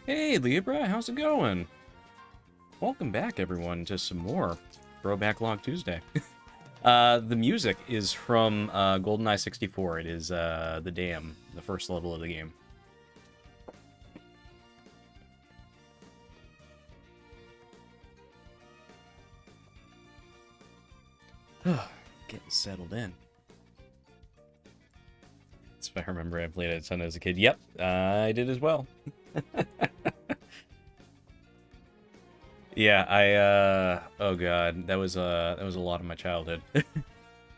Hey Libra, how's it going? Welcome back everyone to some more Throwbacklog Tuesday. The music is from GoldenEye 64. It is the Dam, the first level of the game. Getting settled in. That's if I remember I played it a ton as a kid. Yep, I did as well. Yeah, oh god, that was a lot of my childhood.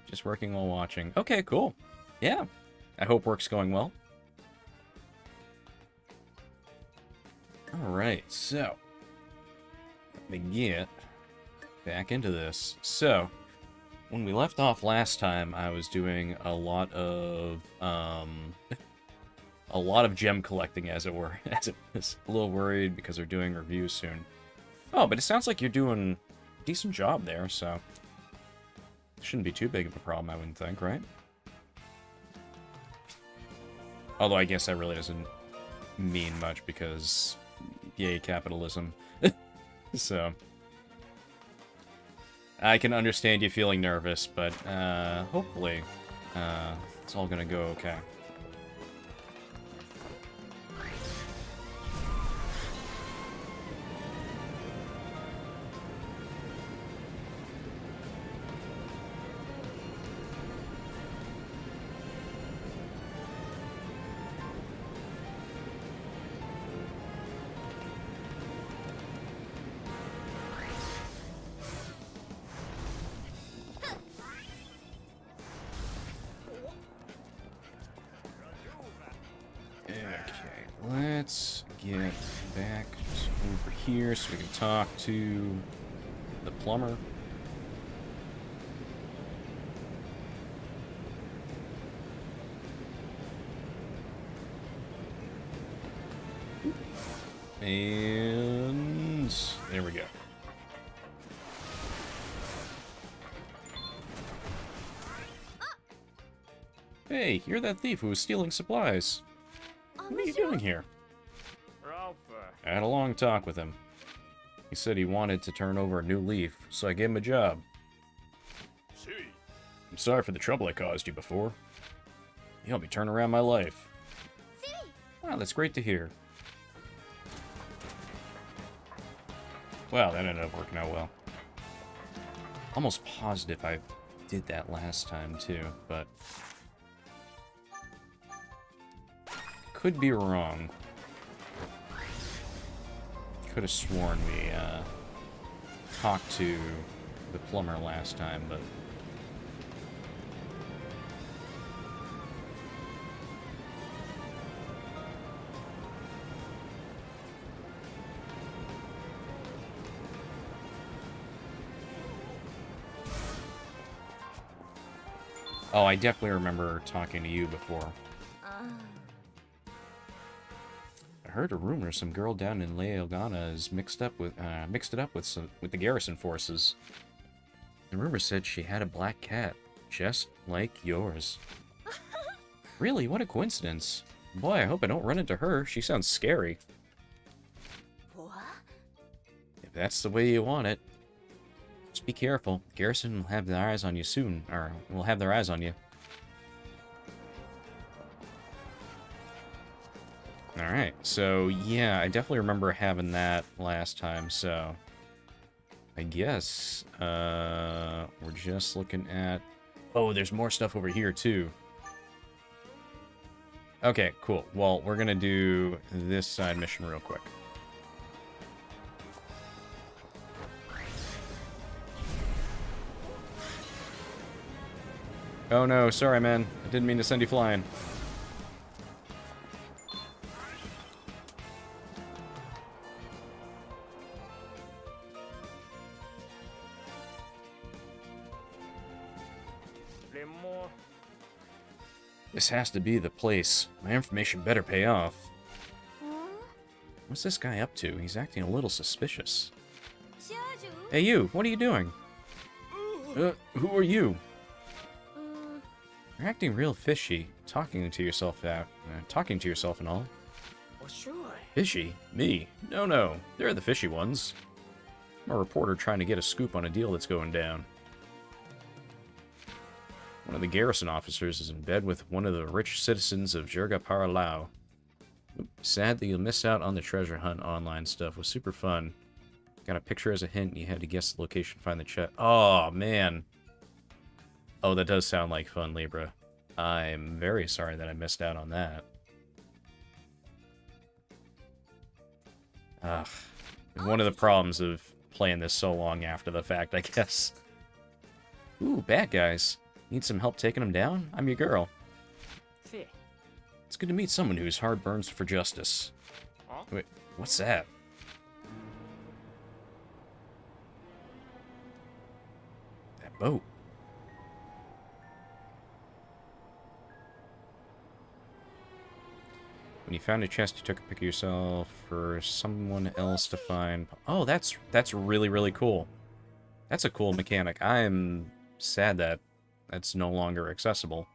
Just working while watching. Okay, cool. Yeah, I hope work's going well. All right, so let me get back into this. So when we left off last time, I was doing a lot of gem collecting, as it were. As it was a little worried because they're doing reviews soon. Oh, but it sounds like you're doing a decent job there, so it shouldn't be too big of a problem, I wouldn't think, right? Although I guess that really doesn't mean much because, yay, capitalism. So I can understand you feeling nervous, but hopefully it's all gonna go okay. Let's get back over here so we can talk to the plumber. And there we go. Hey, you're that thief who was stealing supplies. What are you doing here? I had a long talk with him. He said he wanted to turn over a new leaf, so I gave him a job. I'm sorry for the trouble I caused you before. You helped me turn around my life. Wow, that's great to hear. Wow, that ended up working out well. Almost positive I did that last time too, but could be wrong. Could have sworn we talked to the plumber last time, but oh, I definitely remember talking to you before. I heard a rumor some girl down in Leogana is mixed it up with the garrison forces. The rumor said she had a black cat, just like yours. Really? What a coincidence. Boy, I hope I don't run into her. She sounds scary. If that's the way you want it, just be careful. Garrison will have their eyes on you soon, or will have their eyes on you. Alright, so yeah, I definitely remember having that last time, so I guess we're just looking at... Oh, there's more stuff over here too. Okay, cool. Well, we're gonna do this side mission real quick. Oh no, sorry man. I didn't mean to send you flying. This has to be the place. My information better pay off. What's this guy up to? He's acting a little suspicious. Hey you, what are you doing? Who are you? You're acting real fishy, talking to yourself and all. Fishy? Me? No, no. They're the fishy ones. I'm a reporter trying to get a scoop on a deal that's going down. One of the garrison officers is in bed with one of the rich citizens of Jirga Paralao. Sadly, you'll miss out on the treasure hunt online stuff. It was super fun. Got a picture as a hint, and you had to guess the location, find the chat. Oh, man. Oh, that does sound like fun, Libra. I'm very sorry that I missed out on that. Ugh. One of the problems of playing this so long after the fact, I guess. Ooh, bad guys. Need some help taking them down? I'm your girl. It's good to meet someone whose heart burns for justice. Wait, what's that? That boat. When you found a chest, you took a pic of yourself for someone else to find. Oh, that's really, really cool. That's a cool mechanic. I am sad that that's no longer accessible.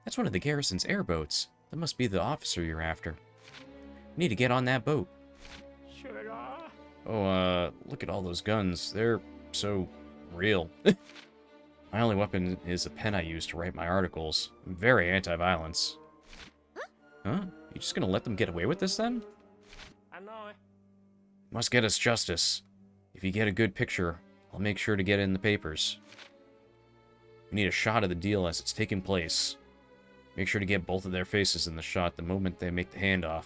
That's one of the garrison's airboats. That must be the officer you're after. You need to get on that boat. Oh, look at all those guns. They're so real. My only weapon is a pen I use to write my articles. I'm very anti-violence. Huh? You just gonna let them get away with this, then? Must get us justice. If you get a good picture, I'll make sure to get it in the papers. We need a shot of the deal as it's taking place. Make sure to get both of their faces in the shot the moment they make the handoff.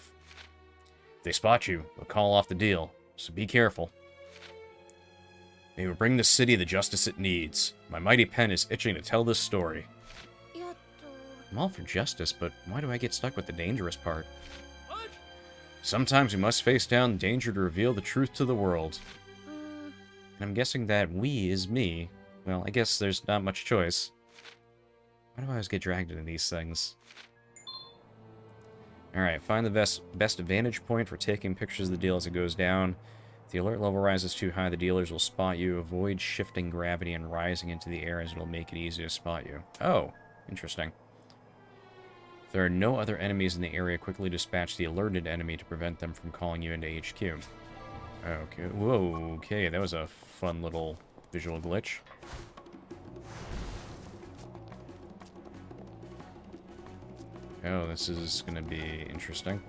If they spot you, they'll call off the deal, so be careful. May we bring the city the justice it needs. My mighty pen is itching to tell this story. I'm all for justice, but why do I get stuck with the dangerous part? Sometimes we must face down danger to reveal the truth to the world. And I'm guessing that we is me. Well, I guess there's not much choice. Why do I always get dragged into these things? Alright, find the best vantage point for taking pictures of the deal as it goes down. If the alert level rises too high, the dealers will spot you. Avoid shifting gravity and rising into the air as it'll make it easy to spot you. Oh, interesting. If there are no other enemies in the area, quickly dispatch the alerted enemy to prevent them from calling you into HQ. Okay, whoa, okay, that was a fun little visual glitch. Oh, this is gonna be interesting.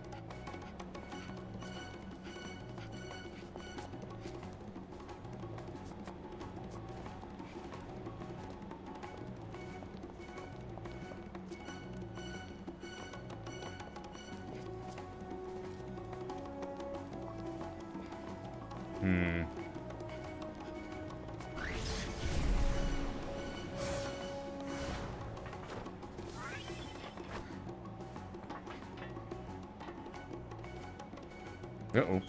Uh-oh.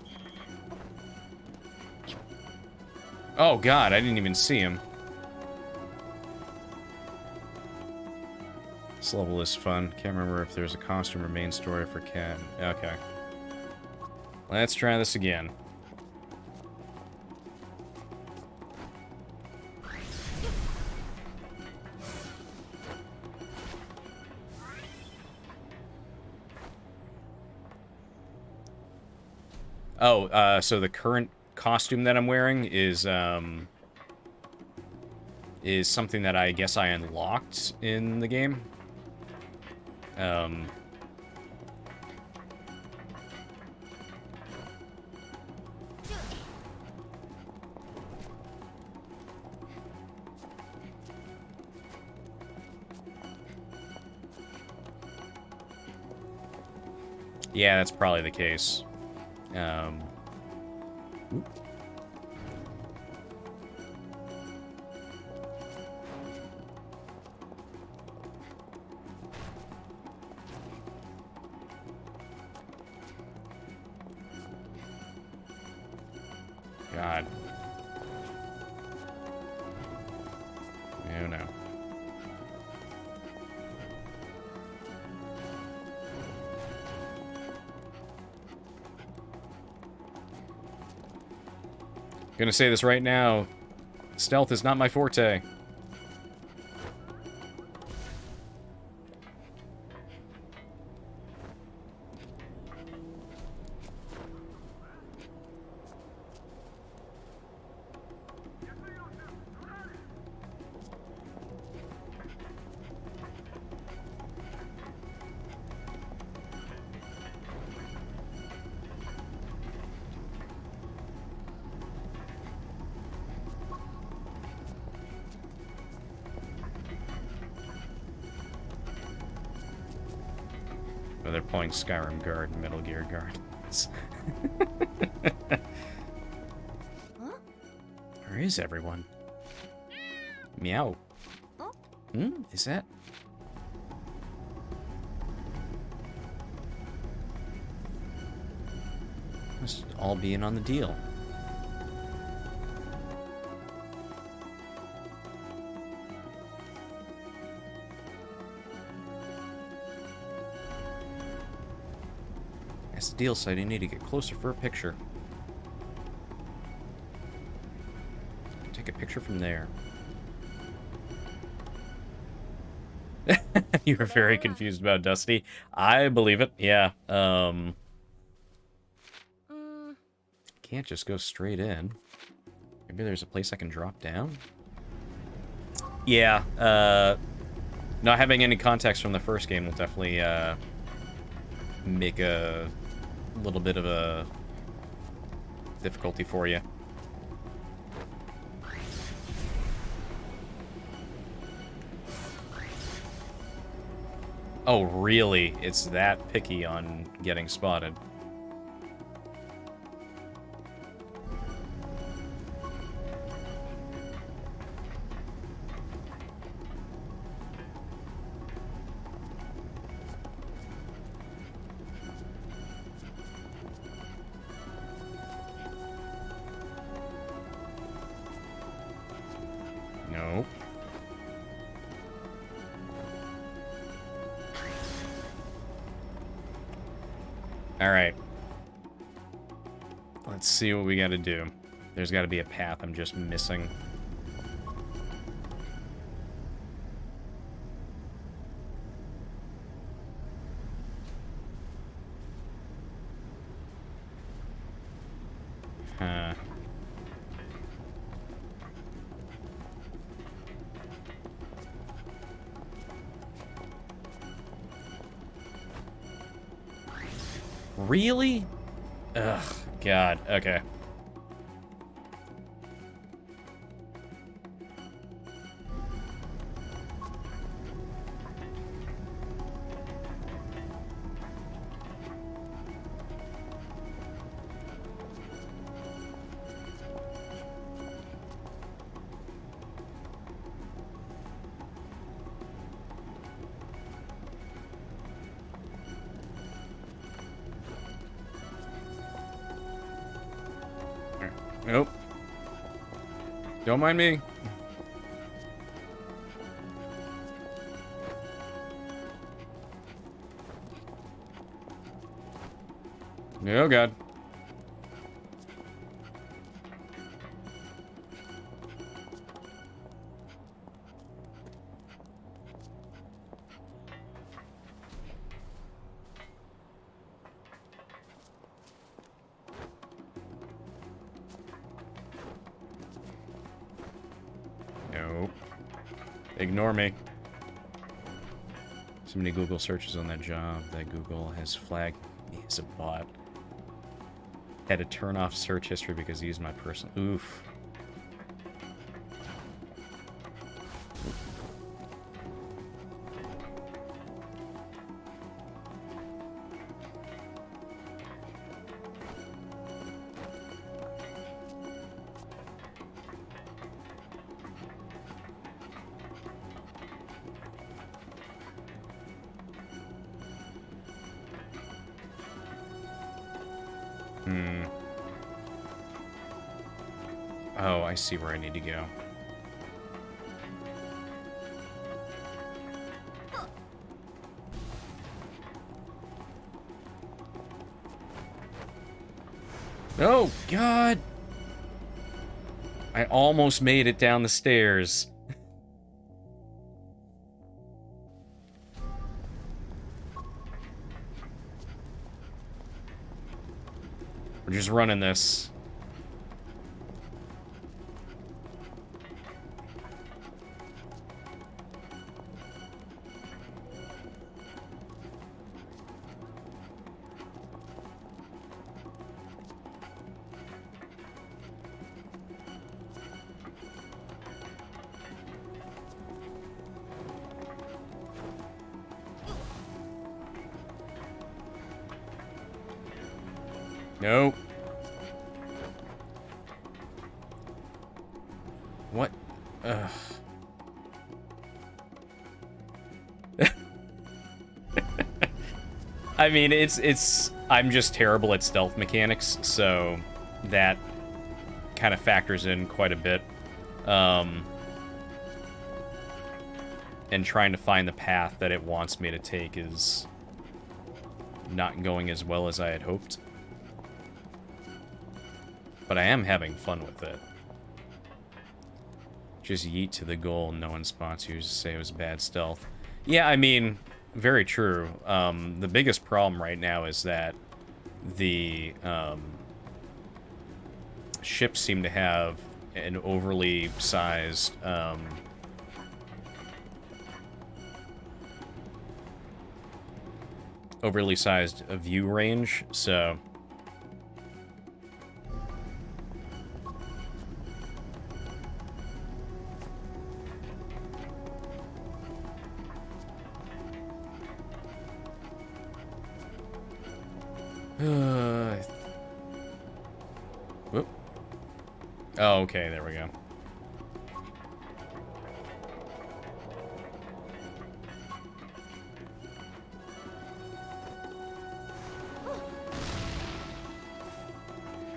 Oh god, I didn't even see him. This level is fun. Can't remember if there's a costume or main story for Cat. Okay. Let's try this again. Oh, so the current costume that I'm wearing is something that I guess I unlocked in the game. Yeah, that's probably the case. Oop. God. Oh no. Gonna say this right now. Stealth is not my forte. But they're playing Skyrim Guard and Metal Gear Guard. Where is everyone? Meow. Is that? Must all be in on the deal. That's the deal site. I need to get closer for a picture. Take a picture from there. You were very confused about Dusty. I believe it. Yeah. Can't just go straight in. Maybe there's a place I can drop down? Yeah. Not having any context from the first game will definitely make a little bit of a difficulty for you. Oh, really? It's that picky on getting spotted. Nope. Alright. Let's see what we gotta do. There's gotta be a path I'm just missing. Huh. Really? Ugh, God, okay. Nope. Don't mind me. Oh, God. Nope. Ignore me. So many Google searches on that job that Google has flagged me as a bot. Had to turn off search history because he used my personal... Oof. Oh, I see where I need to go. Oh, God! I almost made it down the stairs. We're just running this. No. What? Ugh. I mean, I'm just terrible at stealth mechanics, so that kind of factors in quite a bit. And trying to find the path that it wants me to take is not going as well as I had hoped. But I am having fun with it. Just yeet to the goal, no one spots you, just say it was bad stealth. Yeah, I mean, very true. The biggest problem right now is that the ships seem to have an overly sized view range, so whoop. Oh, okay, there we go.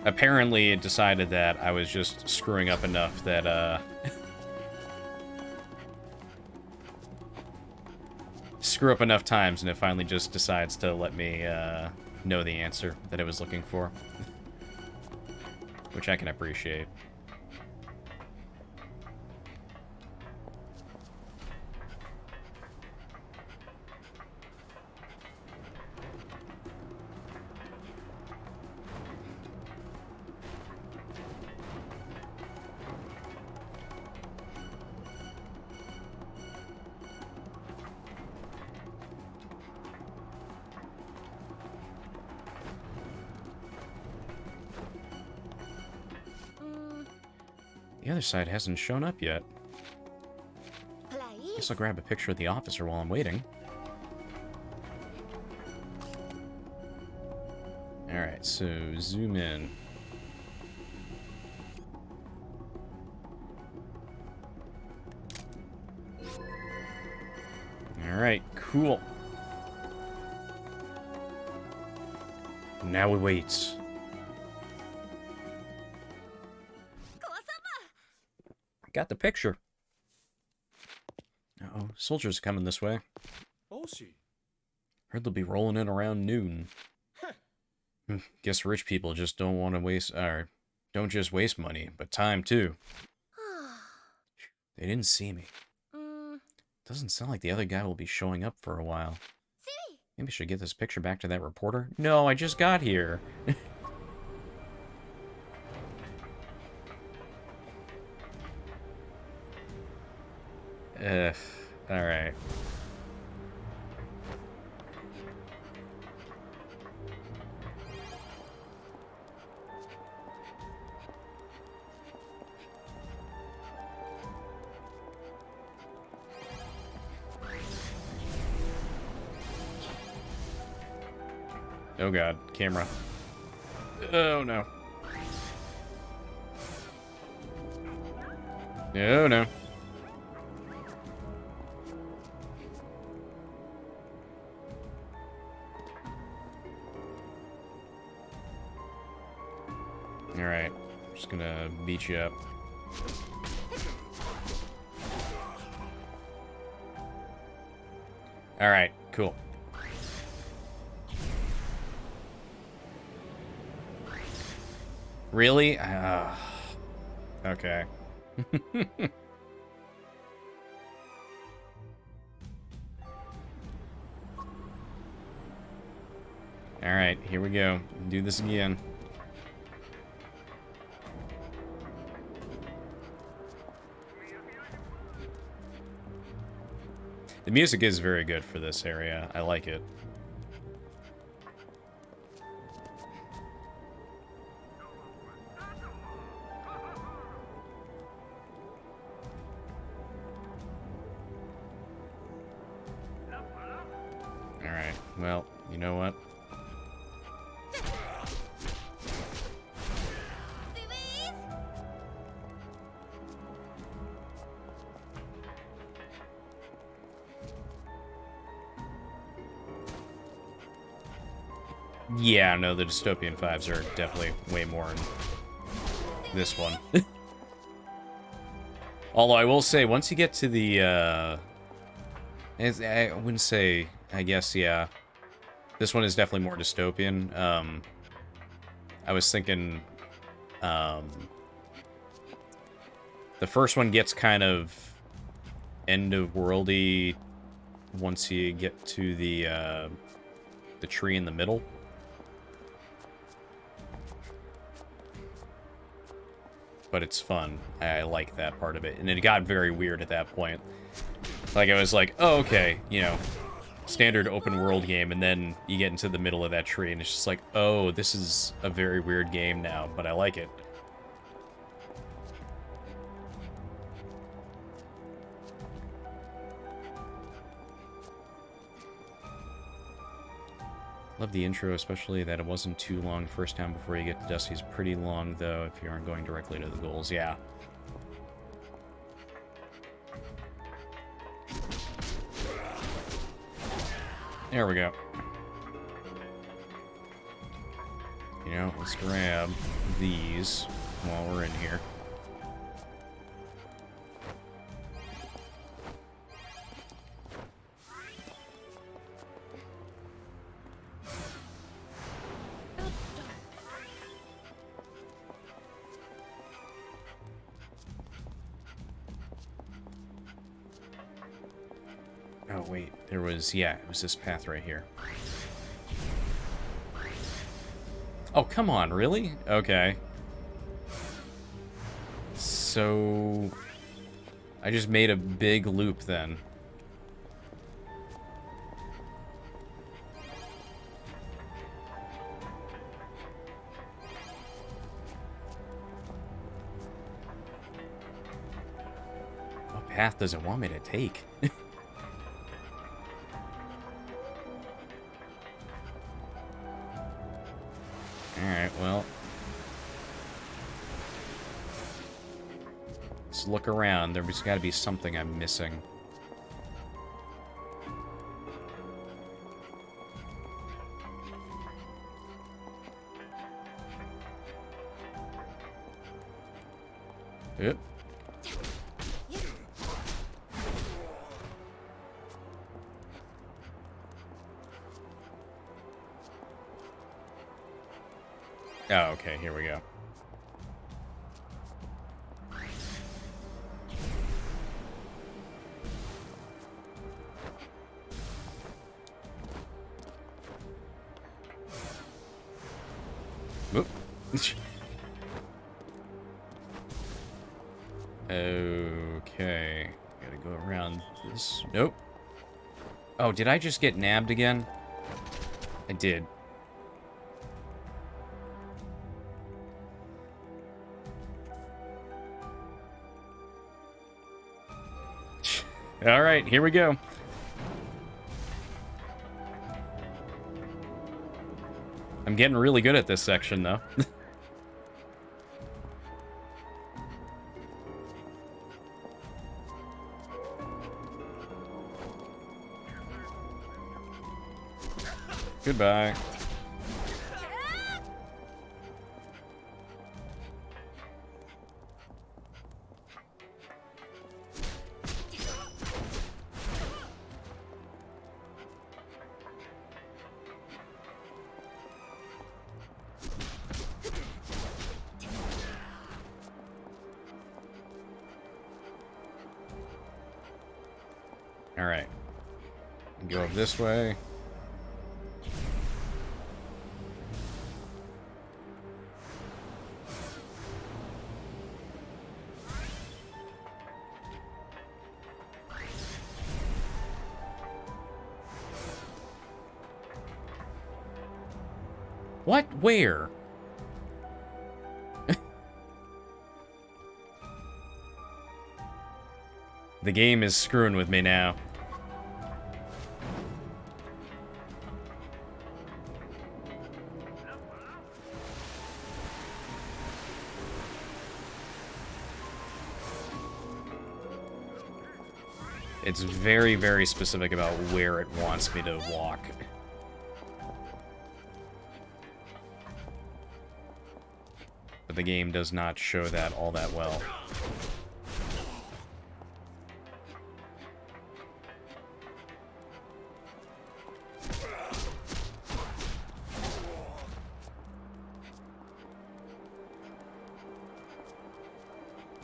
Apparently, it decided that I was just screwing up enough that, screw up enough times, and it finally just decides to let me, know the answer that it was looking for. Which I can appreciate. The other side hasn't shown up yet. Guess I'll grab a picture of the officer while I'm waiting. Alright, so zoom in. Alright, cool. Now we wait. Got the picture. Uh-oh, soldiers are coming this way. Heard they'll be rolling in around noon. Guess rich people just don't want to waste, or don't just waste money, but time too. They didn't see me. Doesn't sound like the other guy will be showing up for a while. Maybe I should get this picture back to that reporter. No, I just got here. Alright. Oh god, camera. Oh no. Oh no. Alright, just gonna beat you up. Alright, cool. Really? Okay. Alright, here we go. Do this again. The music is very good for this area. I like it. Alright, well, you know what? Yeah, no, the dystopian 5s are definitely way more in this one. Although I will say, once you get to the, I wouldn't say, I guess, yeah. This one is definitely more dystopian. I was thinking, the first one gets kind of end-of-worldy once you get to the tree in the middle. But it's fun. I like that part of it. And it got very weird at that point. Like, I was like, oh, okay, you know, standard open world game, and then you get into the middle of that tree, and it's just like, oh, this is a very weird game now, but I like it. Love the intro, especially that it wasn't too long first time before you get to Dusty's. Pretty long, though, if you aren't going directly to the goals. Yeah. There we go. You know, let's grab these while we're in here. Oh, wait. There was... Yeah, it was this path right here. Oh, come on. Really? Okay. So... I just made a big loop then. What path does it want me to take? Alright, well. Let's look around. There's got to be something I'm missing. Yep. Oh, okay, here we go. Whoop. Okay. Gotta go around this. Nope. Oh, did I just get nabbed again? I did. All right, here we go. I'm getting really good at this section, though. Goodbye. All right. Go up this way. What? Where? The game is screwing with me now. It's very, very specific about where it wants me to walk. but the game does not show that all that well.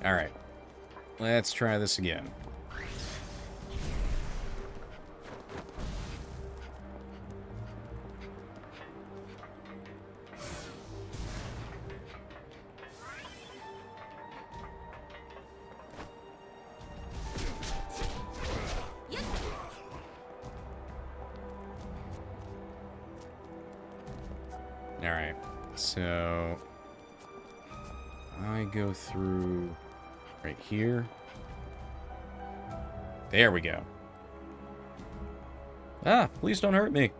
Alright. Let's try this again. Alright. So I go through right here. There we go. Ah, please don't hurt me.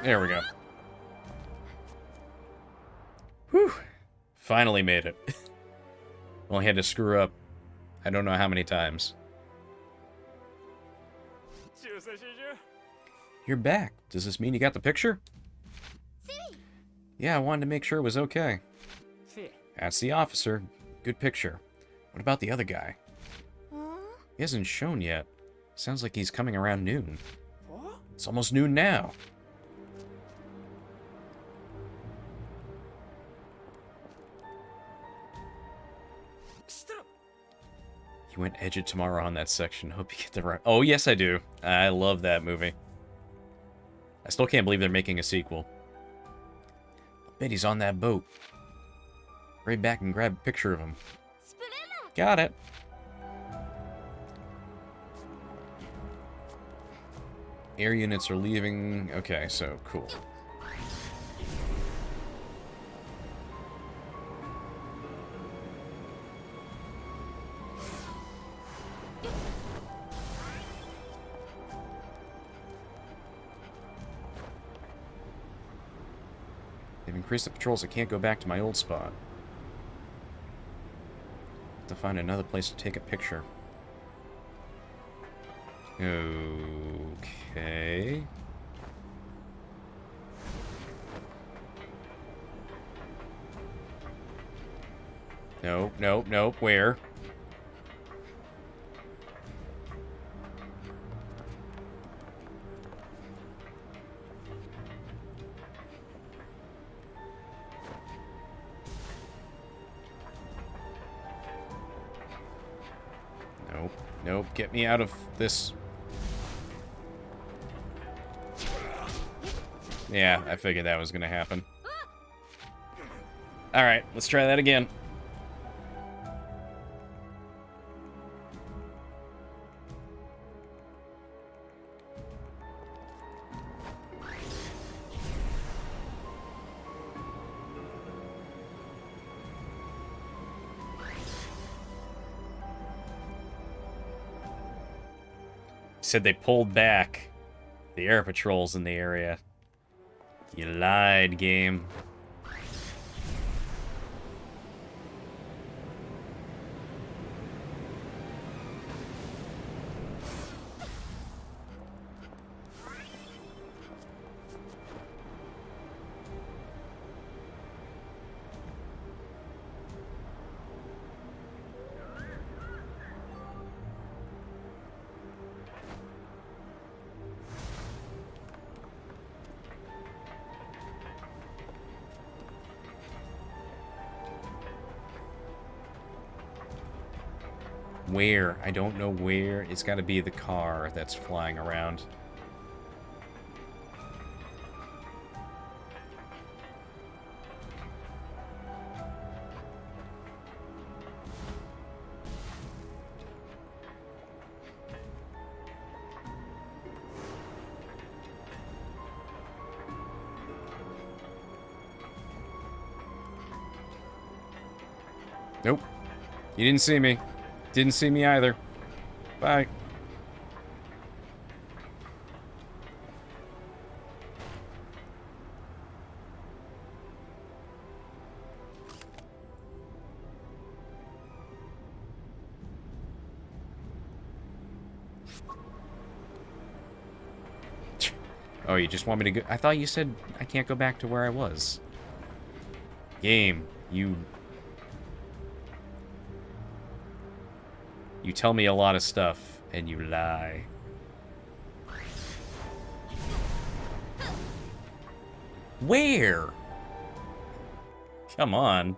There we go. Whew. Finally made it. Only had to screw up I don't know how many times. You're back. Does this mean you got the picture? Yeah, I wanted to make sure it was okay. That's the officer. Good picture. What about the other guy? He hasn't shown yet. Sounds like he's coming around noon. It's almost noon now. You went edge it tomorrow on that section. Hope you get the right... Oh, yes, I do. I love that movie. I still can't believe they're making a sequel. I bet he's on that boat. Hurry back and grab a picture of him. Got it. Air units are leaving. Okay, so cool. They've increased the patrols. I can't go back to my old spot. Have to find another place to take a picture. Okay. Nope, nope, nope. Where? Nope, nope. Get me out of this. Yeah, I figured that was gonna happen. Alright, let's try that again. Said they pulled back the air patrols in the area. You lied, game. Where? I don't know where. It's got to be the car that's flying around. Nope. You didn't see me. Didn't see me either. Bye. Oh, you just want me to go? I thought you said I can't go back to where I was. Game, you tell me a lot of stuff, and you lie. Where? Come on.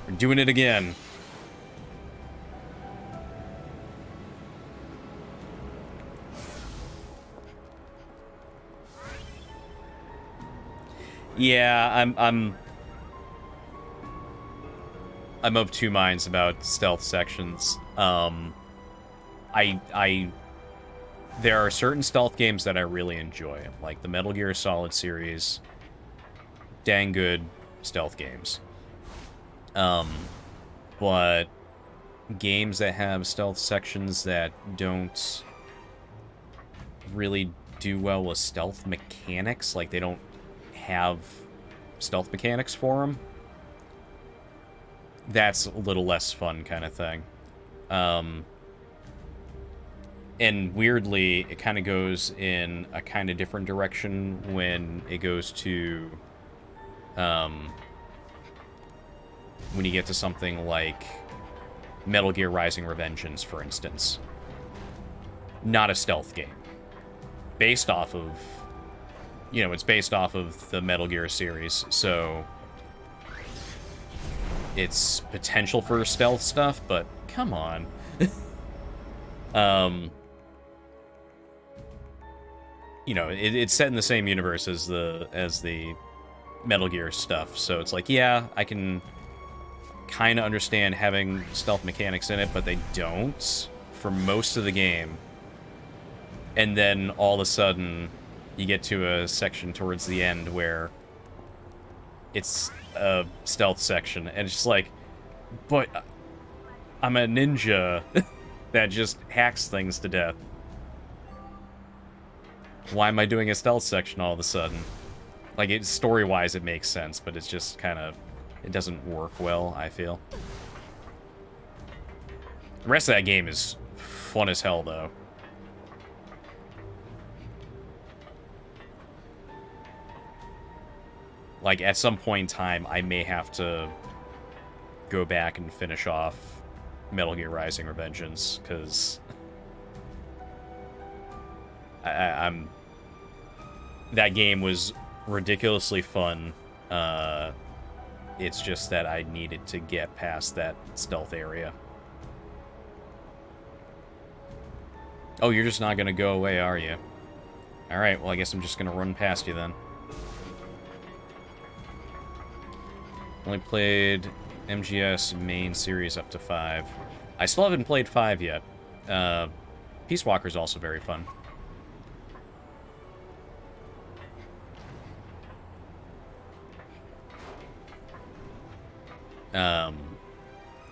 We're doing it again. Yeah, I'm of two minds about stealth sections. There are certain stealth games that I really enjoy, like the Metal Gear Solid series. Dang good stealth games. But games that have stealth sections that don't really do well with stealth mechanics, like they don't have stealth mechanics for them, that's a little less fun kind of thing. And weirdly, it kind of goes in a kind of different direction when it goes to, when you get to something like Metal Gear Rising: Revengeance, for instance. Not a stealth game. Based off of, you know, it's based off of the Metal Gear series, so it's potential for stealth stuff, but come on. You know, it's set in the same universe as the Metal Gear stuff, so it's like, yeah, I can kind of understand having stealth mechanics in it, but they don't for most of the game. And then all of a sudden, you get to a section towards the end where it's a stealth section, and it's just like, but I'm a ninja that just hacks things to death. Why am I doing a stealth section all of a sudden? Like, story-wise, it makes sense, but it's just kind of, it doesn't work well, I feel. The rest of that game is fun as hell, though. Like, at some point in time, I may have to go back and finish off Metal Gear Rising: Revengeance, because I'm... That game was ridiculously fun. It's just that I needed to get past that stealth area. Oh, you're just not gonna go away, are you? Alright, well, I guess I'm just gonna run past you then. Only played MGS main series up to 5. I still haven't played 5 yet. Peace Walker's also very fun.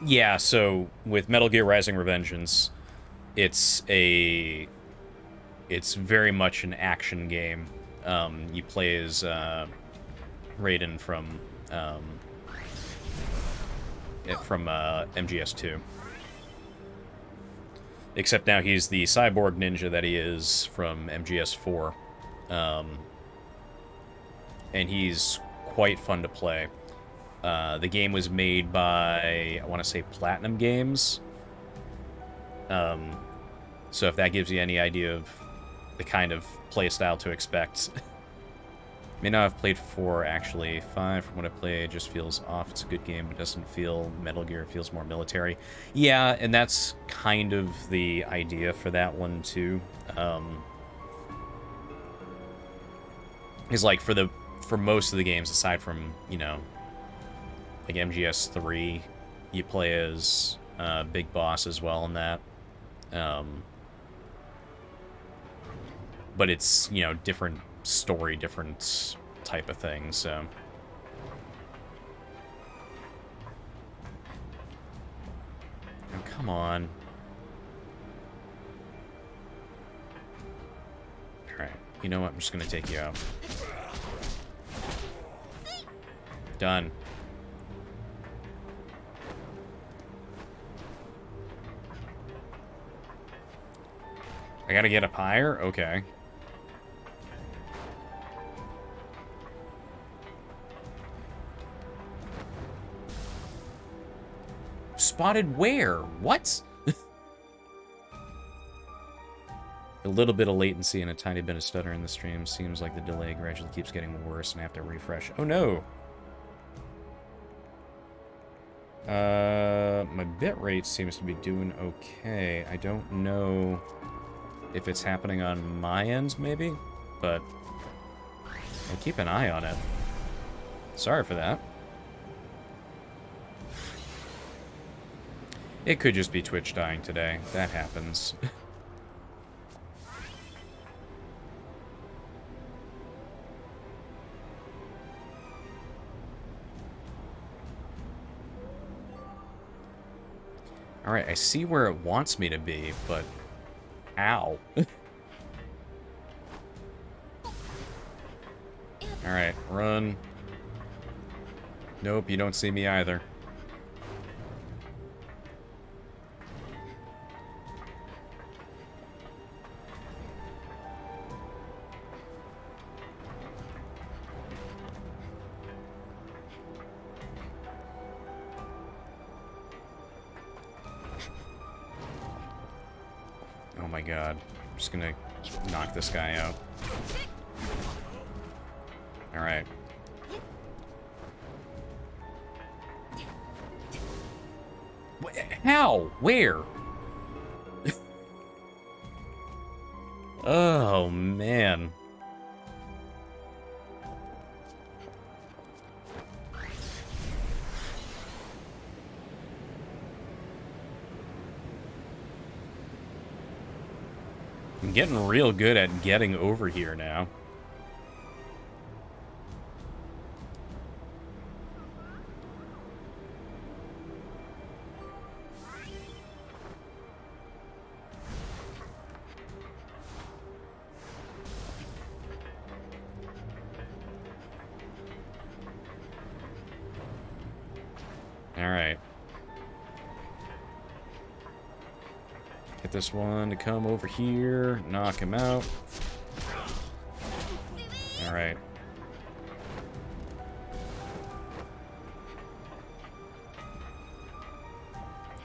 Yeah, so with Metal Gear Rising: Revengeance, it's very much an action game. You play as Raiden from MGS2. Except now he's the cyborg ninja that he is from MGS4. And he's quite fun to play. The game was made by, I want to say, Platinum Games. So if that gives you any idea of the kind of playstyle to expect. May not have played 4, actually. 5, from what I played, just feels off. It's a good game, but doesn't feel Metal Gear. It feels more military. Yeah, and that's kind of the idea for that one, too. Is like, for most of the games, aside from, you know, like MGS3, you play as Big Boss as well in that. But it's, you know, different story, different type of thing, so. Oh, come on. Alright, you know what? I'm just gonna take you out. Done. I gotta get up higher? Okay. Spotted where? What? A little bit of latency and a tiny bit of stutter in the stream. Seems like the delay gradually keeps getting worse and I have to refresh. Oh no! My bitrate seems to be doing okay. I don't know if it's happening on my end, maybe, but I'll keep an eye on it. Sorry for that. It could just be Twitch dying today. That happens. Alright, I see where it wants me to be, but... Ow. Alright, run. Nope, you don't see me either. Oh my god. I'm just gonna knock this guy out. Alright. How? Where? Oh, man. I'm getting real good at getting over here now. Alright. Get this one to come over here, knock him out. Alright.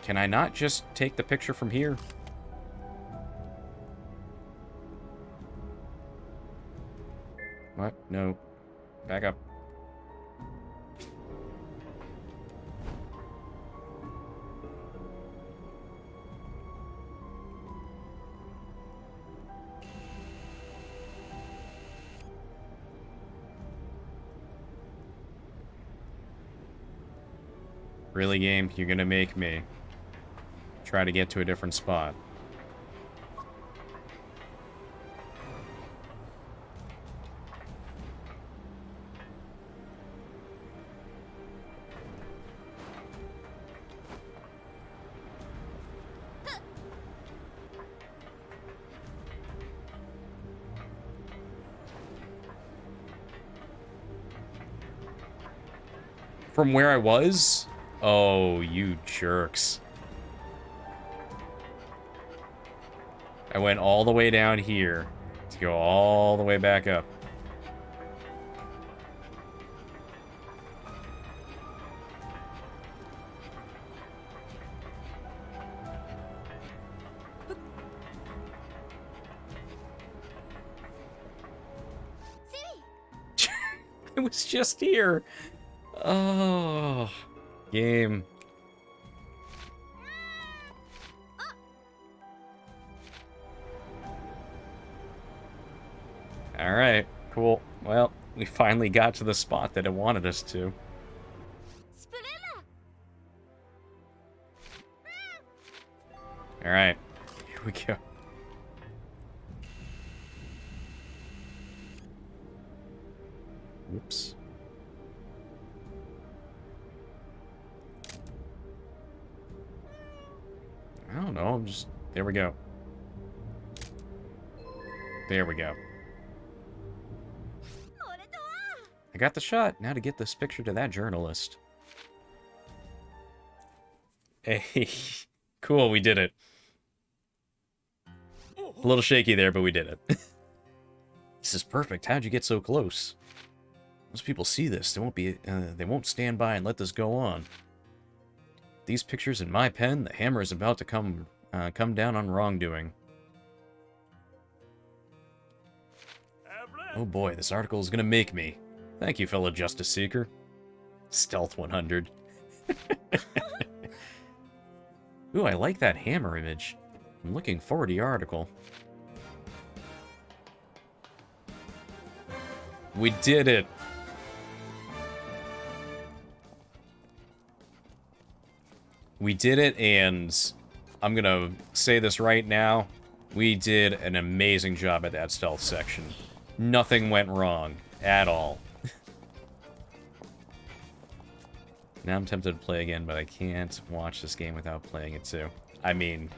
Can I not just take the picture from here? What? No. Back up. Really, game? You're gonna make me try to get to a different spot. From where I was? Oh, you jerks. I went all the way down here to go all the way back up. I was just here. Oh, game. Alright, cool. Well, we finally got to the spot that it wanted us to. Alright, here we go. Whoops. I don't know, I'm just... There we go. There we go. I got the shot. Now to get this picture to that journalist. Hey, cool, we did it. A little shaky there, but we did it. This is perfect. How'd you get so close? Once people see this, they won't stand by and let this go on. These pictures in my pen, the hammer is about to come down on wrongdoing. Oh boy, this article is gonna make me. Thank you, fellow Justice Seeker. Stealth 100. Ooh, I like that hammer image. I'm looking forward to your article. We did it! We did it, and I'm gonna say this right now. We did an amazing job at that stealth section. Nothing went wrong at all. Now I'm tempted to play again, but I can't watch this game without playing it too. I mean,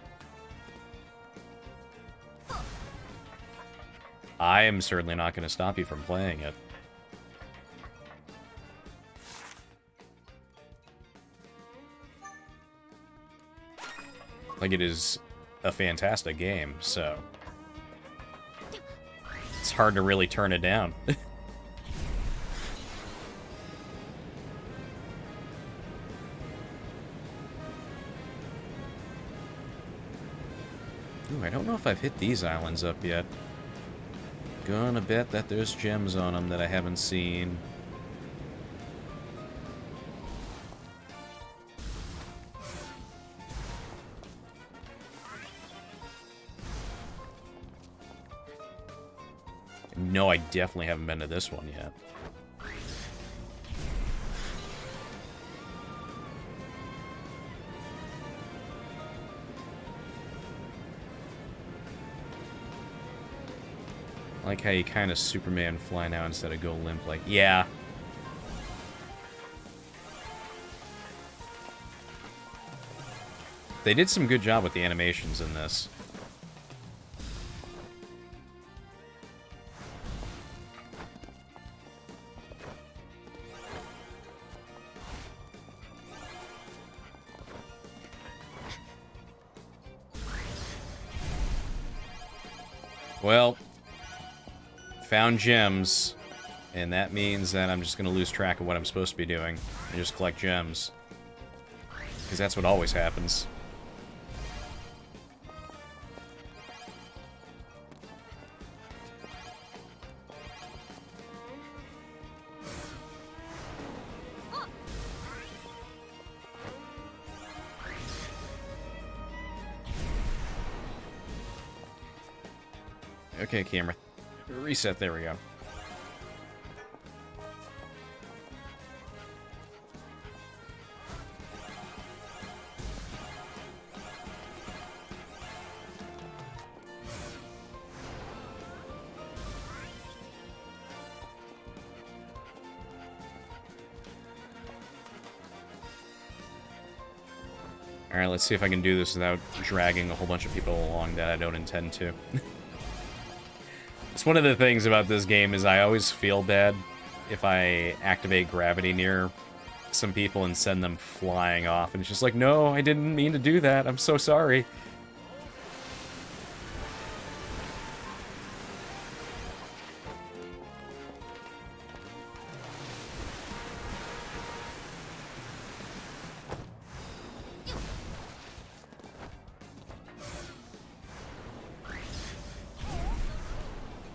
I am certainly not going to stop you from playing it. Like, it is a fantastic game, so it's hard to really turn it down. Ooh, I don't know if I've hit these islands up yet. Gonna bet that there's gems on them that I haven't seen. No, I definitely haven't been to this one yet. I like how you kind of Superman fly now instead of go limp, like, yeah. They did some good job with the animations in this. Well, found gems, and that means that I'm just going to lose track of what I'm supposed to be doing and just collect gems. Because that's what always happens. Okay, camera. Reset, there we go. Alright, let's see if I can do this without dragging a whole bunch of people along that I don't intend to. It's one of the things about this game is I always feel bad if I activate gravity near some people and send them flying off. And it's just like, no, I didn't mean to do that. I'm so sorry.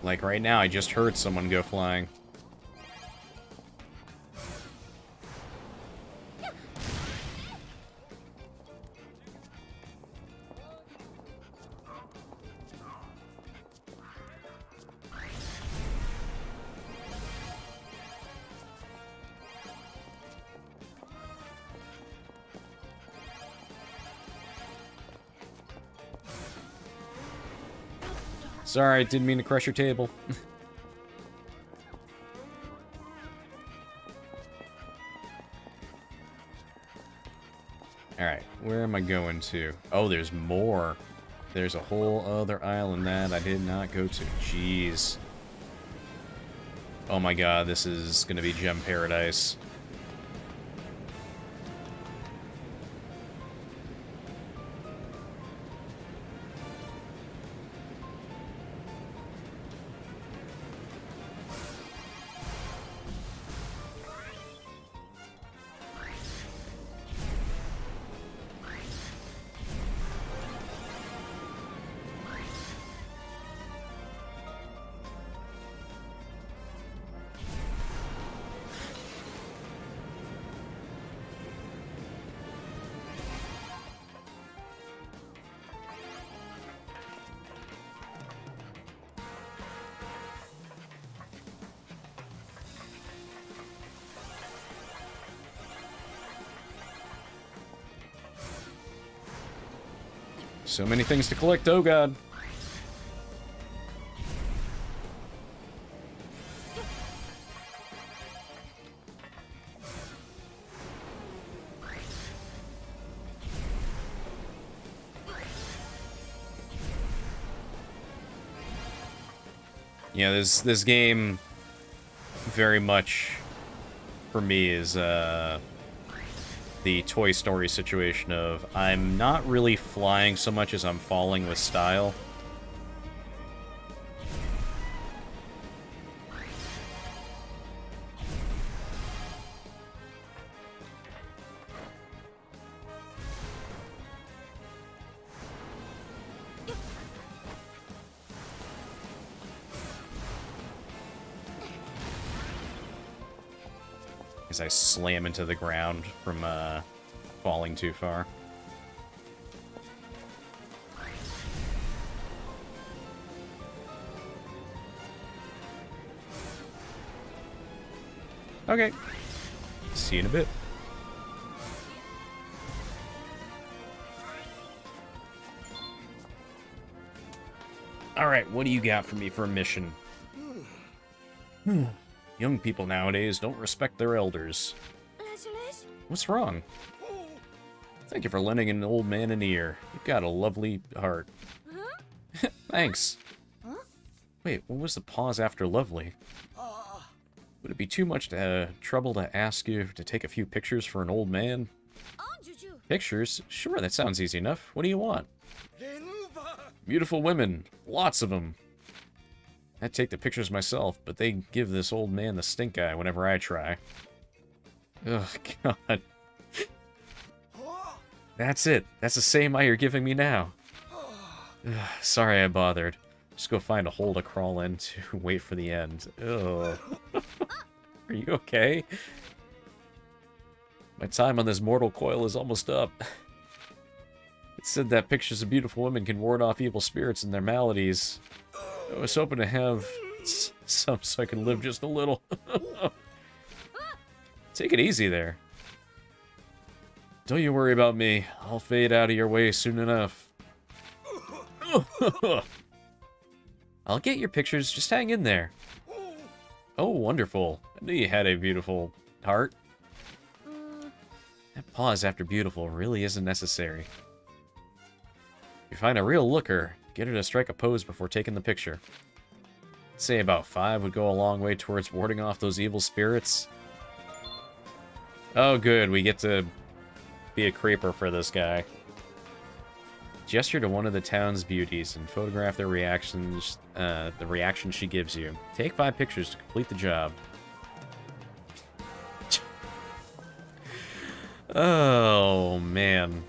Like right now, I just heard someone go flying. Sorry, didn't mean to crush your table. Alright, where am I going to? Oh, there's more. There's a whole other island that I did not go to. Jeez. Oh my god, this is gonna be gem paradise. So many things to collect, oh god. Yeah, this game very much for me is the Toy Story situation of I'm not really flying so much as I'm falling with style. As I slam into the ground from falling too far. Okay. See you in a bit. Alright, what do you got for me for a mission? Young people nowadays don't respect their elders. What's wrong? Thank you for lending an old man an ear. You've got a lovely heart. Thanks. Wait, what was the pause after lovely? Would it be too much trouble to ask you to take a few pictures for an old man? Pictures? Sure, that sounds easy enough. What do you want? Beautiful women. Lots of them. I'd take the pictures myself, but they give this old man the stink eye whenever I try. Ugh, God. That's it. That's the same eye you're giving me now. Ugh, sorry I bothered. Just go find a hole to crawl into. Wait for the end. Ugh. Are you okay? My time on this mortal coil is almost up. It said that pictures of beautiful women can ward off evil spirits and their maladies. I was hoping to have some so I can live just a little. Take it easy there. Don't you worry about me. I'll fade out of your way soon enough. I'll get your pictures. Just hang in there. Oh, wonderful. I knew you had a beautiful heart. That pause after beautiful really isn't necessary. If you find a real looker, get her to strike a pose before taking the picture. I'd say about 5 would go a long way towards warding off those evil spirits. Oh, good. We get to be a creeper for this guy. Gesture to one of the town's beauties and photograph their reactions, the reaction she gives you. Take 5 pictures to complete the job. Oh, man.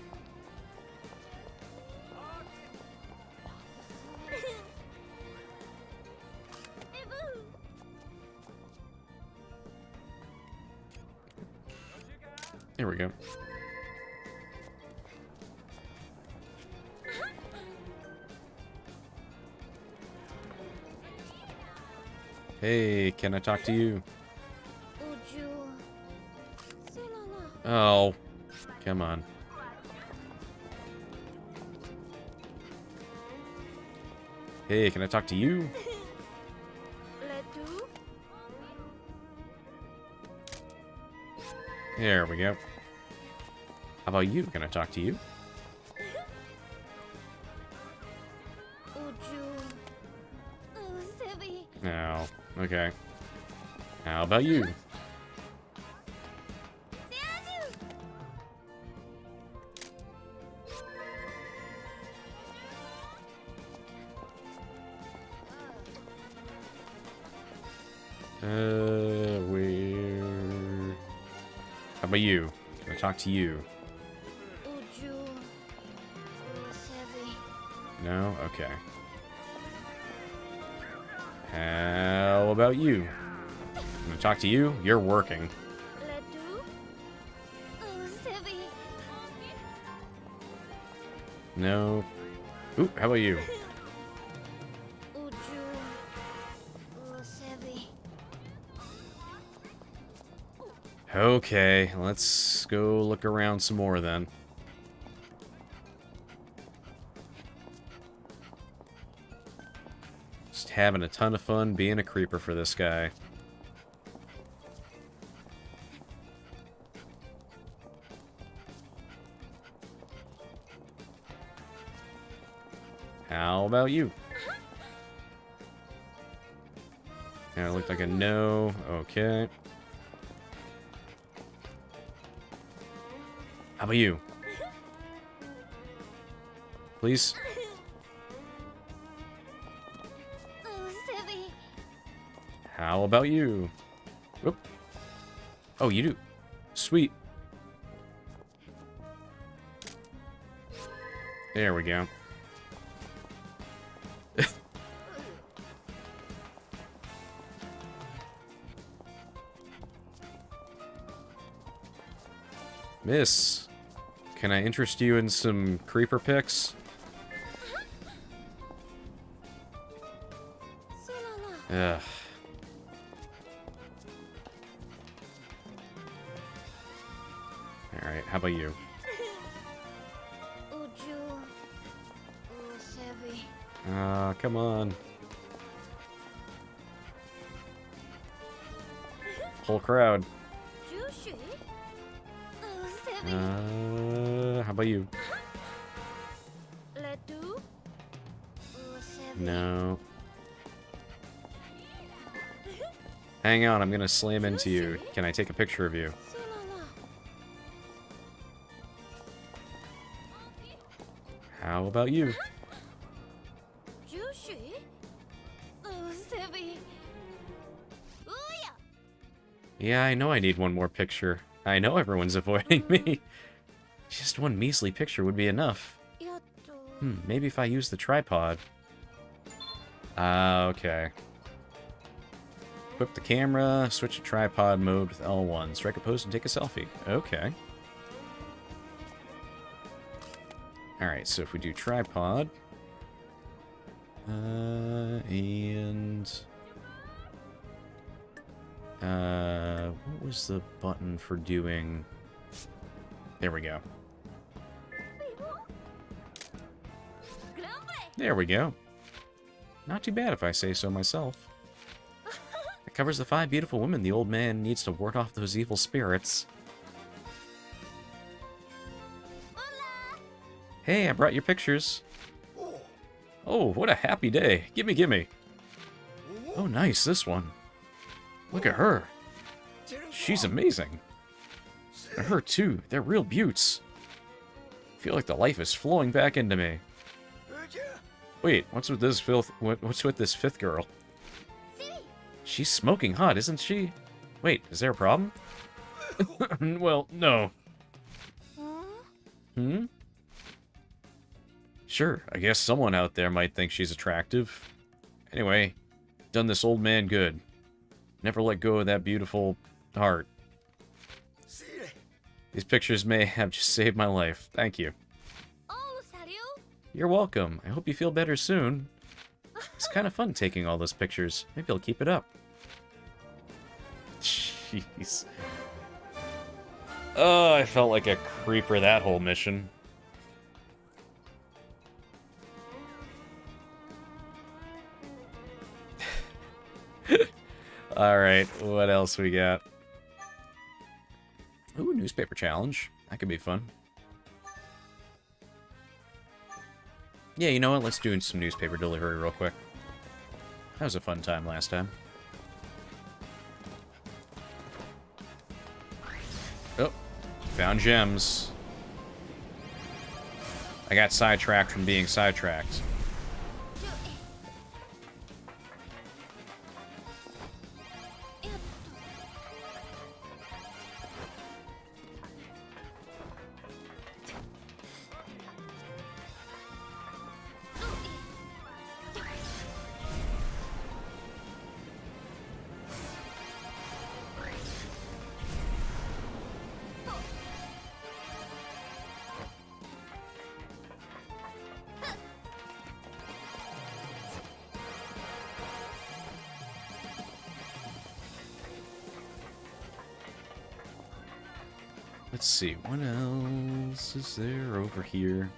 Here we go. Hey, can I talk to you? Oh, come on. Hey, can I talk to you? There we go. How about you? Can I talk to you? No. Okay. How about you? Where? How about you? Can I talk to you? No? Okay. How about you? I'm gonna talk to you? You're working. No. Ooh, how about you? Okay, let's go look around some more then. Just having a ton of fun being a creeper for this guy. How about you? Yeah, it looked like a no. Okay. How about you? Please? How about you? Whoop. Oh, you do. Sweet. There we go. Miss, can I interest you in some creeper pics? Ugh. Alright, how about you? Come on. Whole crowd. How about you? No. Hang on, I'm gonna slam into you. Can I take a picture of you? How about you? Yeah, I know I need one more picture. I know everyone's avoiding me. Just one measly picture would be enough. Maybe if I use the tripod. Okay. Equip the camera, switch to tripod mode with L1. Strike a pose and take a selfie. Okay. Alright, so if we do tripod... what was the button for doing... There we go. There we go. Not too bad if I say so myself. It covers the 5 beautiful women the old man needs to ward off those evil spirits. Hey, I brought your pictures. Oh, what a happy day. Gimme, gimme. Oh, nice, this one. Look at her. She's amazing. And her, too. They're real beauts. I feel like the life is flowing back into me. Wait, what's with this what's with this 5th girl? She's smoking hot, isn't she? Wait, is there a problem? Well, no. Sure, I guess someone out there might think she's attractive. Anyway, done this old man good. Never let go of that beautiful heart. These pictures may have just saved my life. Thank you. You're welcome. I hope you feel better soon. It's kind of fun taking all those pictures. Maybe I'll keep it up. Jeez. Oh, I felt like a creeper that whole mission. Alright, what else we got? Ooh, newspaper challenge. That could be fun. Yeah, you know what? Let's do some newspaper delivery real quick. That was a fun time last time. Found gems. I got sidetracked from being sidetracked. Let's see, what else is there over here?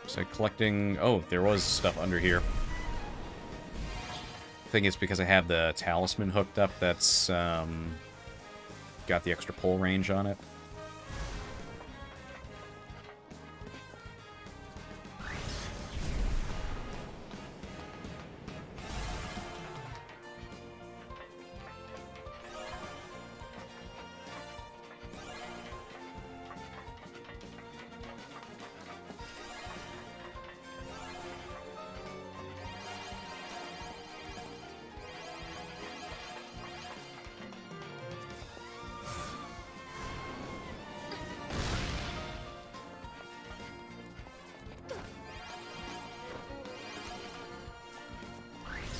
So collecting... Oh, there was stuff under here. I think it's because I have the talisman hooked up that's got the extra pull range on it.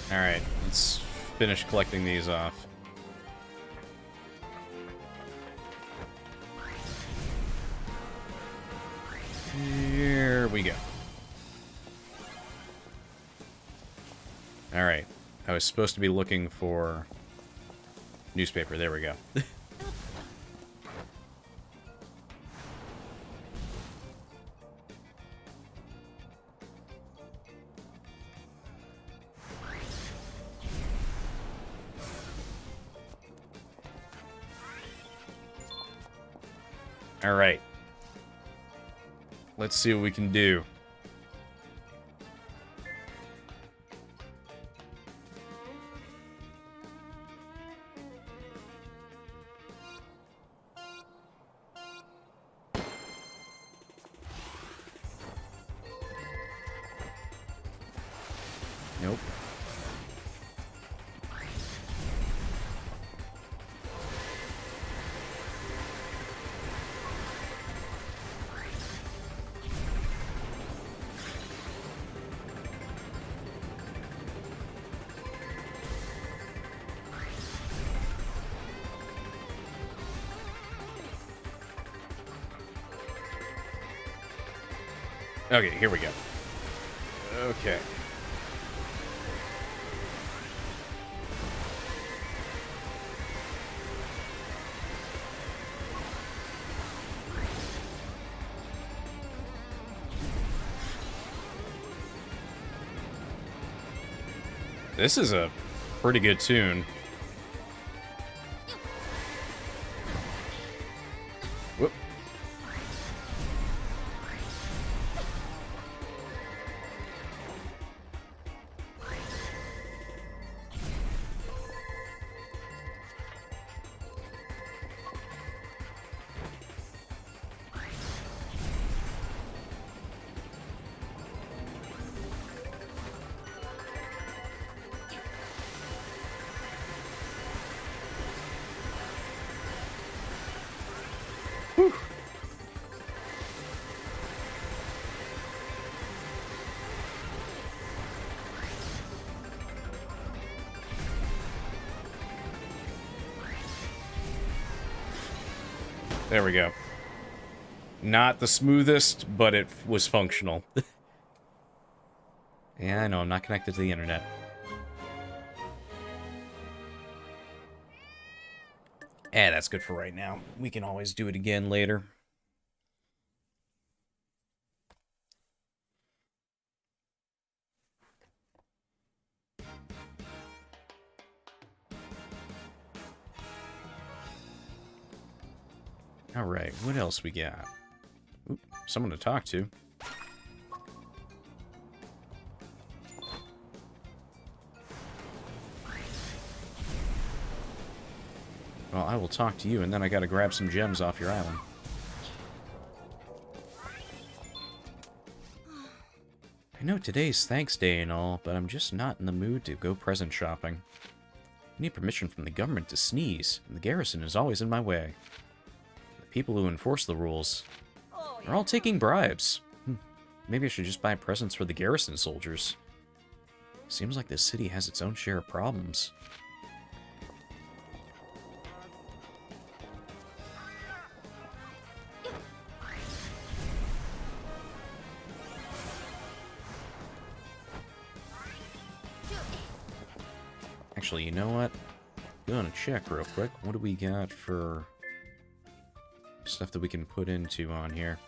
Alright, let's finish collecting these off. Here we go. Alright, I was supposed to be looking for newspaper. There we go. Alright. Let's see what we can do. Nope. Okay, here we go. Okay. This is a pretty good tune. Whoop. Whew. There we go. Not the smoothest, but it was functional. Yeah, I know, I'm not connected to the internet. Eh, that's good for right now. We can always do it again later. Alright, what else we got? Oop, someone to talk to. Well, I will talk to you, and then I gotta grab some gems off your island. I know today's Thanks Day and all, but I'm just not in the mood to go present shopping. I need permission from the government to sneeze, and the garrison is always in my way. The people who enforce the rules are all taking bribes. Maybe I should just buy presents for the garrison soldiers. Seems like this city has its own share of problems. Actually, you know what? Gonna check real quick. What do we got for stuff that we can put into on here?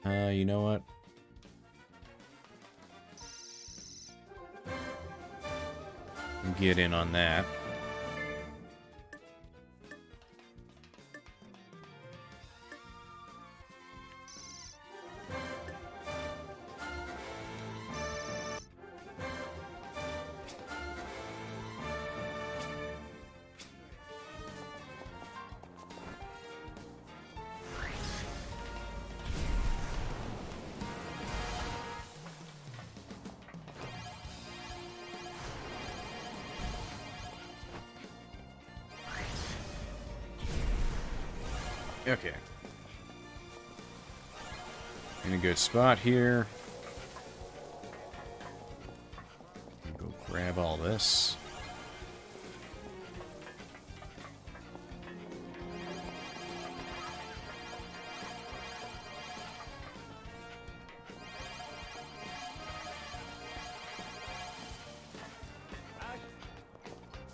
You know what? Get in on that. Okay. In a good spot here. Go grab all this.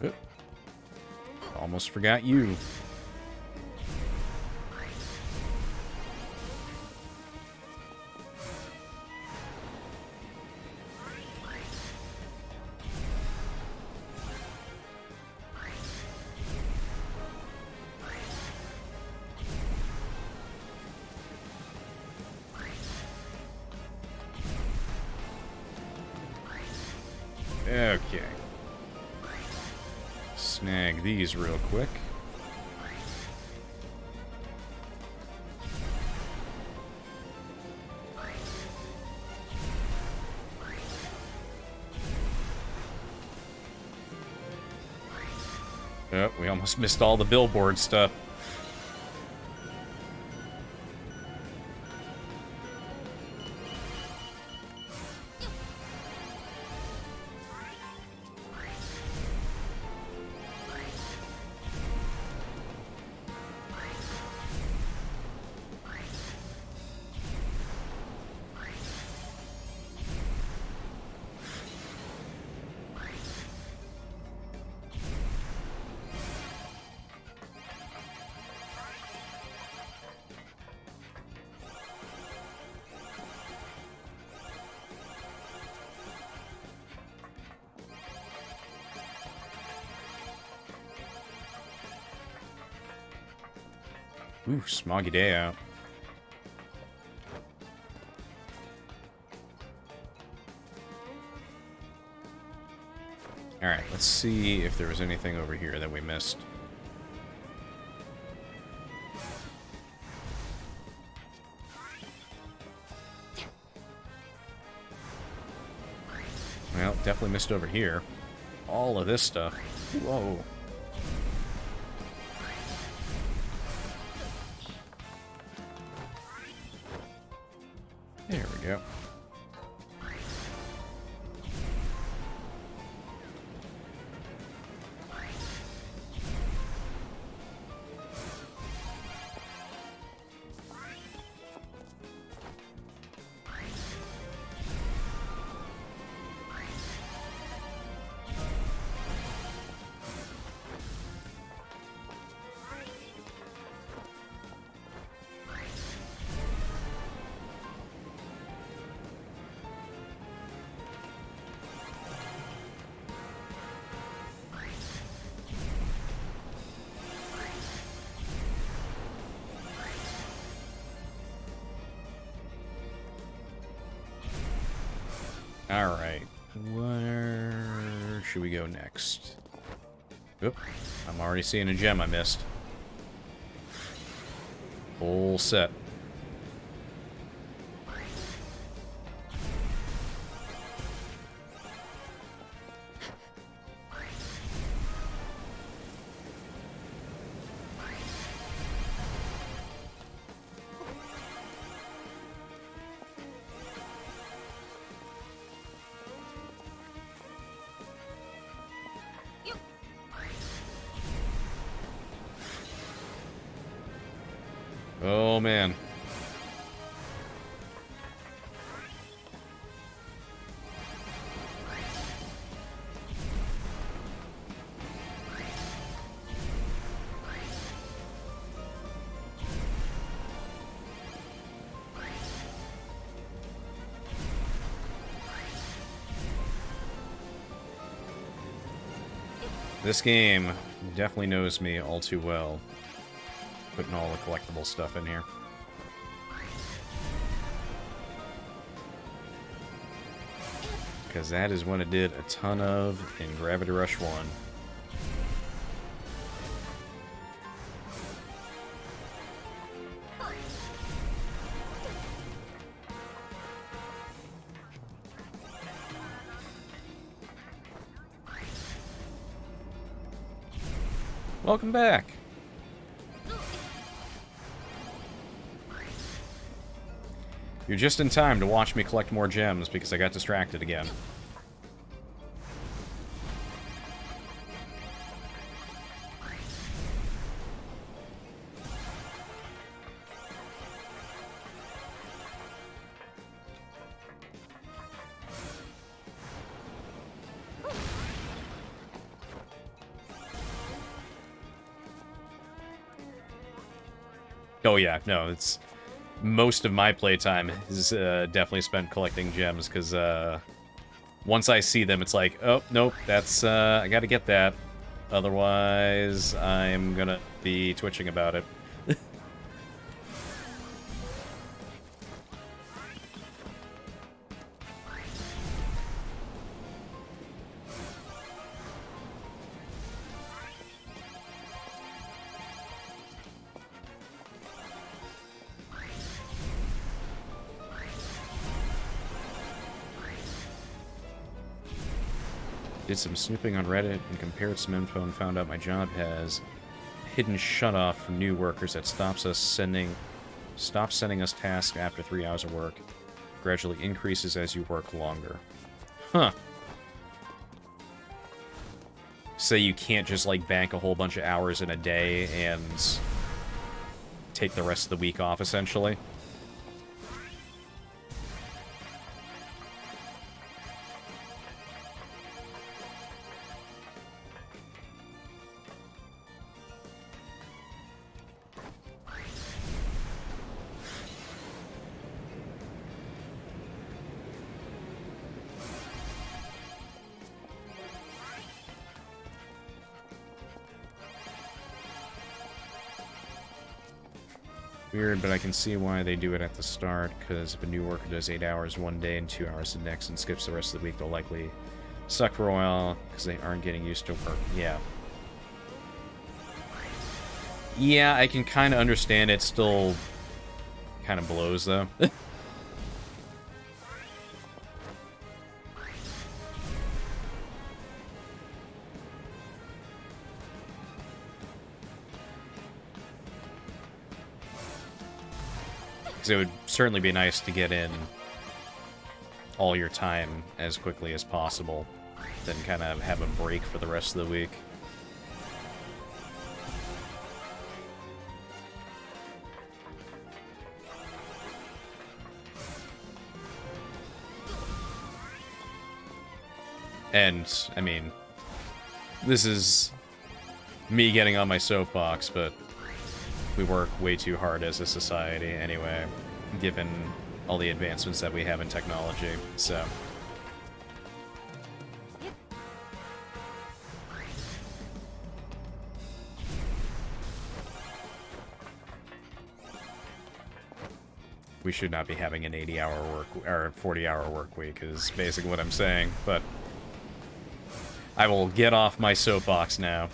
Oop. Almost forgot you. Okay. Snag these real quick. Oh, we almost missed all the billboard stuff. Ooh, smoggy day out. Alright, let's see if there was anything over here that we missed. Well, definitely missed over here. All of this stuff. Whoa. There we go. Alright. Where should we go next? Oop. I'm already seeing a gem I missed. Full set. Oh, man. This game definitely knows me all too well. Putting all the collectible stuff in here. Because that is what it did a ton of in Gravity Rush 1. Welcome back! You're just in time to watch me collect more gems because I got distracted again. Oh yeah, no, it's... Most of my playtime is definitely spent collecting gems, because once I see them, it's like, oh, nope, that's, I gotta get that. Otherwise, I'm gonna be twitching about it. Did some snooping on Reddit and compared some info and found out my job has hidden shutoff for new workers that stops sending us tasks after 3 hours of work. Gradually increases as you work longer. Huh. So you can't just, like, bank a whole bunch of hours in a day and take the rest of the week off, essentially? Weird, but I can see why they do it at the start, because if a new worker does 8 hours one day and 2 hours the next and skips the rest of the week, they'll likely suck for a while, because they aren't getting used to work. Yeah. Yeah, I can kind of understand it. Still kind of blows, though. Because it would certainly be nice to get in all your time as quickly as possible, then kind of have a break for the rest of the week. And, I mean, this is me getting on my soapbox, but we work way too hard as a society anyway, given all the advancements that we have in technology, so... we should not be having an 80-hour work or 40-hour work week is basically what I'm saying, but I will get off my soapbox now.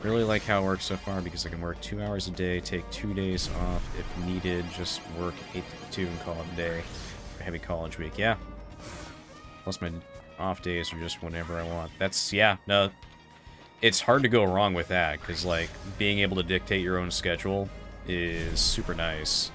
Really like how it works so far because I can work 2 hours a day, take 2 days off if needed, just work 8 to 2 and call it a day. A heavy college week, yeah. Plus my off days are just whenever I want. That's, yeah, no, it's hard to go wrong with that because, like, being able to dictate your own schedule is super nice.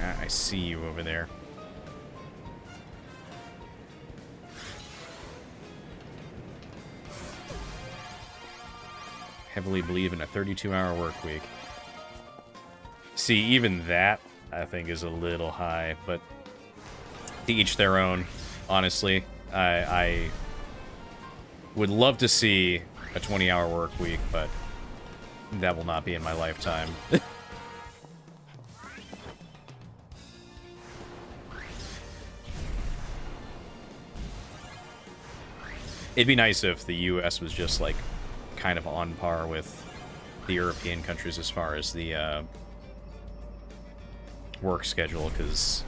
I see you over there. Heavily believe in a 32-hour work week. See, even that, I think, is a little high, but to each their own, honestly. I would love to see a 20-hour work week, but that will not be in my lifetime. It'd be nice if the US was just, like, kind of on par with the European countries as far as the work schedule, because,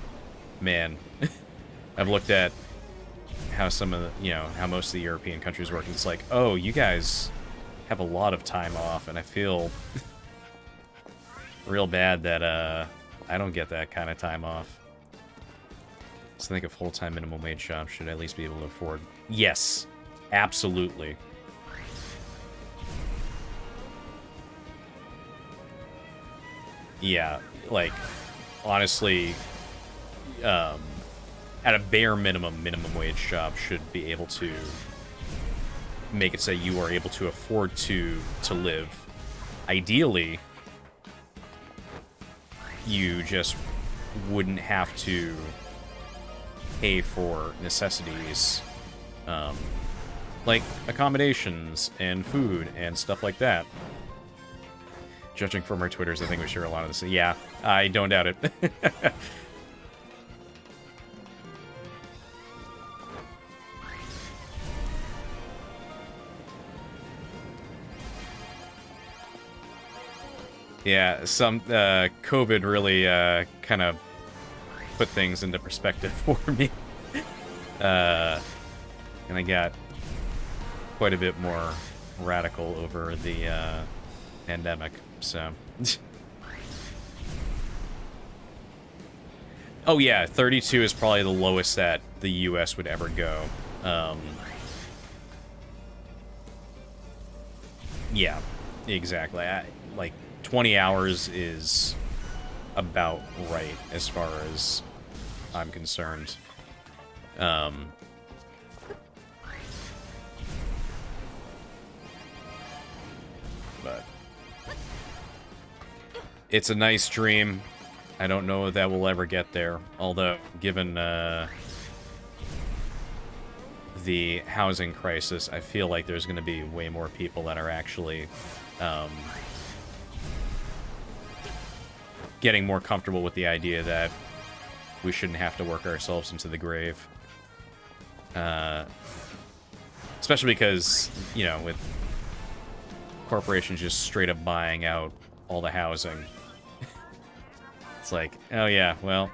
man, I've looked at how some of the, you know, how most of the European countries work, and it's like, oh, you guys have a lot of time off, and I feel real bad that I don't get that kind of time off. So I think a full-time minimum wage job should at least be able to afford. Yes, absolutely. Yeah, like, honestly, at a bare minimum wage job should be able to make it so you are able to afford to live. Ideally, you just wouldn't have to pay for necessities, like accommodations and food and stuff like that. Judging from our Twitters, I think we share a lot of this. Yeah, I don't doubt it. Yeah, some COVID really kind of put things into perspective for me. And I got quite a bit more radical over the pandemic. So, oh yeah, 32 is probably the lowest that the US would ever go. Yeah, exactly. Like 20 hours is about right as far as I'm concerned. But it's a nice dream. I don't know that we'll ever get there. Although, given the housing crisis, I feel like there's going to be way more people that are actually getting more comfortable with the idea that we shouldn't have to work ourselves into the grave. Especially because, you know, with corporations just straight up buying out all the housing. It's like, oh yeah, well,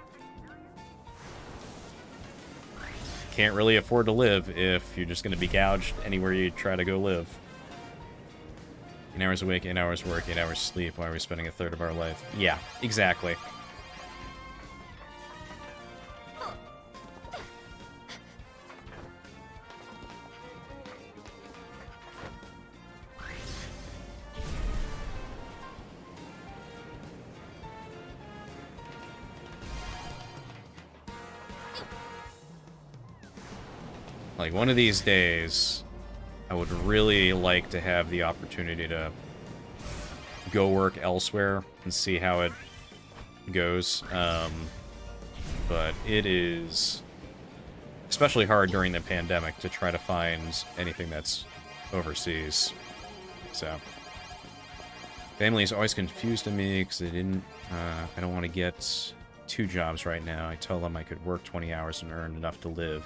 can't really afford to live if you're just going to be gouged anywhere you try to go live. 8 hours a week, 8 hours work, 8 hours sleep. Why are we spending a third of our life? Yeah, exactly. Like, one of these days, I would really like to have the opportunity to go work elsewhere and see how it goes. But it is especially hard during the pandemic to try to find anything that's overseas. So, family is always confused to me because they didn't. I don't want to get 2 jobs right now. I tell them I could work 20 hours and earn enough to live.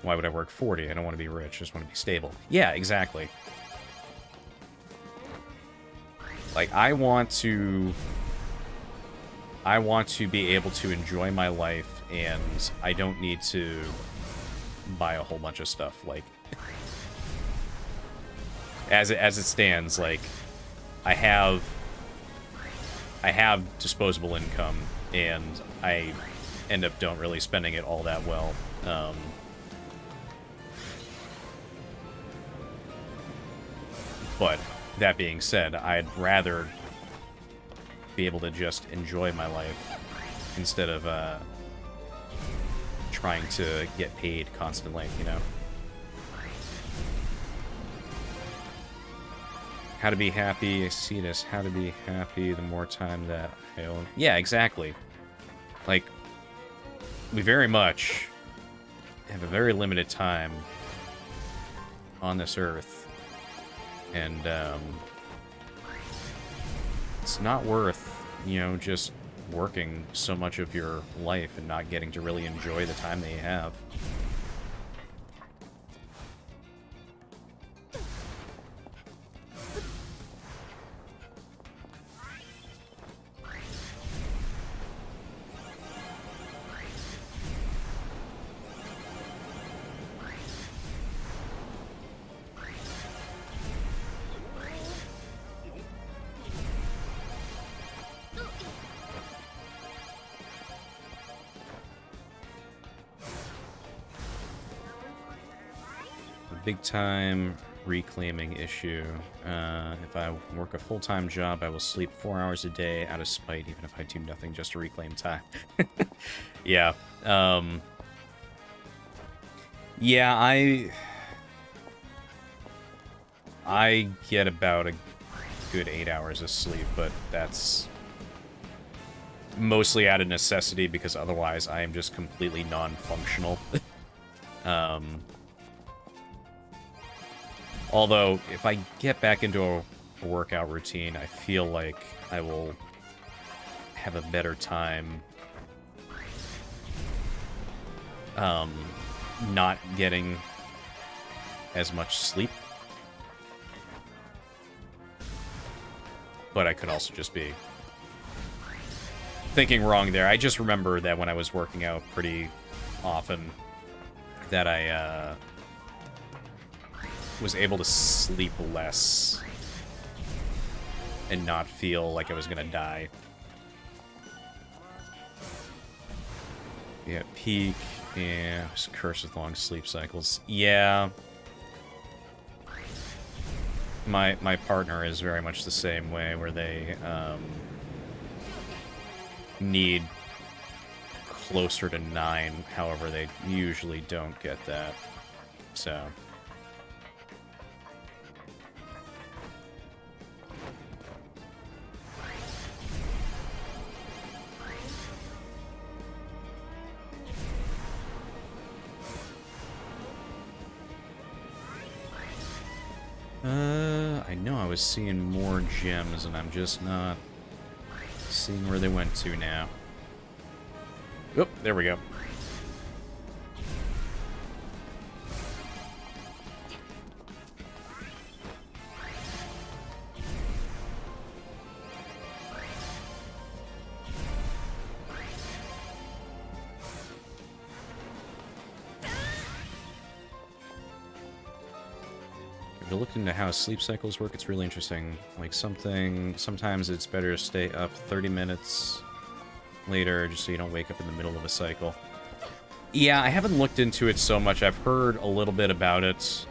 Why would I work 40? I don't want to be rich. I just want to be stable. Yeah, exactly. Like, I want to be able to enjoy my life, and I don't need to buy a whole bunch of stuff. Like, as it stands, like, I have disposable income, and I end up don't really spending it all that well. But that being said, I'd rather be able to just enjoy my life instead of trying to get paid constantly, you know? How to be happy, I see it as how to be happy the more time that I own. Yeah, exactly. Like, we very much have a very limited time on this earth. And, it's not worth, you know, just working so much of your life and not getting to really enjoy the time that you have. Big time reclaiming issue. If I work a full-time job, I will sleep 4 hours a day out of spite, even if I do nothing just to reclaim time. Yeah. Yeah, I get about a good 8 hours of sleep, but that's mostly out of necessity because otherwise I am just completely non-functional. Although, if I get back into a workout routine, I feel like I will have a better time not getting as much sleep. But I could also just be thinking wrong there. I just remember that when I was working out pretty often, that I was able to sleep less and not feel like I was gonna die. Yeah, peak. Yeah, I was cursed with long sleep cycles. Yeah. My partner is very much the same way, where they need closer to 9. However, they usually don't get that. So... I know I was seeing more gems, and I'm just not seeing where they went to now. Oh, there we go. To look into how sleep cycles work, it's really interesting. Like sometimes it's better to stay up 30 minutes later just so you don't wake up in the middle of a cycle. Yeah, I haven't looked into it so much. I've heard a little bit about it,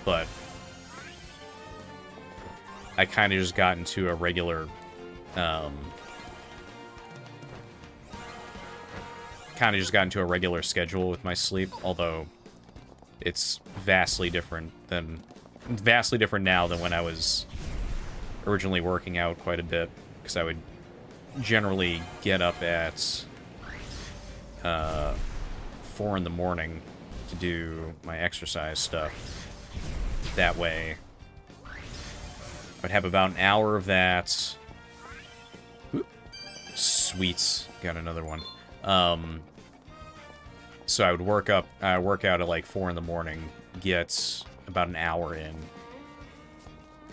but I kind of just got into a regular, schedule with my sleep, although it's vastly different now than when I was originally working out quite a bit, because I would generally get up at 4 in the morning to do my exercise stuff. That way, I'd have about an hour of that. Oop. Sweets. Got another one. So I would work out at like 4 in the morning, get about an hour in,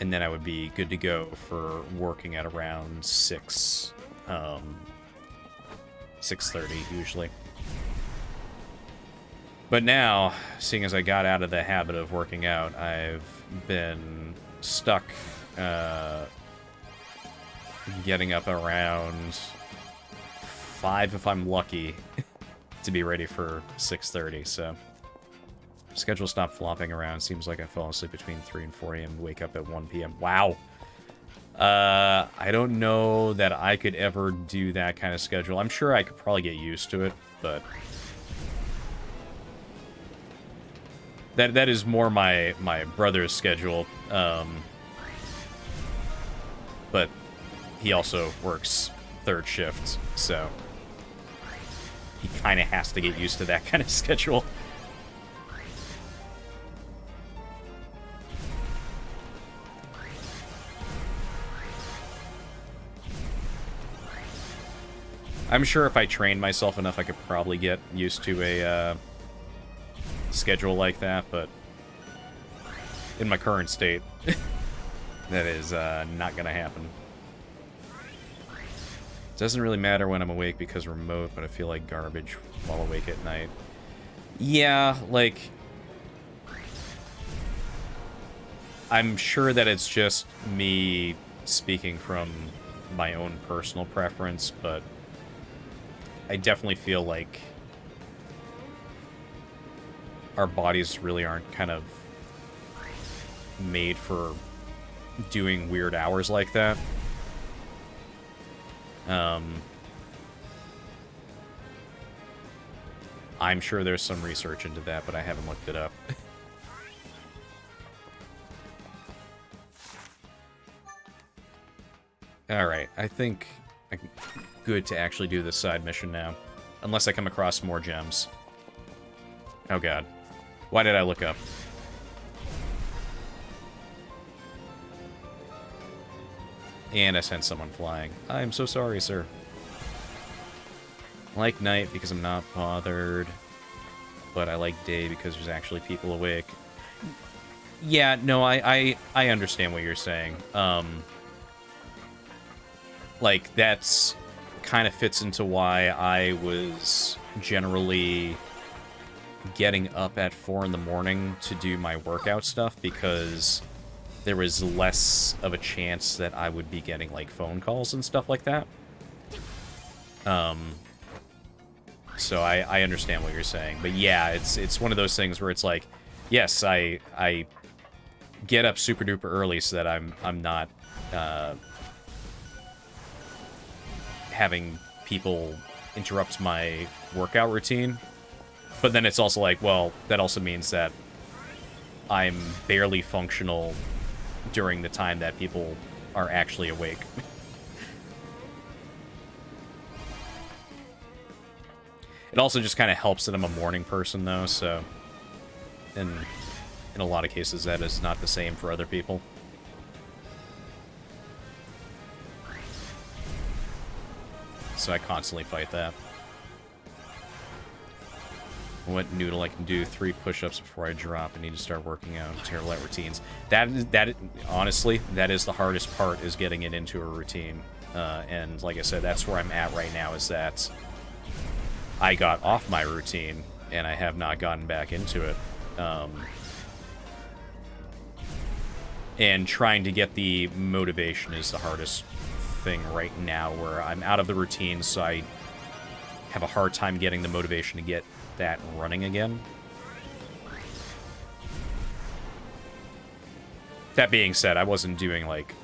and then I would be good to go for working at around 6:30 usually. But now, seeing as I got out of the habit of working out, I've been stuck getting up around 5 if I'm lucky to be ready for 6:30, so schedule stopped flopping around. Seems like I fell asleep between 3 and 4 a.m. wake up at 1 p.m. Wow. I don't know that I could ever do that kind of schedule. I'm sure I could probably get used to it, but that is more my brother's schedule. But he also works 3rd shift, so he kind of has to get used to that kind of schedule. I'm sure if I trained myself enough, I could probably get used to a schedule like that, but in my current state, that is not going to happen. It doesn't really matter when I'm awake because remote, but I feel like garbage while awake at night. Yeah, like, I'm sure that it's just me speaking from my own personal preference, but I definitely feel like our bodies really aren't kind of made for doing weird hours like that. I'm sure there's some research into that, but I haven't looked it up. Alright, I think I'm good to actually do this side mission now. Unless I come across more gems. Oh god. Why did I look up? And I sent someone flying. I'm so sorry, sir. I like night because I'm not bothered. But I like day because there's actually people awake. Yeah, no, I understand what you're saying. Like, that's kind of fits into why I was generally getting up at 4 in the morning to do my workout stuff, because there was less of a chance that I would be getting, like, phone calls and stuff like that. So I understand what you're saying. But yeah, it's one of those things where it's like, yes, I get up super duper early so that I'm not having people interrupt my workout routine. But then it's also like, well, that also means that I'm barely functional during the time that people are actually awake. It also just kind of helps that I'm a morning person, though, so in a lot of cases that is not the same for other people. So I constantly fight that. What noodle I can do 3 push-ups before I drop. I need to start working out. Terrible at routines. That honestly, that is the hardest part, is getting it into a routine. And like I said, that's where I'm at right now, is that I got off my routine and I have not gotten back into it. And trying to get the motivation is the hardest thing right now, where I'm out of the routine, so I have a hard time getting the motivation to get that running again. That being said, I wasn't doing, like,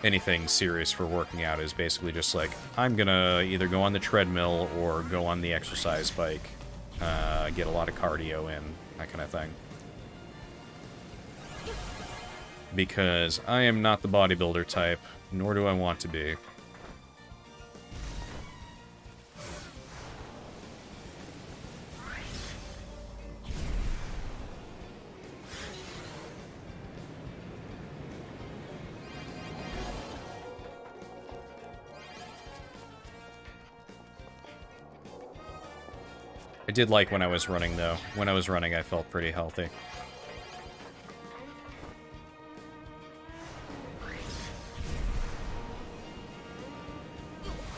anything serious for working out. Is basically just like, I'm gonna either go on the treadmill or go on the exercise bike, get a lot of cardio in, that kind of thing. because I am not the bodybuilder type, nor do I want to be. I did like when I was running, though. When I was running, I felt pretty healthy.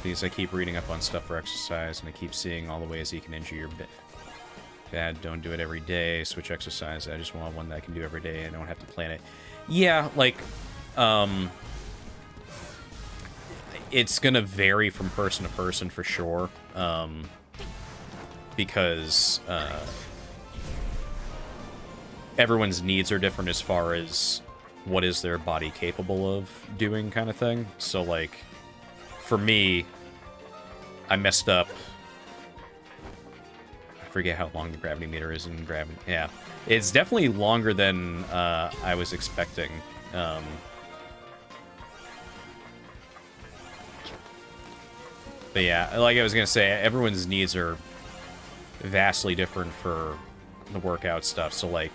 Because I keep reading up on stuff for exercise, and I keep seeing all the ways you can injure your bad. Don't do it every day. Switch exercise. I just want one that I can do every day. I don't have to plan it. Yeah, like, it's gonna vary from person to person for sure. Because everyone's needs are different as far as what is their body capable of doing, kind of thing. So, like, for me, I messed up. I forget how long the gravity meter is in gravity. Yeah, it's definitely longer than I was expecting. But yeah, like I was gonna say, everyone's needs are vastly different for the workout stuff. So, like,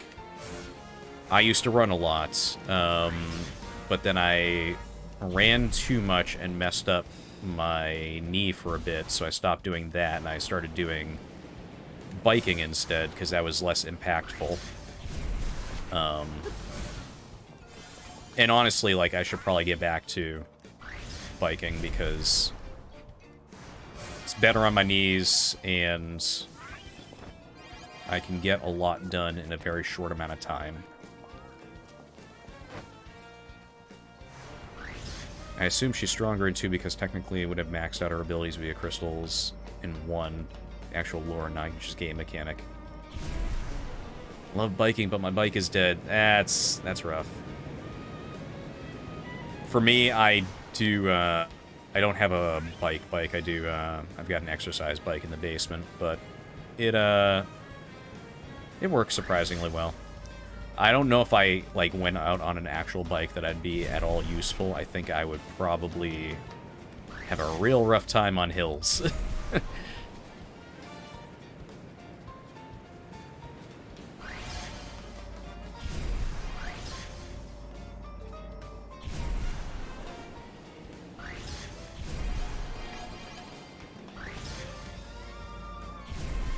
I used to run a lot, but then I ran too much and messed up my knee for a bit, so I stopped doing that, and I started doing biking instead, because that was less impactful. And honestly, like, I should probably get back to biking, because it's better on my knees, and I can get a lot done in a very short amount of time. I assume she's stronger in 2 because technically it would have maxed out her abilities via crystals in 1. Actual lore, not just game mechanic. Love biking, but my bike is dead. That's rough. For me, I don't have a bike. I do, I've got an exercise bike in the basement, but it works surprisingly well. I don't know if I, like, went out on an actual bike that I'd be at all useful. I think I would probably have a real rough time on hills.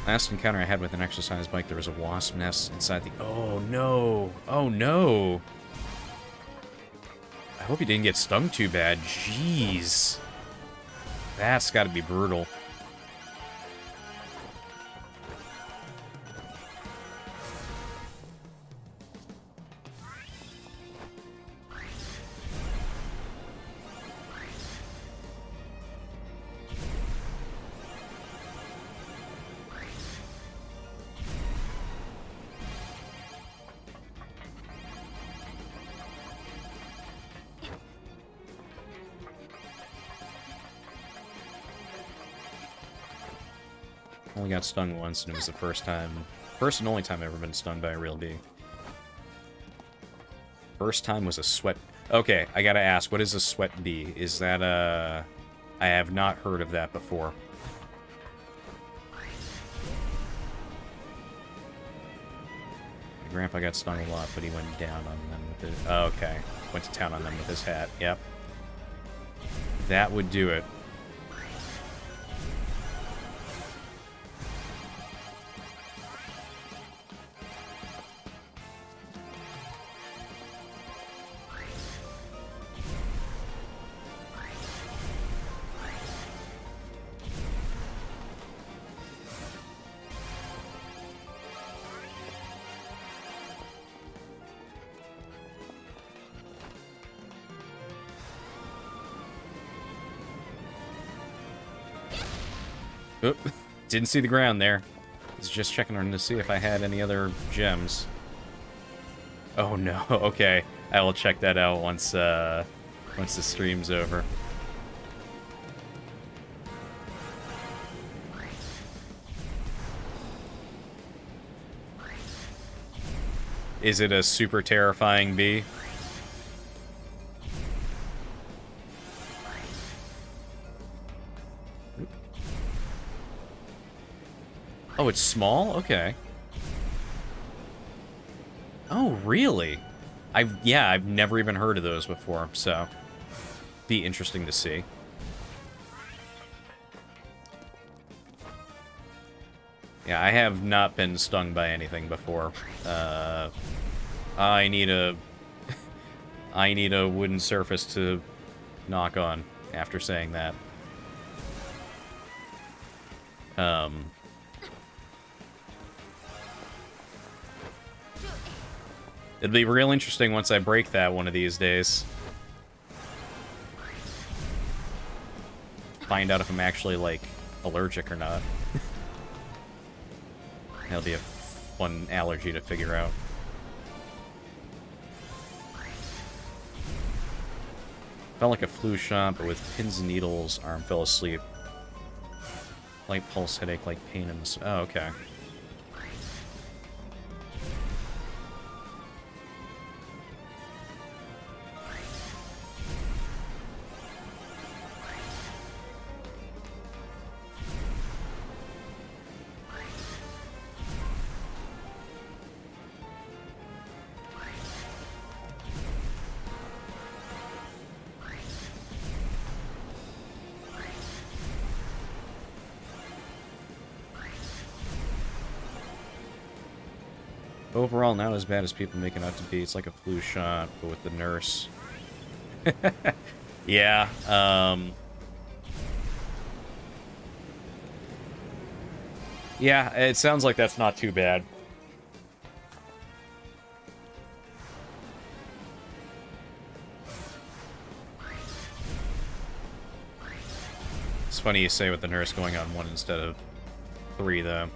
Last encounter I had with an exercise bike, there was a wasp nest inside the... Oh, no. Oh, no. I hope you didn't get stung too bad. Jeez. That's gotta be brutal. Only got stung once, and it was the first and only time I've ever been stung by a real bee. First time was a sweat... Okay, I gotta ask, what is a sweat bee? Is that I have not heard of that before. My grandpa got stung a lot, but he went down on them with his... Oh, okay. Went to town on them with his hat, yep. That would do it. Oop, didn't see the ground there. I was just checking on to see if I had any other gems. Oh no, okay. I will check that out once the stream's over. Is it a super terrifying bee? Oh, it's small? Okay. Oh, really? I've never even heard of those before, so be interesting to see. Yeah, I have not been stung by anything before. I need a I need a wooden surface to knock on after saying that. It'll be real interesting once I break that one of these days. Find out if I'm actually, like, allergic or not. That'll be a fun allergy to figure out. Felt like a flu shot, but with pins and needles, arm fell asleep. Light pulse headache, like pain in the... Oh, okay. Overall, not as bad as people make it out to be. It's like a flu shot, but with the nurse. Yeah, yeah, it sounds like that's not too bad. It's funny you say with the nurse going on 1 instead of 3, though.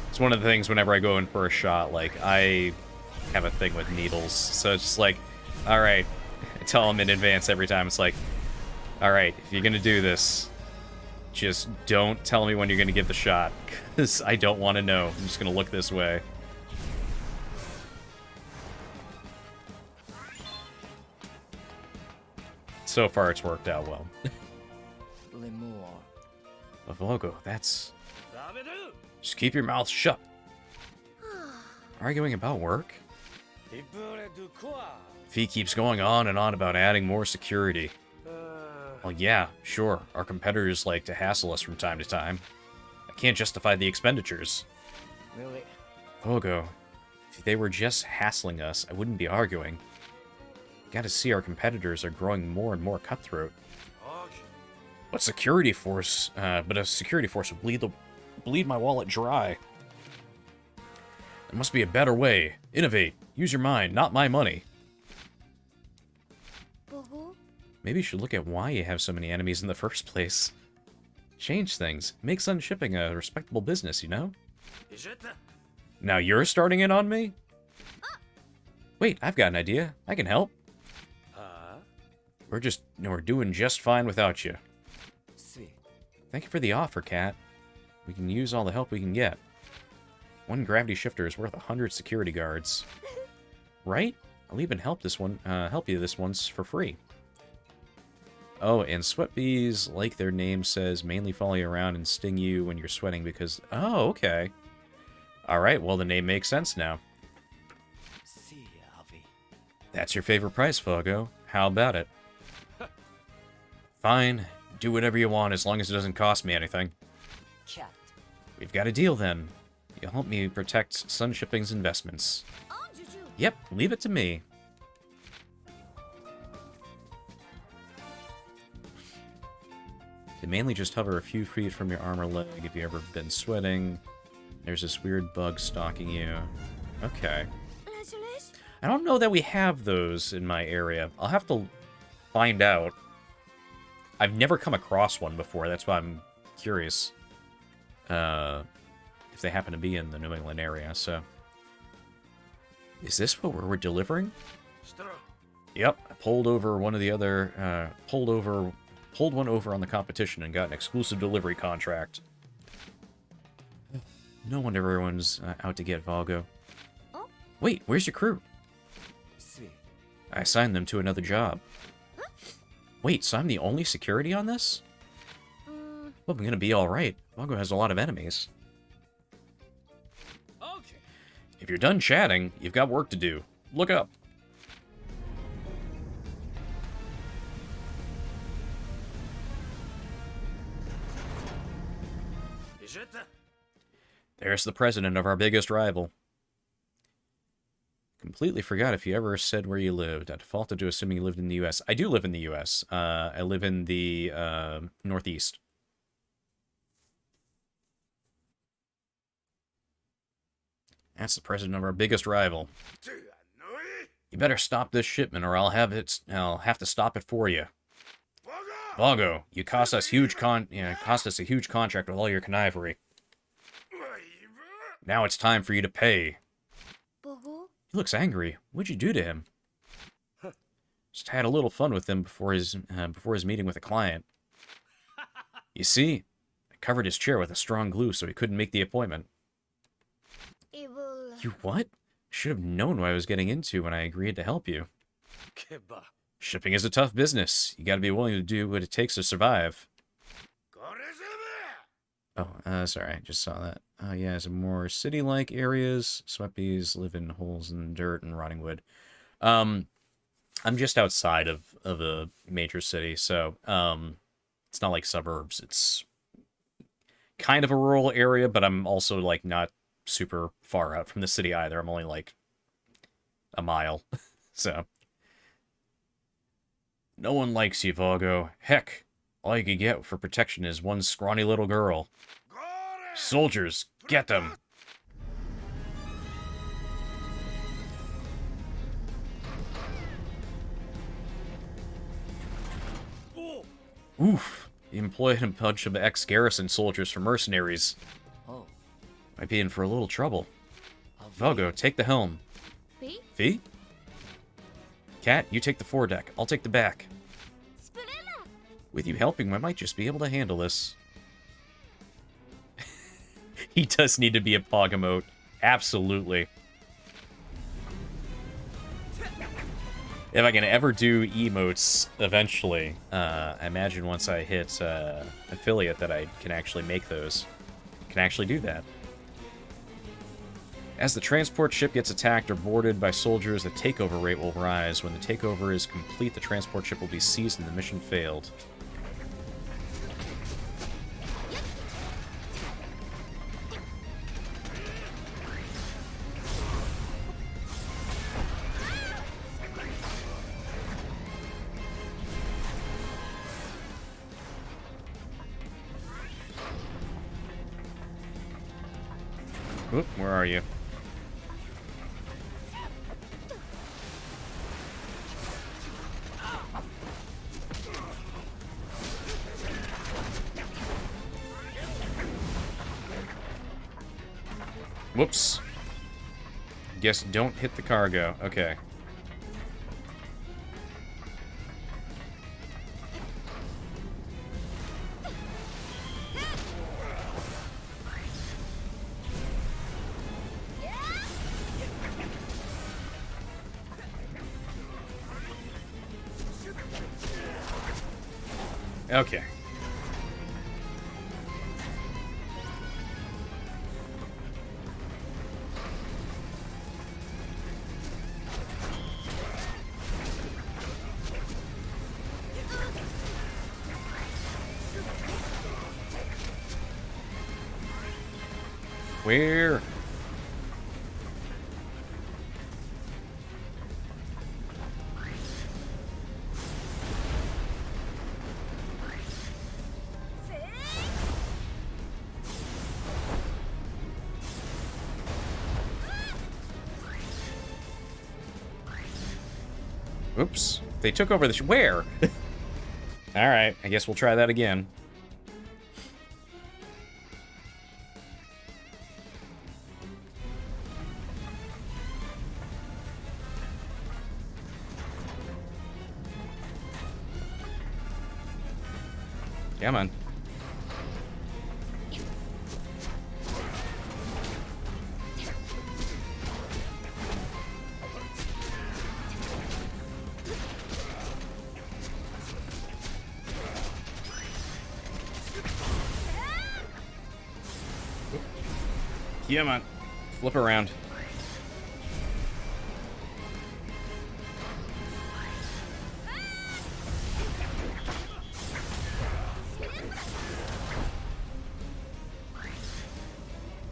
It's one of the things whenever I go in for a shot, like, I have a thing with needles. So it's just like, alright, I tell them in advance every time. It's like, alright, if you're gonna do this, just don't tell me when you're gonna give the shot, because I don't want to know. I'm just gonna look this way. So far, it's worked out well. Vogo, that's... Just keep your mouth shut. Arguing about work? If he keeps going on and on about adding more security. Well, yeah, sure. Our competitors like to hassle us from time to time. I can't justify the expenditures. Really? Vogo, if they were just hassling us, I wouldn't be arguing. Gotta see our competitors are growing more and more cutthroat. But a security force would bleed my wallet dry. There must be a better way. Innovate. Use your mind, not my money. Maybe you should look at why you have so many enemies in the first place. Change things. Make Sun Shipping a respectable business, you know? Now you're starting it on me? Wait, I've got an idea. I can help. We're doing just fine without you. Thank you for the offer, Cat. We can use all the help we can get. 1 gravity shifter is worth 100 security guards. Right? I'll even help you this once for free. Oh, and sweat bees, like their name says, mainly follow you around and sting you when you're sweating because... Oh, okay. Alright, well the name makes sense now. That's your favorite price, Fogo. How about it? Fine. Do whatever you want as long as it doesn't cost me anything. We've got a deal then. You'll help me protect Sun Shipping's investments. Yep, leave it to me. They mainly just hover a few feet from your arm or leg if you've ever been sweating. There's this weird bug stalking you. Okay. I don't know that we have those in my area. I'll have to find out. I've never come across one before, that's why I'm curious if they happen to be in the New England area, so... Is this what we're delivering? Yep, I pulled over one of the other, pulled one over on the competition and got an exclusive delivery contract. No wonder everyone's out to get Valgo. Wait, where's your crew? I assigned them to another job. Wait, so I'm the only security on this? Well, I'm gonna be alright. Valgo has a lot of enemies. If you're done chatting, you've got work to do. Look up. There's the president of our biggest rival. Completely forgot if you ever said where you lived. I defaulted to assuming you lived in the U.S. I do live in the U.S. I live in the Northeast. That's the president of our biggest rival. You better stop this shipment, or I'll have to stop it for you. Vago, you cost us a huge contract with all your connivery. Now it's time for you to pay. He looks angry. What'd you do to him? Just had a little fun with him before his meeting with a client. You see, I covered his chair with a strong glue so he couldn't make the appointment. You what? Should have known what I was getting into when I agreed to help you. Shipping is a tough business. You gotta be willing to do what it takes to survive. Oh, sorry, I just saw that. Yeah, some more city-like areas. Swepies live in holes in dirt and rotting wood. I'm just outside of a major city, so it's not like suburbs. It's kind of a rural area, but I'm also like not super far out from the city either. I'm only like a mile, so. No one likes you, Vago. Heck, all you could get for protection is one scrawny little girl. Soldiers, get them! Oof, he employed a bunch of ex-garrison soldiers for mercenaries. Might be in for a little trouble. Vago, take the helm. Fee? Cat, you take the foredeck. I'll take the back. With you helping, I might just be able to handle this. He does need to be a Pog emote. Absolutely. If I can ever do emotes eventually, I imagine once I hit affiliate that I can actually make those. Can actually do that. As the transport ship gets attacked or boarded by soldiers, the takeover rate will rise. When the takeover is complete, the transport ship will be seized and the mission failed. Oop, where are you? Whoops. Guess don't hit the cargo. Okay. Okay. Where? Oops. They took over the where? Alright, I guess we'll try that again. Come on. Come on. Flip around.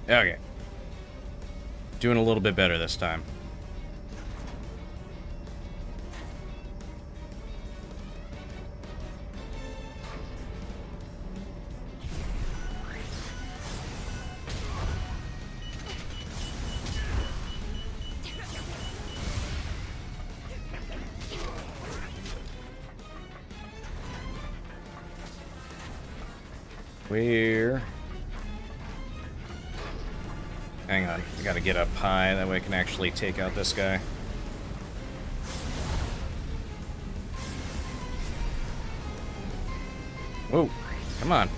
Okay. Doing a little bit better this time. Where? Hang on, I gotta get up high, that way I can actually take out this guy. Whoa, come on.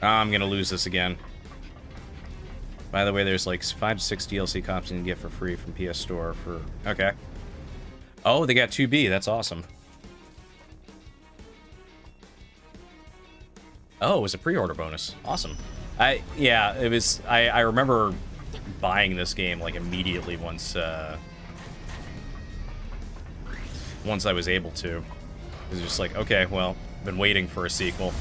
Oh, I'm gonna lose this again. By the way, there's like 5 to 6 DLC copies you can get for free from PS Store for... Okay. Oh, they got 2B. That's awesome. Oh, it was a pre-order bonus. Awesome. Yeah, it was... I remember buying this game, like, immediately once I was able to. It was just like, okay, well, been waiting for a sequel.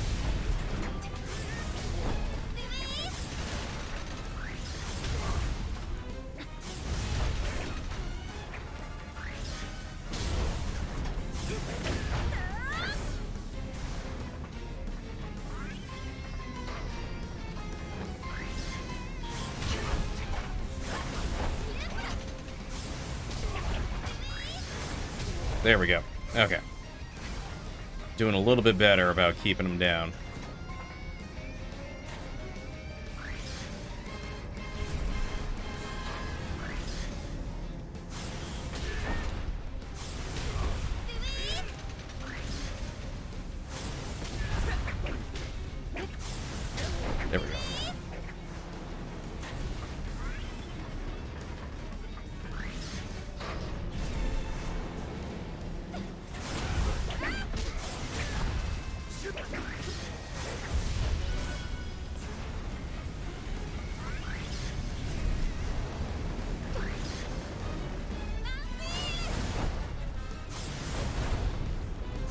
There we go. Okay. Doing a little bit better about keeping them down. There we go.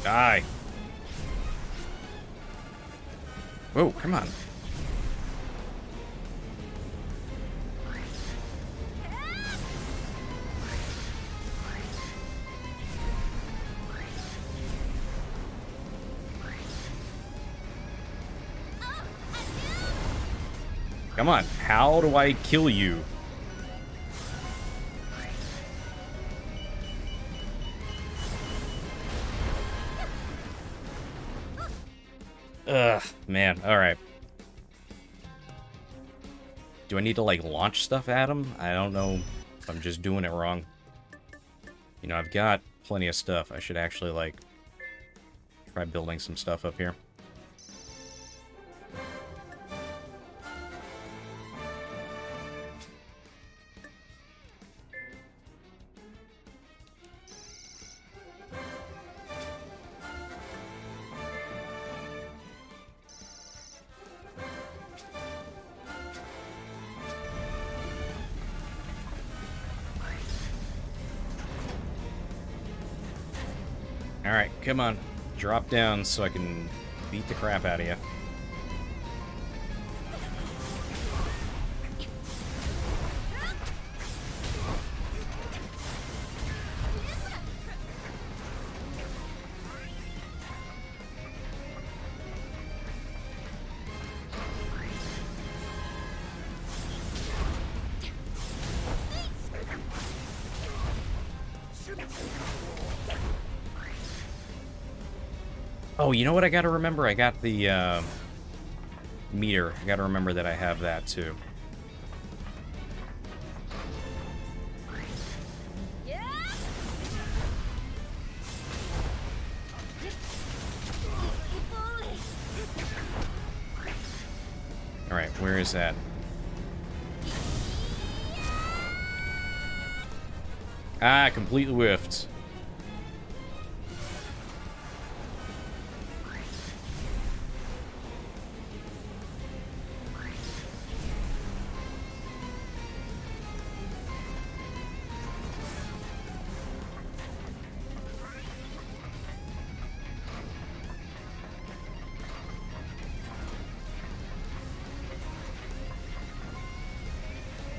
Die. Whoa, come on. Come on, how do I kill you? Ugh, man, alright. Do I need to, like, launch stuff at him? I don't know if I'm just doing it wrong. You know, I've got plenty of stuff. I should actually, like, try building some stuff up here. Alright, come on. Drop down so I can beat the crap out of you. Oh, you know what I gotta remember? I got the, meter. I gotta remember that I have that, too. Alright, where is that? Ah, completely whiffed.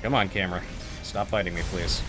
Come on, camera. Stop fighting me, please.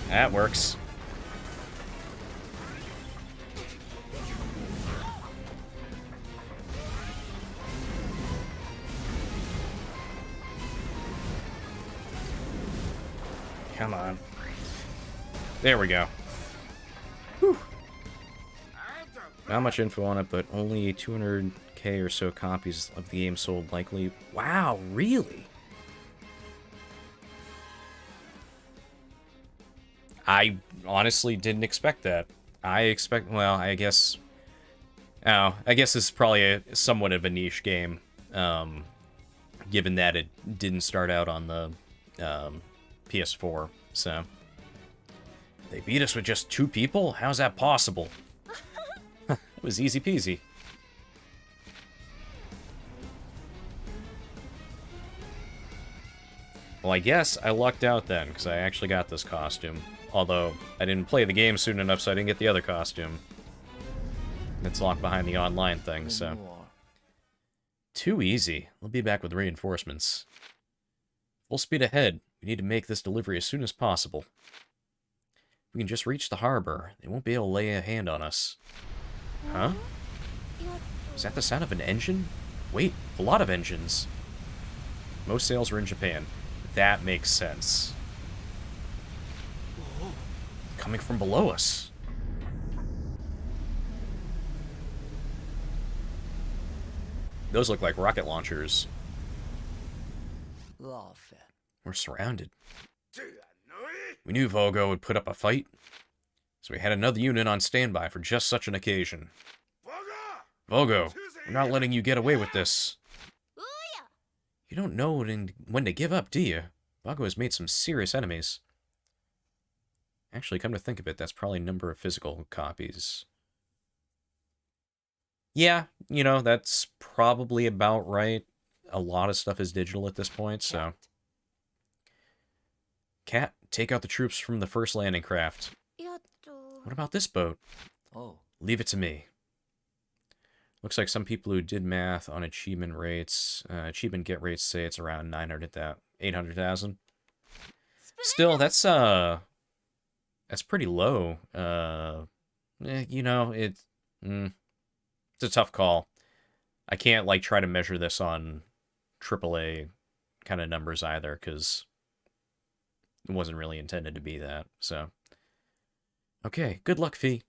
That works. Come on. There we go. Whew. Not much info on it, but only 200k or so copies of the game sold likely. Wow, really? I honestly didn't expect that. Well, I guess... Oh, I guess it's probably somewhat of a niche game, given that it didn't start out on the PS4, so... They beat us with just 2 people? How's that possible? It was easy peasy. Well, I guess I lucked out then, because I actually got this costume. Although, I didn't play the game soon enough, so I didn't get the other costume. It's locked behind the online thing, so... Too easy. We'll be back with reinforcements. Full speed ahead. We need to make this delivery as soon as possible. If we can just reach the harbor, they won't be able to lay a hand on us. Huh? Is that the sound of an engine? Wait, a lot of engines. Most sales are in Japan. That makes sense. Coming from below us. Those look like rocket launchers. We're surrounded. We knew Vogo would put up a fight, so we had another unit on standby for just such an occasion. Vogo, we're not letting you get away with this. You don't know when to give up, do you? Vogo has made some serious enemies. Actually, come to think of it, that's probably number of physical copies. Yeah, you know, that's probably about right. A lot of stuff is digital at this point, so... Cat, take out the troops from the first landing craft. What about this boat? Oh. Leave it to me. Looks like some people who did math on achievement rates, achievement get rates say it's around 800,000. Still, that's pretty low. You know, it's a tough call. I can't, like, try to measure this on AAA kind of numbers either, because it wasn't really intended to be that, so. Okay, good luck, Fee.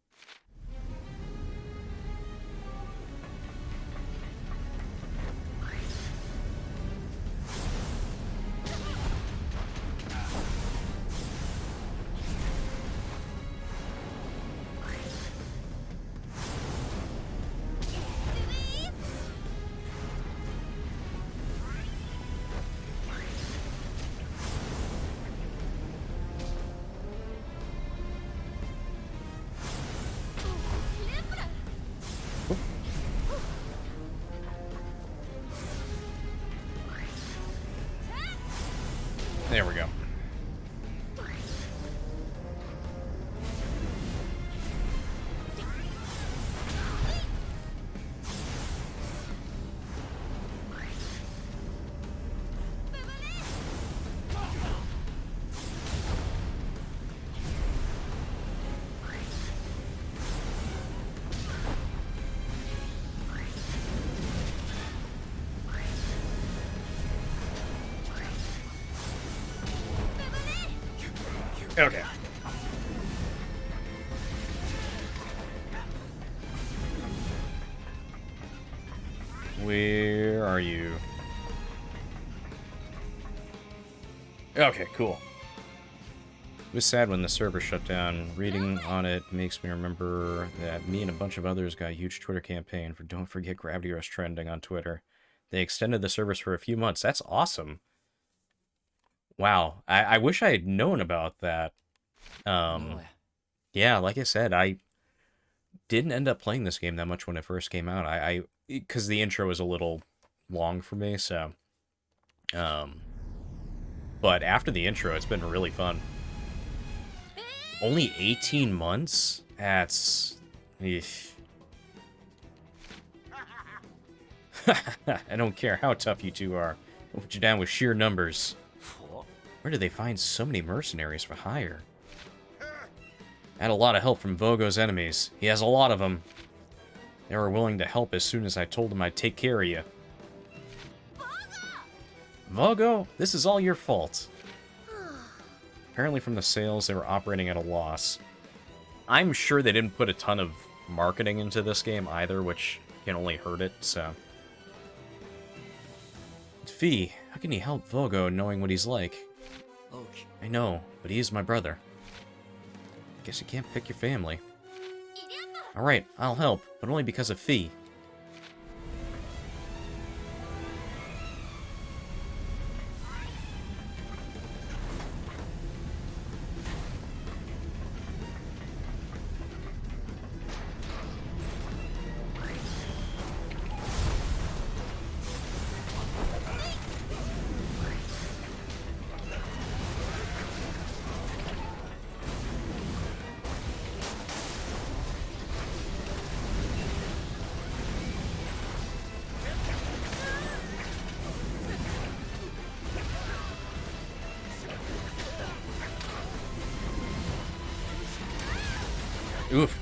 There we go. Okay. Where are you? Okay, cool. It was sad when the server shut down. Reading on it makes me remember that me and a bunch of others got a huge Twitter campaign for Don't Forget Gravity Rush trending on Twitter. They extended the service for a few months. That's awesome. Wow. I wish I had known about that. Yeah, like I said, I didn't end up playing this game that much when it first came out. Because the intro was a little long for me, so... But after the intro, it's been really fun. Only 18 months? That's... Eesh. I don't care how tough you two are. I'll put you down with sheer numbers. Where do they find so many mercenaries for hire? I had a lot of help from Vogo's enemies. He has a lot of them. They were willing to help as soon as I told them I'd take care of you. Vogo, this is all your fault. Apparently from the sales, they were operating at a loss. I'm sure they didn't put a ton of marketing into this game either, which can only hurt it, so... Fee, how can you help Vogo knowing what he's like? I know, but he is my brother. Guess you can't pick your family. Alright, I'll help, but only because of Fee. Oof.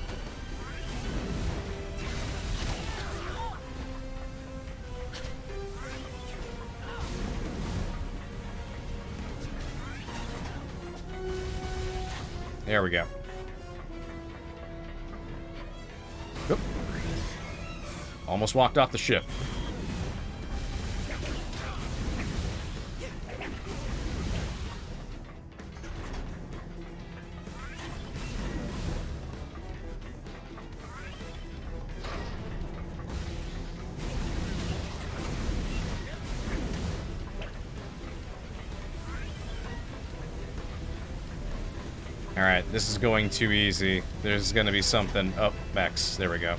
There we go. Oop. Almost walked off the ship. Alright, this is going too easy. There's gonna be something. Oh, Vex. There we go.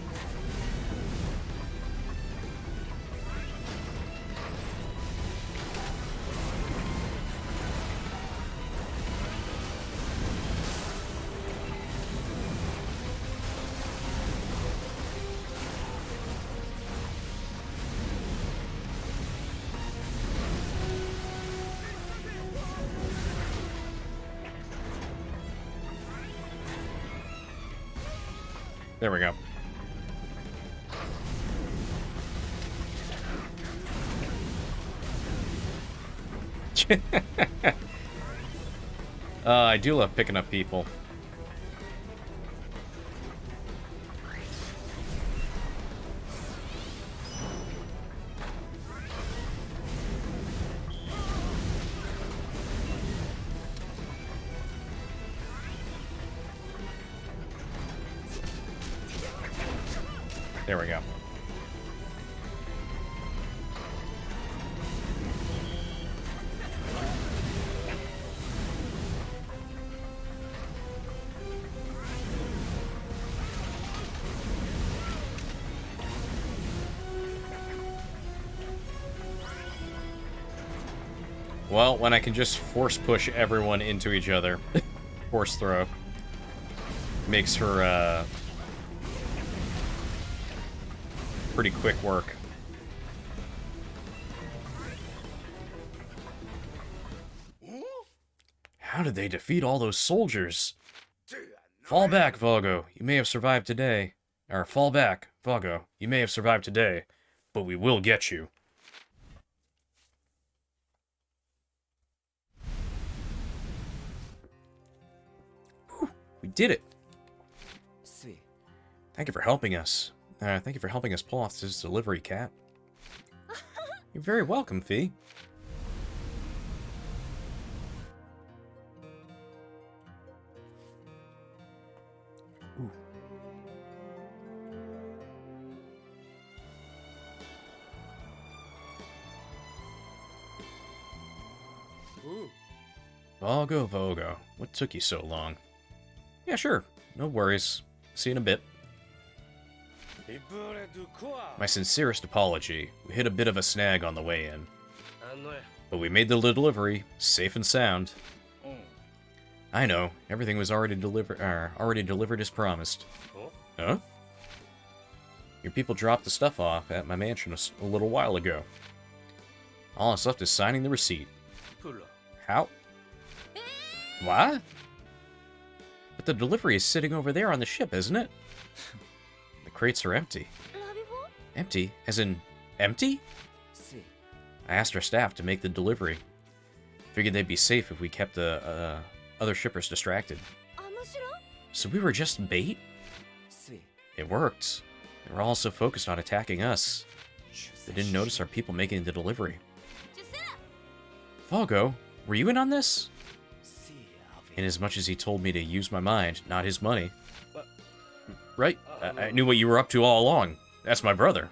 There we go. I do love picking up people. There we go. Well, when I can just force push everyone into each other. Force throw. Makes her, pretty quick work. How did they defeat all those soldiers? Fall back, Vogo. You may have survived today. Or, fall back, Vogo. You may have survived today, but we will get you. Whew, we did it. Thank you for helping us. Thank you for helping us pull off this delivery, Cat. You're very welcome, Fee. Ooh. Vogo, Vogo. What took you so long? Yeah, sure. No worries. See you in a bit. My sincerest apology. We hit a bit of a snag on the way in. But we made the delivery, safe and sound. I know. Everything was already delivered as promised. Huh? Your people dropped the stuff off at my mansion a little while ago. All that's left is signing the receipt. How? What? But the delivery is sitting over there on the ship, isn't it? The crates are empty. Empty? As in, empty? I asked our staff to make the delivery. Figured they'd be safe if we kept the other shippers distracted. So we were just bait? It worked. They were all so focused on attacking us. They didn't notice our people making the delivery. Vogo, were you in on this? Inasmuch as he told me to use my mind, not his money. Right? I knew what you were up to all along. That's my brother.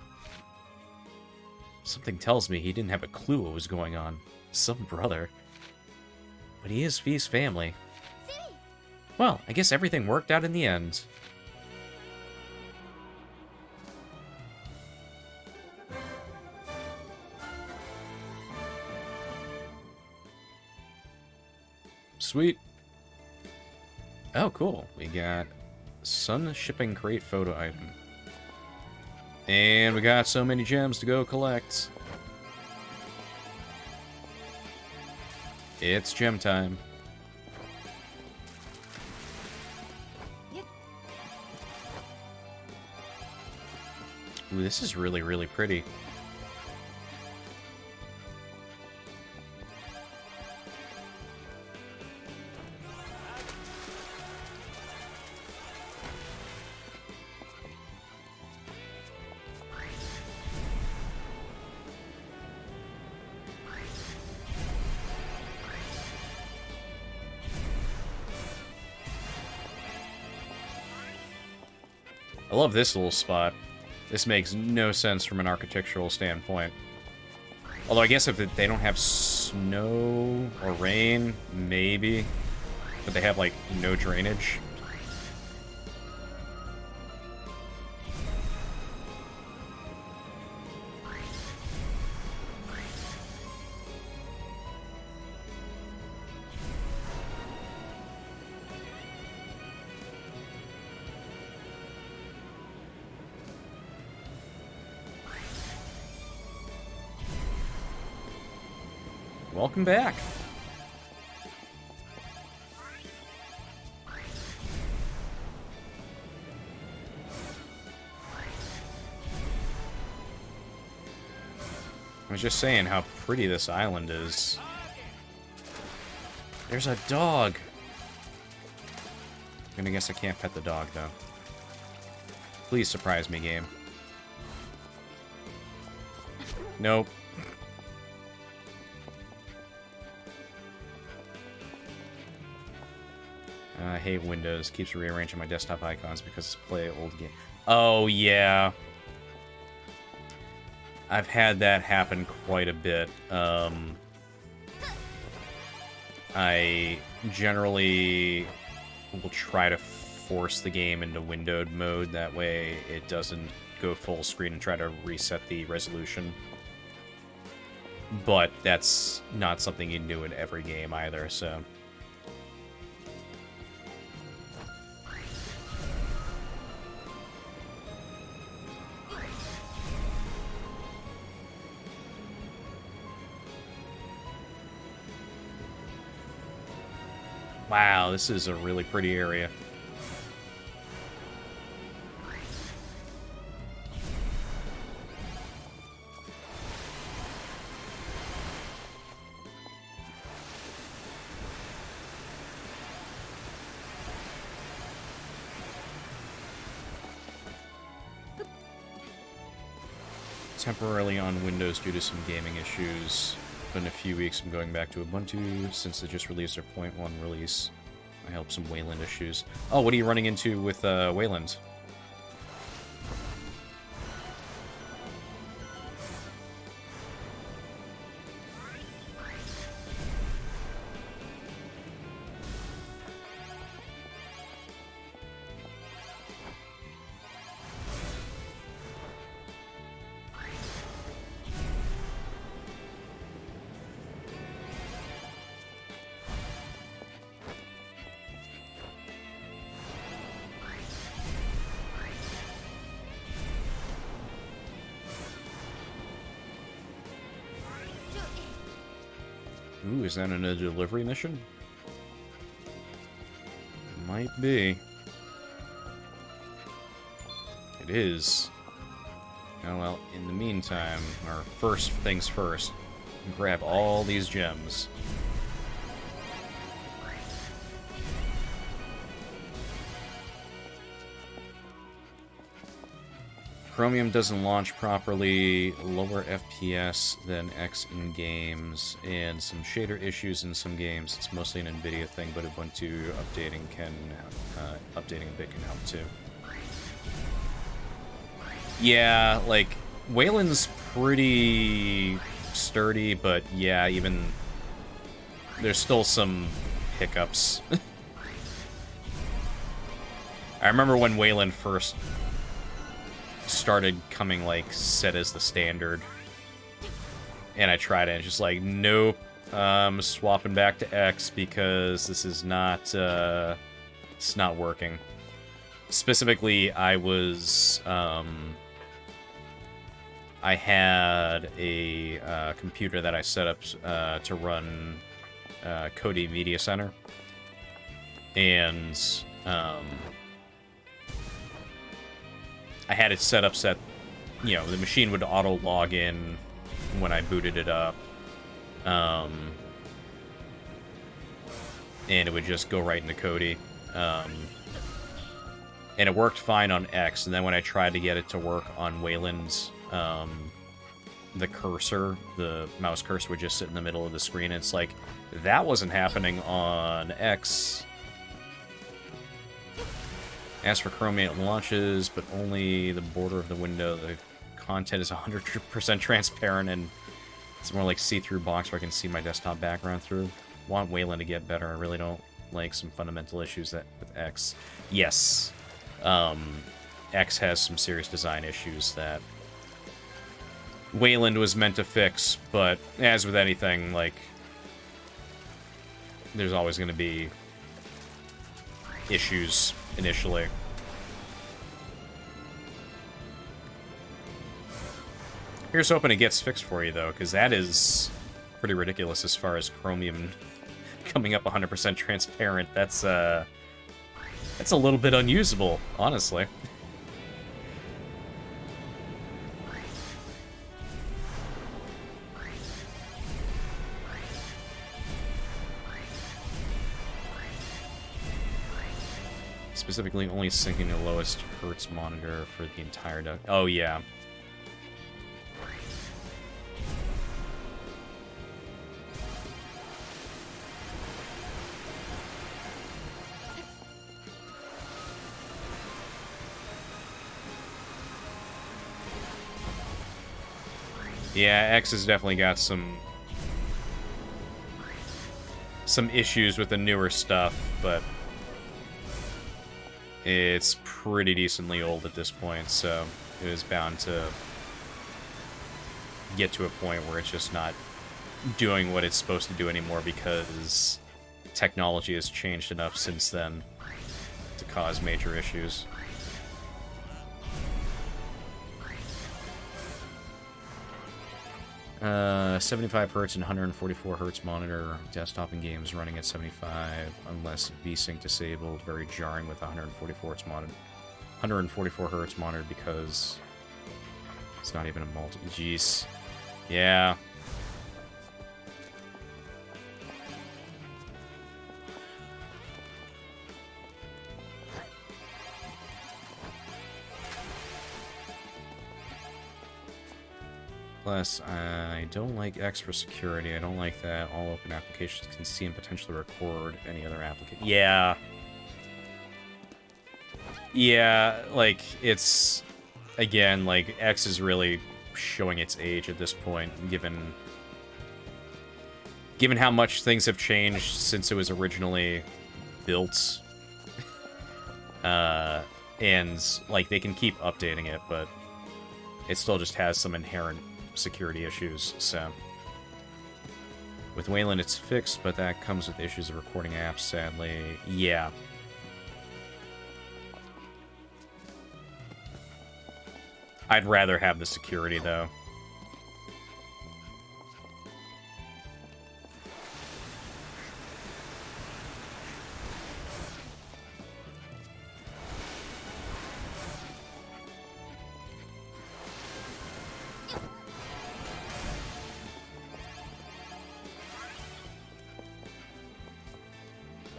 Something tells me he didn't have a clue what was going on. Some brother. But he is V's family. Well, I guess everything worked out in the end. Sweet. Oh, cool. We got Sun Shipping Crate photo item. And we got so many gems to go collect. It's gem time. Ooh, this is really, really pretty. I love this little spot. This makes no sense from an architectural standpoint. Although I guess if they don't have snow or rain, maybe. But they have, like, no drainage. Welcome back. I was just saying how pretty this island is. There's a dog. I'm gonna guess I can't pet the dog, though. Please surprise me, game. Nope. I hate Windows. Keeps rearranging my desktop icons because it's play old game. Oh, yeah. I've had that happen quite a bit. I generally will try to force the game into windowed mode. That way it doesn't go full screen and try to reset the resolution. But that's not something you do in every game either, so... Wow, this is a really pretty area. Temporarily on Windows due to some gaming issues. But in a few weeks, I'm going back to Ubuntu since they just released their .1 release. I hope some Wayland issues. Oh, what are you running into with Wayland? Ooh, is that in a delivery mission? Might be. It is. Oh well, in the meantime, or first things first, grab all these gems. Chromium doesn't launch properly, lower FPS than X in games, and some shader issues in some games. It's mostly an NVIDIA thing, but Ubuntu updating a bit can help too. Yeah, like, Wayland's pretty sturdy, but yeah, even there's still some hiccups. I remember when Wayland first started coming, like, set as the standard. And I tried it, and it's just like, nope, I'm swapping back to X because this is not, it's not working. Specifically, I was, I had a computer that I set up to run Kodi Media Center. And, I had it set up you know, the machine would auto-log in when I booted it up. And it would just go right into Kodi. And it worked fine on X, and then when I tried to get it to work on Wayland's, the cursor, the mouse cursor would just sit in the middle of the screen, and it's like, that wasn't happening on X. As for Chromium, it launches, but only the border of the window. The content is 100% transparent, and it's more like see-through box where I can see my desktop background through. Want Wayland to get better. I really don't like some fundamental issues with X. Yes, X has some serious design issues that Wayland was meant to fix, but as with anything, like, there's always going to be issues initially. Here's hoping it gets fixed for you, though, because that is pretty ridiculous as far as Chromium coming up 100% transparent. That's a little bit unusable, honestly. Specifically, only syncing the lowest hertz monitor for the entire duct. Oh, yeah. Yeah, X has definitely got some issues with the newer stuff, but it's pretty decently old at this point, so it is bound to get to a point where it's just not doing what it's supposed to do anymore because technology has changed enough since then to cause major issues. Uh, 75 hertz and 144 hertz monitor, desktop and games running at 75 unless VSync disabled. Very jarring with 144 hertz monitor. 144 hertz monitor because it's not even a multi. Jeez, yeah. Plus, I don't like extra security. I don't like that all open applications can see and potentially record any other application. Yeah. Yeah, like, it's... Again, like, X is really showing its age at this point, given how much things have changed since it was originally built. And, like, they can keep updating it, but it still just has some inherent security issues, so... With Wayland, it's fixed, but that comes with issues of recording apps, sadly. Yeah. I'd rather have the security, though.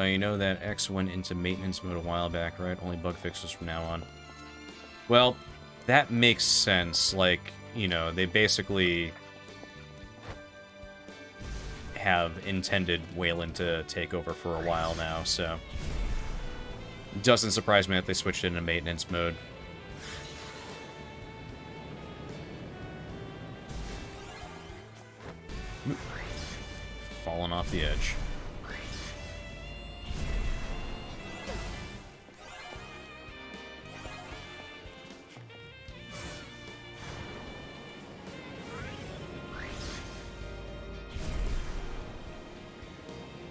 You know that X went into maintenance mode a while back, right? Only bug fixes from now on. Well, that makes sense. Like, you know, they basically have intended Wayland to take over for a while now, so... Doesn't surprise me that they switched it into maintenance mode. Falling off the edge.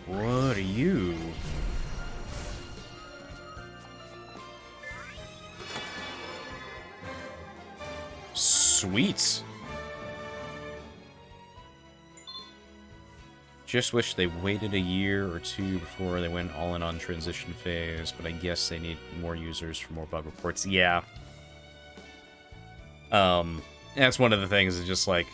What are you? Sweet. Just wish they waited a year or two before they went all in on transition phase, but I guess they need more users for more bug reports. Yeah. That's one of the things, is just like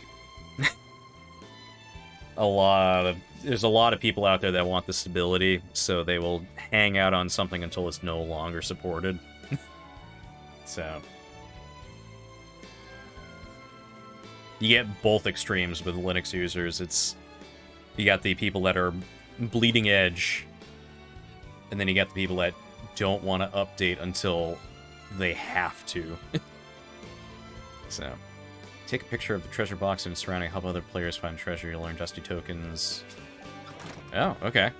there's a lot of people out there that want the stability, so they will hang out on something until it's no longer supported. So you get both extremes with Linux users. You got the people that are bleeding edge, and then you got the people that don't want to update until they have to. So, take a picture of the treasure box and surrounding, help other players find treasure. You'll learn dusty tokens. Oh, okay.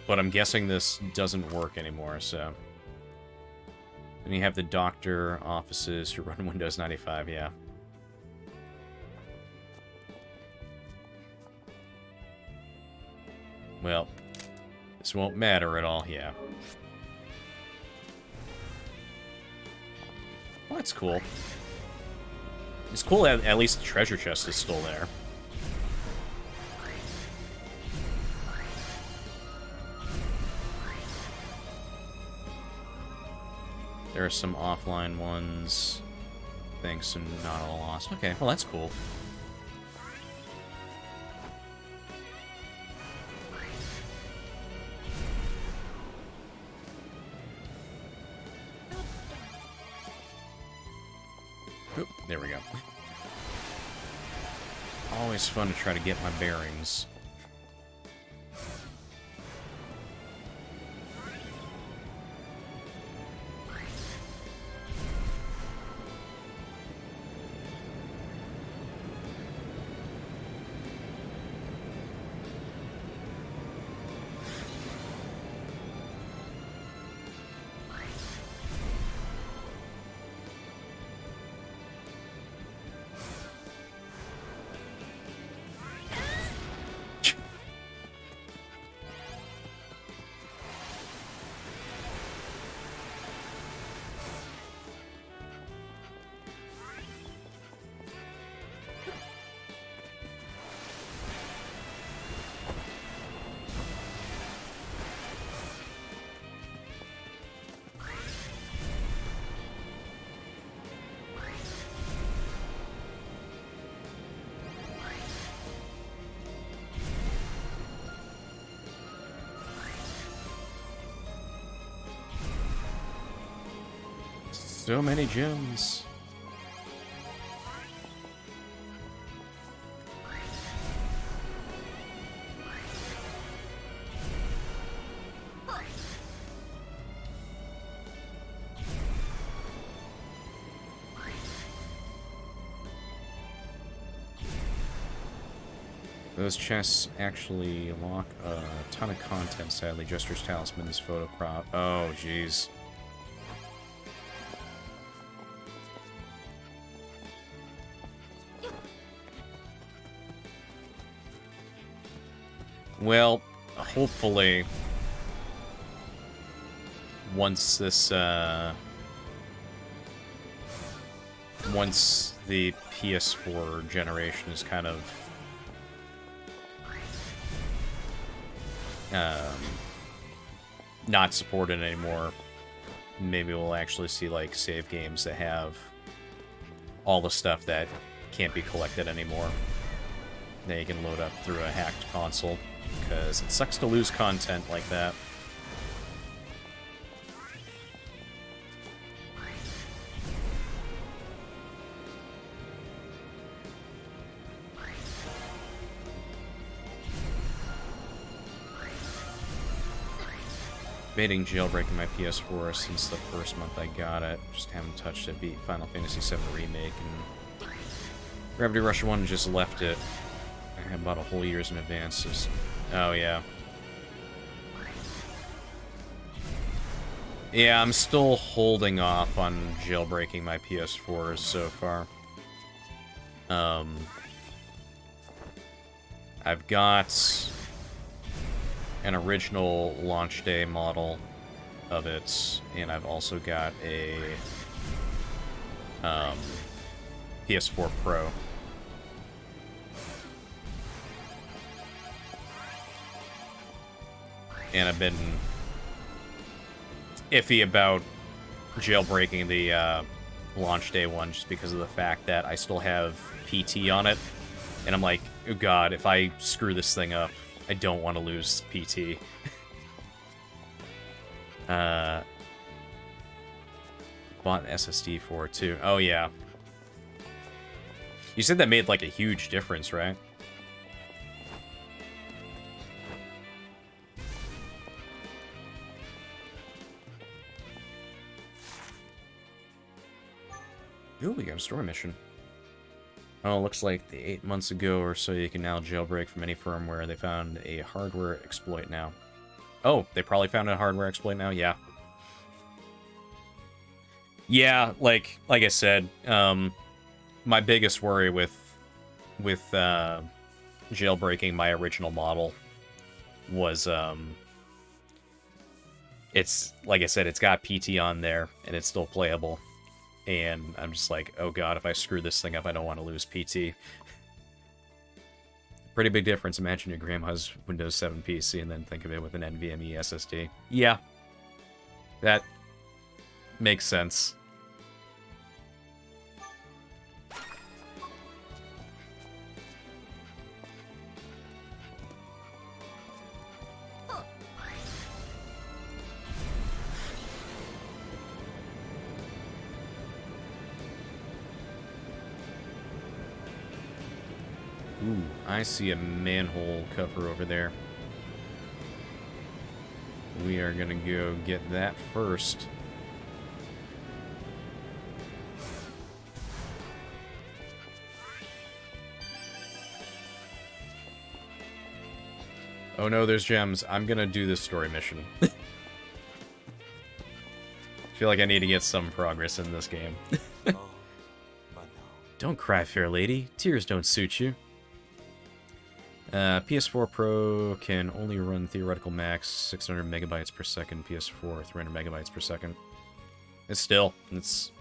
But I'm guessing this doesn't work anymore, so... Then you have the doctor offices who run Windows 95, yeah. Well, this won't matter at all, yeah. Well, that's cool. It's cool that at least the treasure chest is still there. There are some offline ones. Thanks, and not all lost. Okay, well, that's cool. Oop, there we go. Always fun to try to get my bearings. So many gems. Those chests actually lock a ton of content, sadly. Jester's Talisman's photo prop. Oh, jeez. Well, hopefully, once this, once the PS4 generation is kind of not supported anymore, maybe we'll actually see like save games that have all the stuff that can't be collected anymore that you can load up through a hacked console, because it sucks to lose content like that. Debating jailbreaking my PS4 since the first month I got it. Just haven't touched it. Beat Final Fantasy VII Remake, and Gravity Rush 1 just left it. I had about a whole year's in advance. Just... Oh, yeah. Yeah, I'm still holding off on jailbreaking my PS4s so far. I've got an original launch day model of it, and I've also got a PS4 Pro. And I've been iffy about jailbreaking the launch day one just because of the fact that I still have PT on it, and I'm like, oh god, if I screw this thing up, I don't want to lose PT. Bought an SSD for it too. Oh yeah. You said that made like a huge difference, right? Ooh, we got a story mission. Oh, looks like 8 months ago or so you can now jailbreak from any firmware. They found a hardware exploit now. Oh, they probably found a hardware exploit now? Yeah. Yeah, like I said, my biggest worry with jailbreaking my original model was, it's, like I said, it's got PT on there, and it's still playable. And I'm just like, oh god, if I screw this thing up, I don't want to lose PT. Pretty big difference. Imagine your grandma's Windows 7 PC and then think of it with an NVMe SSD. Yeah. That makes sense. Ooh, I see a manhole cover over there. We are gonna go get that first. Oh no, there's gems. I'm gonna do this story mission. Feel like I need to get some progress in this game. Don't cry, fair lady. Tears don't suit you. PS4 Pro can only run theoretical max 600 megabytes per second. PS4 300 megabytes per second. It's still, it's...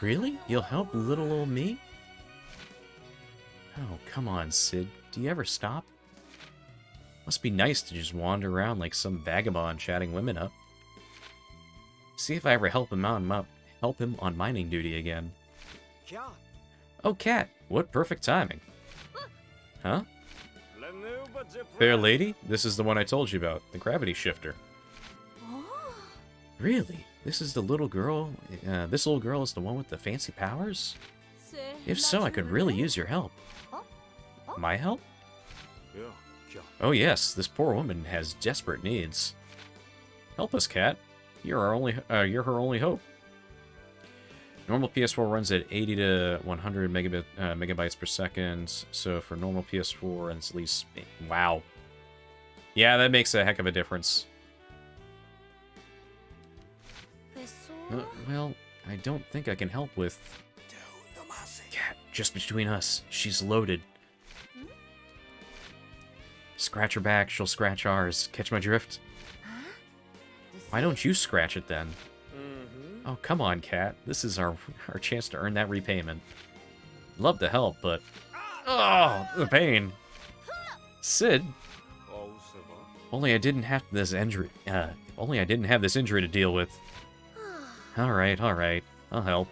Really? You'll help little old me? Oh, come on, Sid. Do you ever stop? Must be nice to just wander around like some vagabond chatting women up. See if I ever help him on mining duty again. Oh, Cat, what perfect timing. Huh? Fair lady, this is the one I told you about, the gravity shifter. Really? This is the little girl, this little girl is the one with the fancy powers? If so, I could really use your help. My help? Oh yes, this poor woman has desperate needs. Help us, Cat. You're her only hope. Normal PS4 runs at 80 to 100 megabytes per second. So for normal PS4, and it's at least... Wow. Yeah, that makes a heck of a difference. Well, I don't think I can help with... Cat, just between us. She's loaded. Scratch her back, she'll scratch ours. Catch my drift? Why don't you scratch it then? Oh, come on, Cat. This is our chance to earn that repayment. Love to help, but... Oh, the pain. Sid? Only I didn't have this injury. Only I didn't have this injury to deal with. Alright, alright. I'll help.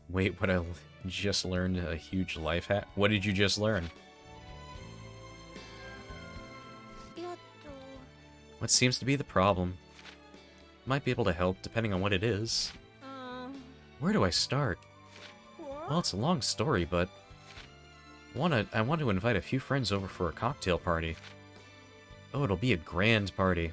Wait, what I just learned a huge life hack? What did you just learn? What seems to be the problem? Might be able to help, depending on what it is. Where do I start? Well, it's a long story, but... I want to invite a few friends over for a cocktail party. Oh, it'll be a grand party.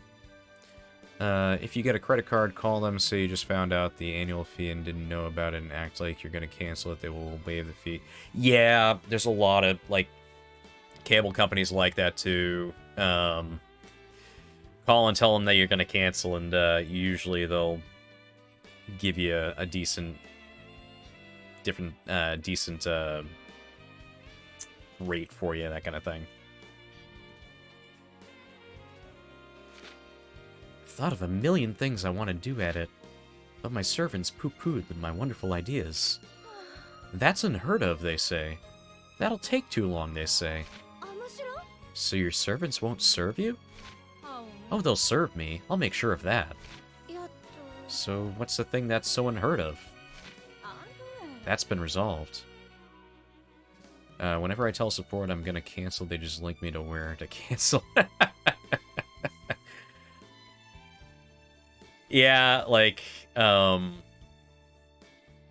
If you get a credit card, call them, say you just found out the annual fee and didn't know about it and act like you're gonna cancel it, they will waive the fee. Yeah, there's a lot of, like, cable companies like that, too. Call and tell them that you're gonna cancel, and, usually they'll give you a decent rate for you, that kind of thing. Thought of a million things I want to do at it, but my servants poo-pooed with my wonderful ideas. That's unheard of, they say. That'll take too long, they say. So your servants won't serve you? Oh, they'll serve me. I'll make sure of that. So what's the thing that's so unheard of? That's been resolved. Whenever I tell support I'm gonna cancel, they just link me to where to cancel. Yeah, like, I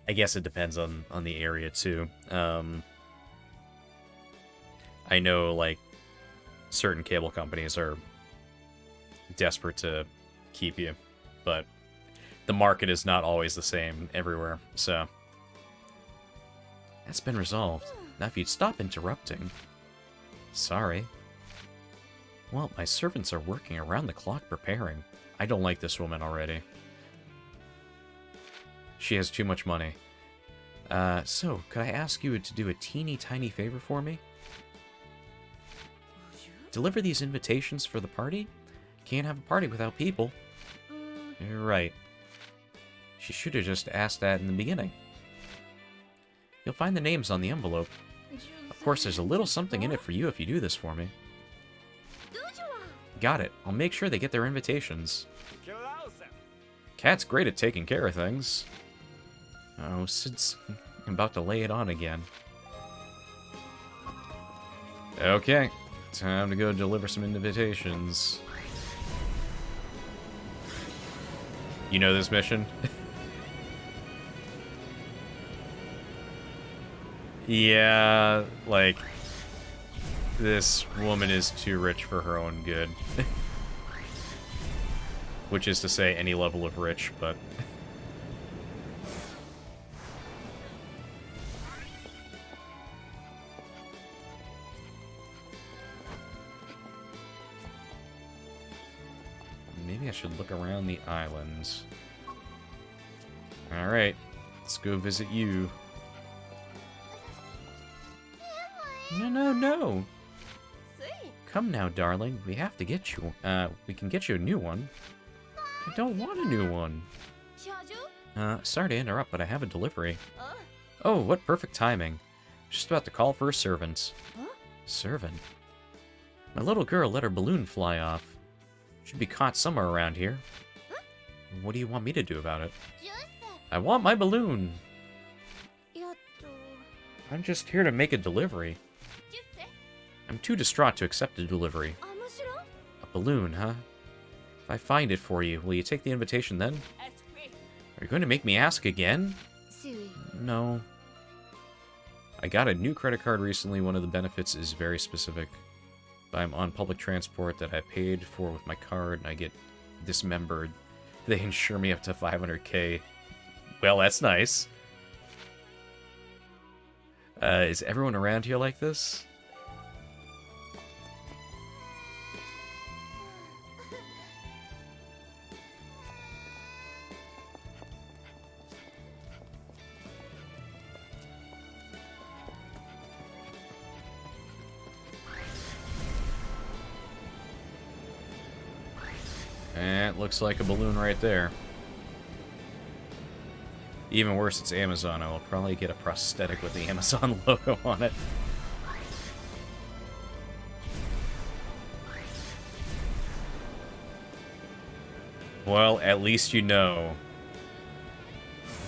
guess it depends on the area, too. I know, like, certain cable companies are desperate to keep you, but the market is not always the same everywhere, so... That's been resolved. Now if you'd stop interrupting... Sorry. Well, my servants are working around the clock preparing. I don't like this woman already. She has too much money. So, could I ask you to do a teeny tiny favor for me? Deliver these invitations for the party? Can't have a party without people. You're right. She should have just asked that in the beginning. You'll find the names on the envelope. Of course, there's a little something in it for you if you do this for me. Got it. I'll make sure they get their invitations. Cat's great at taking care of things. Oh, Sid's about to lay it on again. Okay. Time to go deliver some invitations. You know this mission? Yeah, like... This woman is too rich for her own good. Which is to say, any level of rich, but... Maybe I should look around the islands. Alright, let's go visit you. No, no, no! Come now, darling. We have to get you... we can get you a new one. I don't want a new one. Sorry to interrupt, but I have a delivery. Oh, what perfect timing. Just about to call for a servant. Servant? My little girl let her balloon fly off. Should be caught somewhere around here. What do you want me to do about it? I want my balloon! I'm just here to make a delivery. I'm too distraught to accept a delivery. A balloon, huh? If I find it for you, will you take the invitation then? you going to make me ask again? No. I got a new credit card recently. One of the benefits is very specific. I'm on public transport that I paid for with my card, and I get dismembered. They insure me up to 500k. Well, that's nice. Is everyone around here like this? It looks like a balloon right there. Even worse, it's Amazon. I will probably get a prosthetic with the Amazon logo on it. Well, at least you know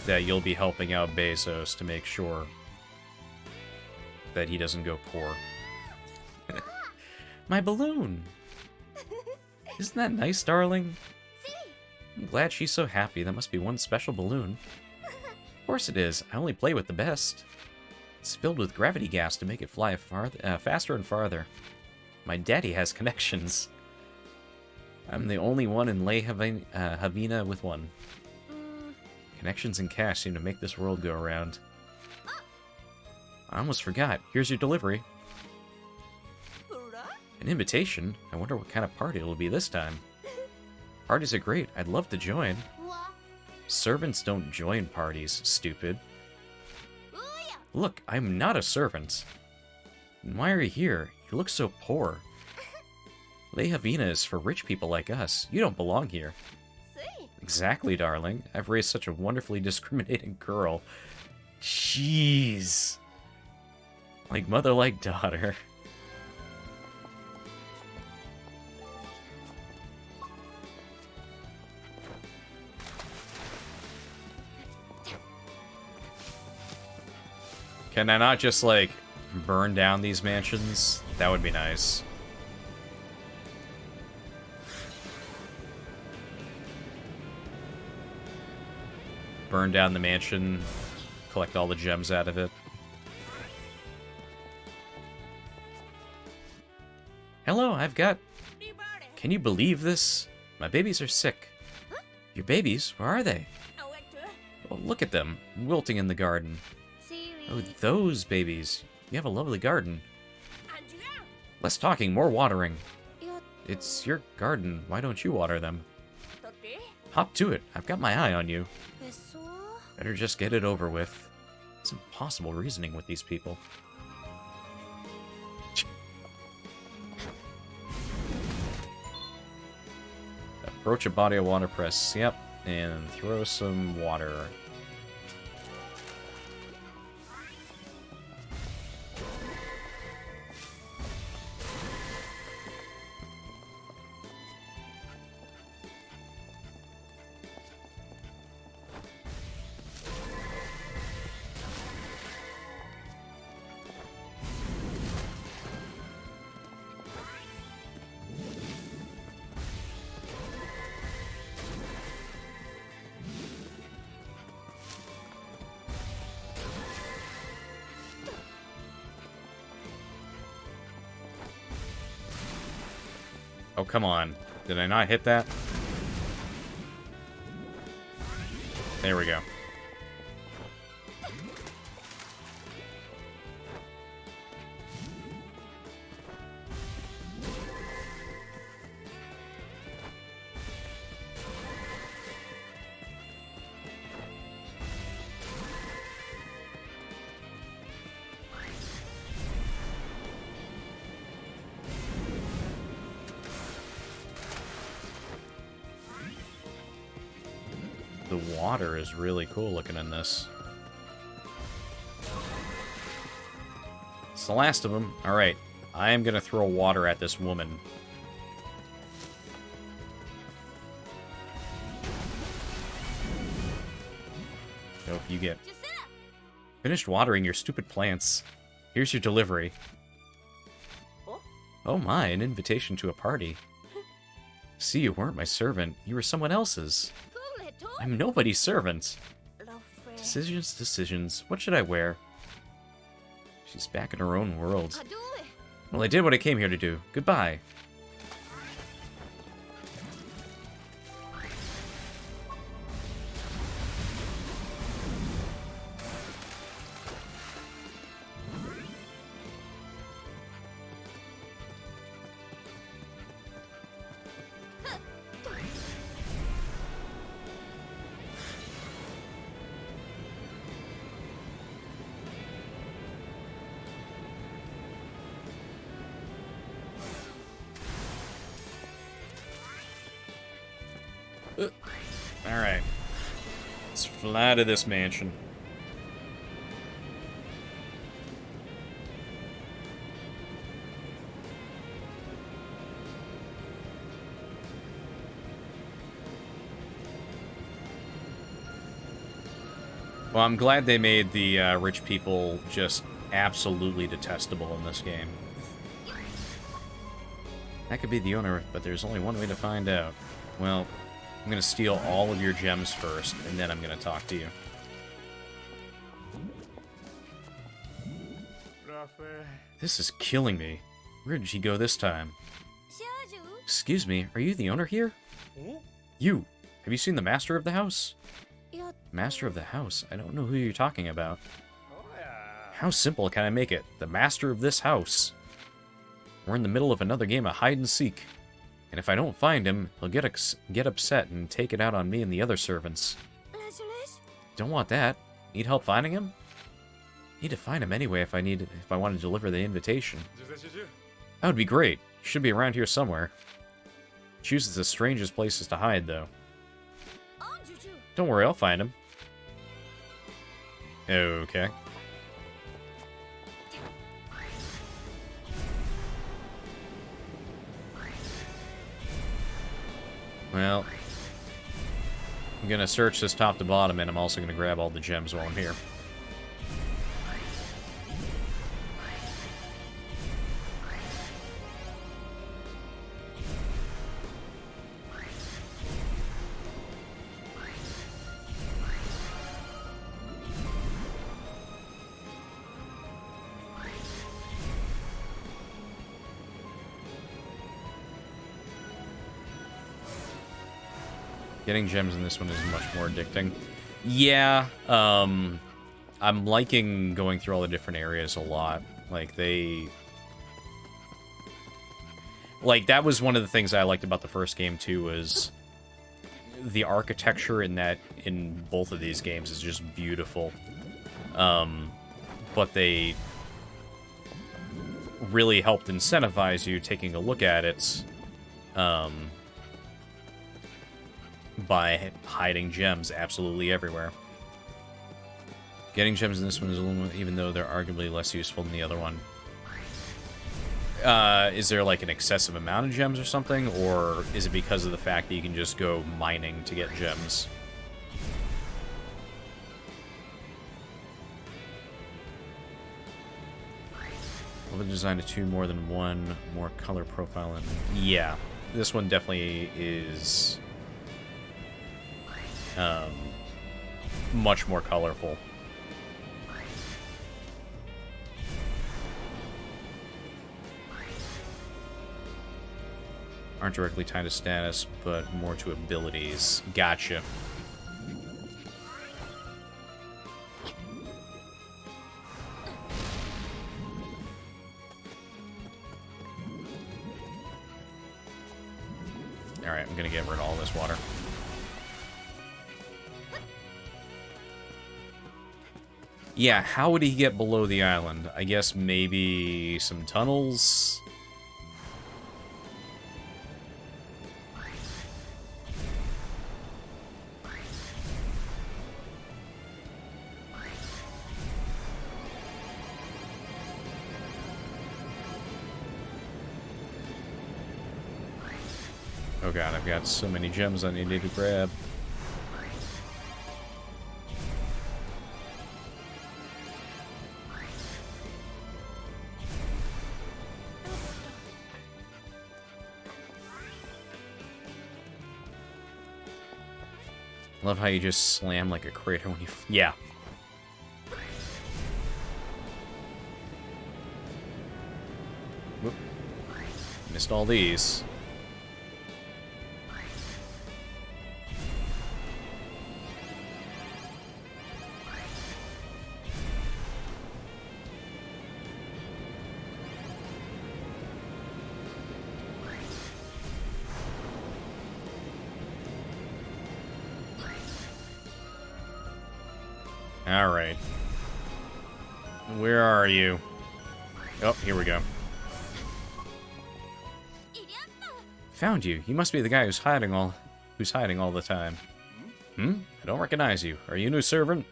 that you'll be helping out Bezos to make sure that he doesn't go poor. My balloon! Isn't that nice, darling? I'm glad she's so happy. That must be one special balloon. Of course it is. I only play with the best. It's filled with gravity gas to make it fly faster and farther. My daddy has connections. I'm the only one in Ley Havina with one. Connections and cash seem to make this world go around. I almost forgot. Here's your delivery. An invitation? I wonder what kind of party it'll be this time. Parties are great. I'd love to join. Servants don't join parties, stupid. Look, I'm not a servant. And why are you here? You look so poor. Ley Havina is for rich people like us. You don't belong here. Exactly, darling. I've raised such a wonderfully discriminating girl. Jeez. Like mother, like daughter. Can I not just, like, burn down these mansions? That would be nice. Burn down the mansion, collect all the gems out of it. Hello, I've got... Can you believe this? My babies are sick. Your babies? Where are they? Oh, look at them, wilting in the garden. Oh, those babies. You have a lovely garden. Less talking, more watering. It's your garden. Why don't you water them? Hop to it. I've got my eye on you. Better just get it over with. It's impossible reasoning with these people. Approach a body of water, press yep, and throw some water. Oh, come on. Did I not hit that? There we go. The water is really cool looking in this. It's the last of them. Alright, I am gonna throw water at this woman. Hope you get finished watering your stupid plants. Here's your delivery. Oh my, an invitation to a party. See, you weren't my servant. You were someone else's. I'm nobody's servant. Decisions, decisions. What should I wear? She's back in her own world. Well, I did what I came here to do. Goodbye. Alright. Let's fly to this mansion. Well, I'm glad they made the rich people just absolutely detestable in this game. That could be the owner, but there's only one way to find out. Well, I'm going to steal all of your gems first, and then I'm going to talk to you. This is killing me. Where did she go this time? Excuse me, are you the owner here? You! Have you seen the master of the house? Master of the house? I don't know who you're talking about. How simple can I make it? The master of this house. We're in the middle of another game of hide-and-seek. And if I don't find him, he'll get upset and take it out on me and the other servants. Don't want that. Need help finding him? Need to find him anyway if I want to deliver the invitation. That would be great. He should be around here somewhere. Chooses the strangest places to hide, though. Don't worry, I'll find him. Okay. Well, I'm gonna search this top to bottom, and I'm also gonna grab all the gems while I'm here. Getting gems in this one is much more addicting. Yeah, I'm liking going through all the different areas a lot. Like, that was one of the things I liked about the first game, too, was the architecture in both of these games is just beautiful. But they really helped incentivize you taking a look at it, by hiding gems absolutely everywhere. Getting gems in this one is a little, even though they're arguably less useful than the other one. Is there like an excessive amount of gems or something, or is it because of the fact that you can just go mining to get gems? Level design to 2 more than 1, more color profile, and yeah, this one definitely is much more colorful. Aren't directly tied to status, but more to abilities. Gotcha. Alright, I'm gonna get rid of all this water. Yeah, how would he get below the island? I guess maybe some tunnels? Oh god, I've got so many gems I need to grab. Love how you just slam like a crater when you... Yeah. Whoop. Missed all these. Alright. Where are you? Oh, here we go. Found you. You must be the guy who's hiding all the time. Hmm? I don't recognize you. Are you a new servant?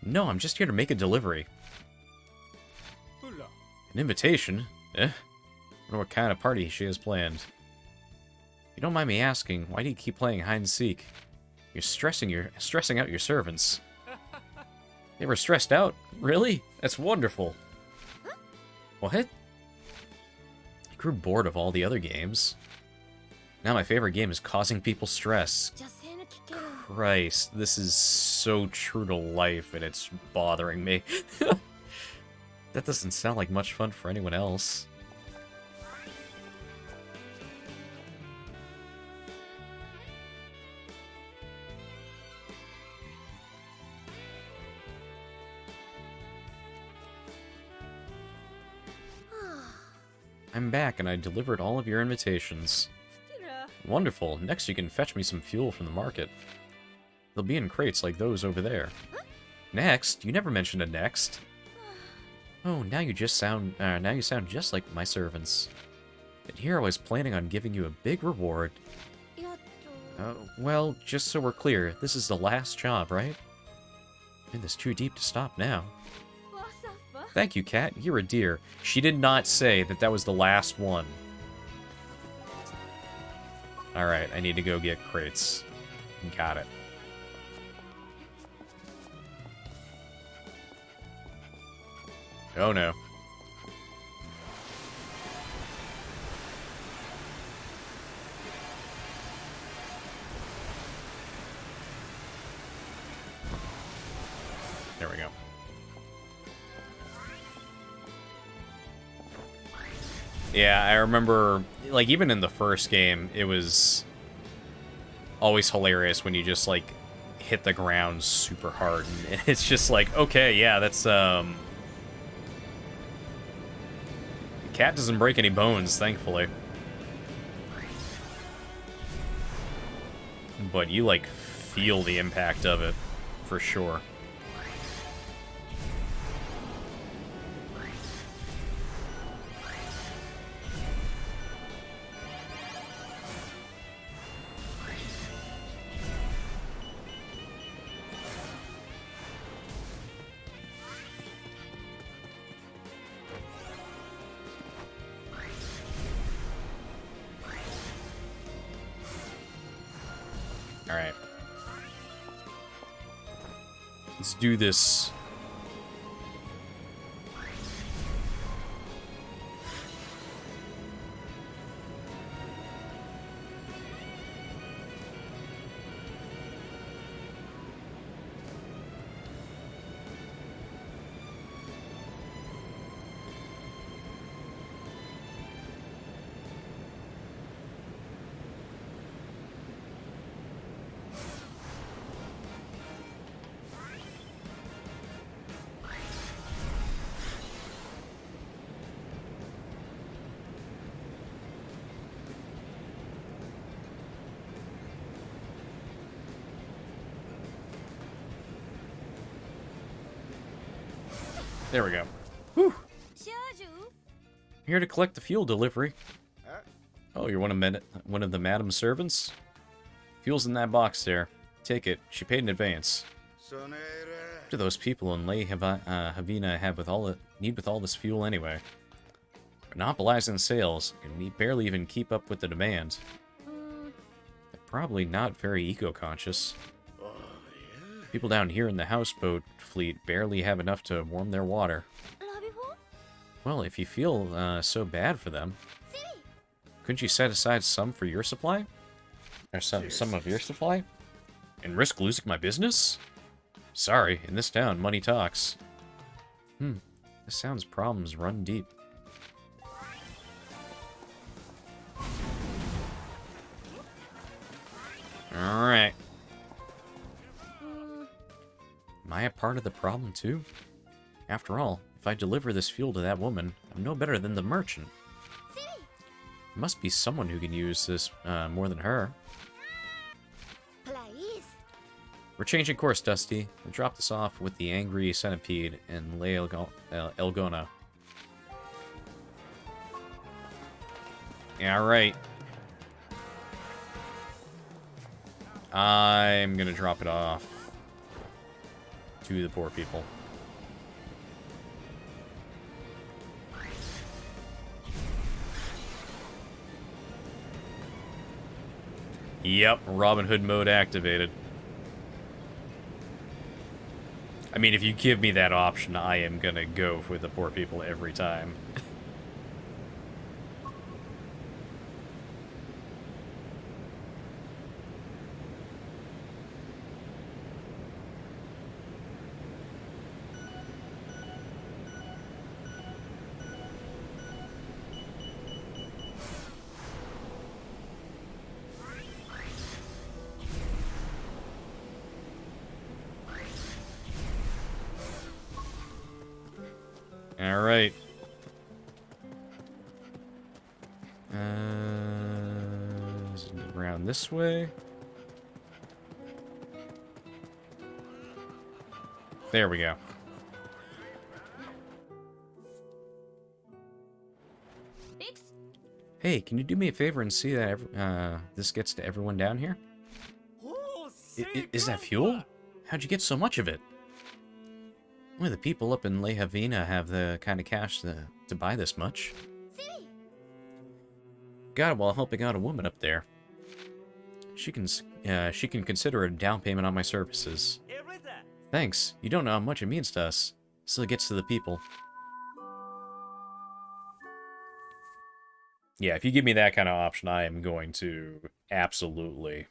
No, I'm just here to make a delivery. An invitation? Eh? I wonder what kind of party she has planned. If you don't mind me asking, why do you keep playing hide and seek? You're stressing out your servants. They were stressed out? Really? That's wonderful. What? I grew bored of all the other games. Now my favorite game is causing people stress. Christ, this is so true to life and it's bothering me. That doesn't sound like much fun for anyone else. I'm back, and I delivered all of your invitations. Wonderful. Next, you can fetch me some fuel from the market. They'll be in crates like those over there. Next? You never mentioned a next. Oh, now you sound just like my servants. And here I was planning on giving you a big reward. Well, just so we're clear, this is the last job, right? In this too deep to stop now. Thank you, Cat. You're a dear. She did not say that that was the last one. Alright, I need to go get crates. Got it. Oh no. There we go. Yeah, I remember, like, even in the first game, it was always hilarious when you just, like, hit the ground super hard. And it's just like, okay, yeah, that's, The cat doesn't break any bones, thankfully. But you, like, feel the impact of it, for sure. Alright. Let's do this. There we go. Whew. Here to collect the fuel delivery. Oh, you're one of the madam's servants? Fuel's in that box there. Take it. She paid in advance. What do those people in Ley Havina have with all this fuel anyway? Monopolizing sales, and we barely even keep up with the demand. They're probably not very eco-conscious. People down here in the houseboat fleet barely have enough to warm their water. Well, if you feel so bad for them, couldn't you set aside some for your supply? Or some of your supply? And risk losing my business? Sorry, in this town, money talks. This sounds problems run deep. Alright. Am I a part of the problem, too? After all, if I deliver this fuel to that woman, I'm no better than the merchant. There must be someone who can use this more than her. We're changing course, Dusty. We'll drop this off with the angry centipede in Le Elgona. Yeah, right. I'm gonna drop it off to the poor people. Yep, Robin Hood mode activated. I mean, if you give me that option, I am gonna go for the poor people every time. Alright. Is it around this way? There we go. Hey, can you do me a favor and see that this gets to everyone down here? Is that fuel? How'd you get so much of it? Only the people up in Le Havina have the kind of cash to buy this much. Got it while helping out a woman up there. She can consider a down payment on my services. Thanks. You don't know how much it means to us. Still gets to the people. Yeah, if you give me that kind of option, I am going to absolutely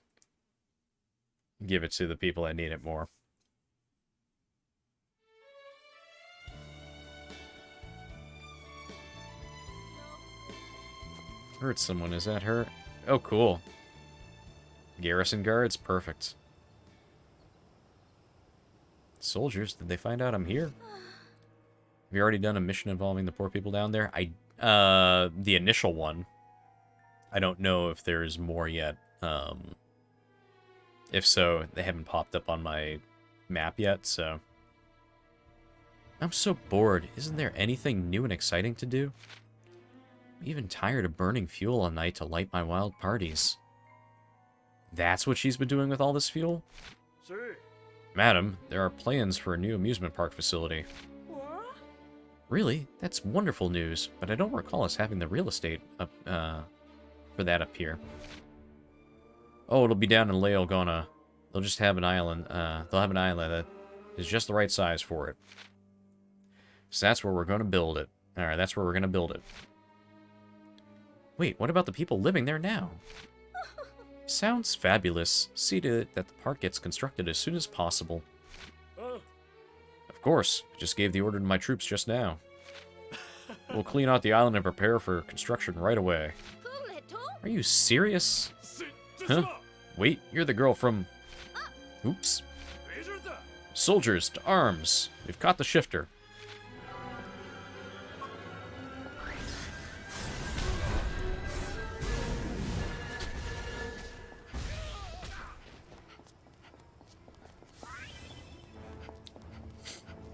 give it to the people that need it more. Hurt someone, is that her? Oh, cool. Garrison guards, perfect. Soldiers, did they find out I'm here? Have you already done a mission involving the poor people down there? The initial one. I don't know if there's more yet. If so, they haven't popped up on my map yet, so... I'm so bored. Isn't there anything new and exciting to do? I'm even tired of burning fuel all night to light my wild parties. That's what she's been doing with all this fuel? Sure. Madam, there are plans for a new amusement park facility. What? Really? That's wonderful news, but I don't recall us having the real estate up, for that up here. Oh, it'll be down in Le Elgona. They'll just have an island, they'll have an island that is just the right size for it. So that's where we're going to build it. Alright, that's where we're going to build it. Wait, what about the people living there now? Sounds fabulous. See to it that the park gets constructed as soon as possible. Of course. I just gave the order to my troops just now. We'll clean out the island and prepare for construction right away. Are you serious? Huh? Wait, you're the girl from... Oops. Soldiers, to arms. We've caught the shifter.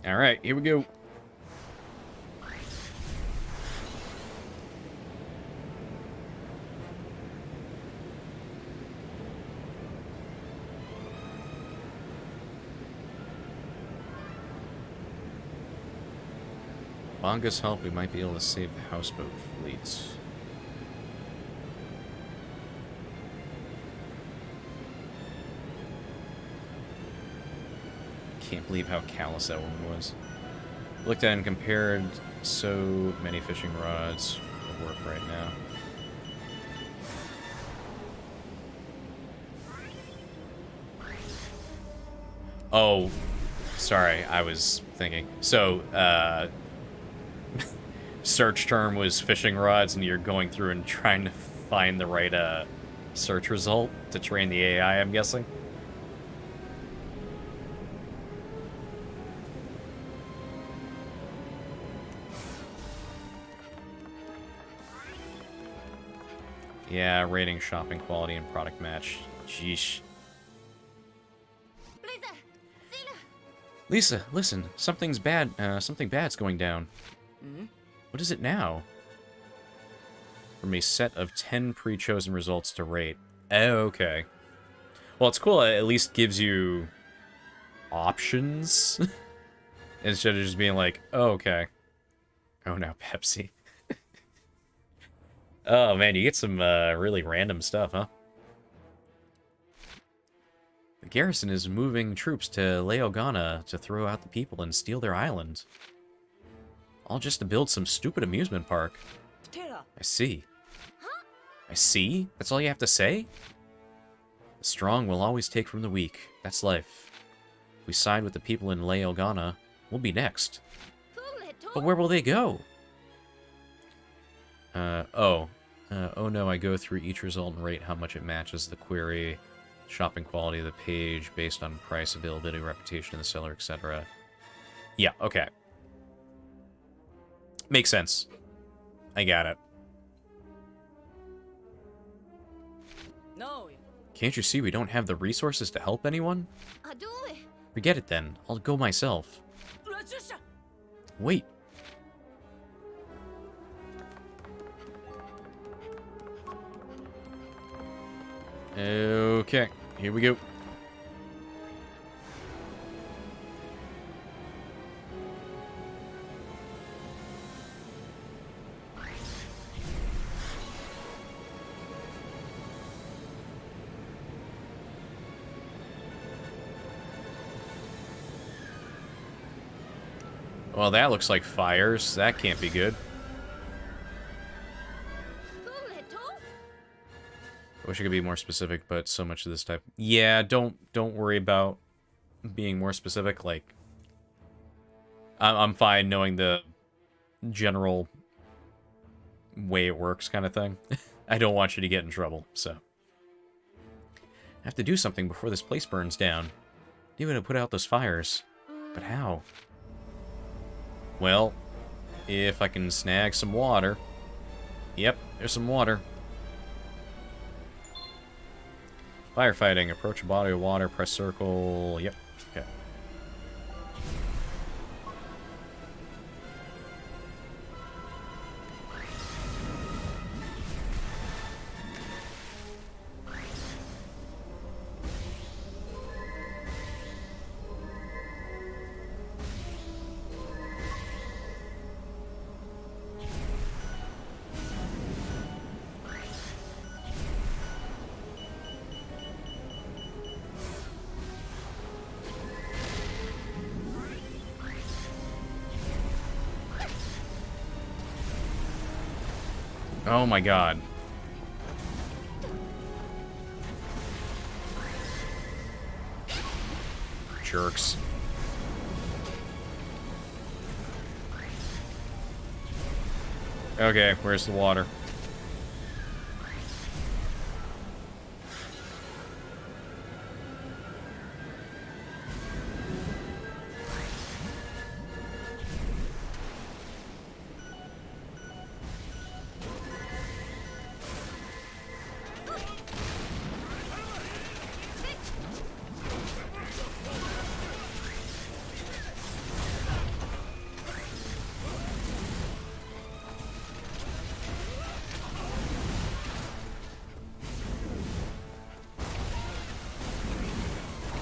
Alright, here we go. Bonga's help, we might be able to save the houseboat fleets. Can't believe how callous that woman was. Looked at and compared, so many fishing rods will work right now. Oh, sorry, I was thinking. So, search term was fishing rods, and you're going through and trying to find the right, search result to train the AI, I'm guessing? Yeah, rating, shopping quality, and product match. Jeesh. Lisa, listen. Something's bad. Something bad's going down. What is it now? From a set of 10 pre-chosen results to rate. Oh, okay. Well, it's cool. It at least gives you options instead of just being like, oh, okay. Oh, no, Pepsi. Oh, man, you get some really random stuff, huh? The garrison is moving troops to Leogana to throw out the people and steal their island. All just to build some stupid amusement park. I see. I see? That's all you have to say? The strong will always take from the weak. That's life. If we side with the people in Leogana, we'll be next. But where will they go? Oh no, I go through each result and rate how much it matches the query, shopping quality of the page, based on price, availability, reputation of the seller, etc. Yeah, okay. Makes sense. I got it. No. Can't you see we don't have the resources to help anyone? Forget it then. I'll go myself. Wait. Okay, here we go. Well, that looks like fires. That can't be good. I wish I could be more specific, but so much of this type... Yeah, don't worry about being more specific. Like, I'm fine knowing the general way it works kind of thing. I don't want you to get in trouble, so... I have to do something before this place burns down. Even to put out those fires. But how? Well, if I can snag some water... Yep, there's some water. Firefighting. Approach a body of water. Press circle. Yep. Okay. Oh my god. Jerks. Okay, where's the water?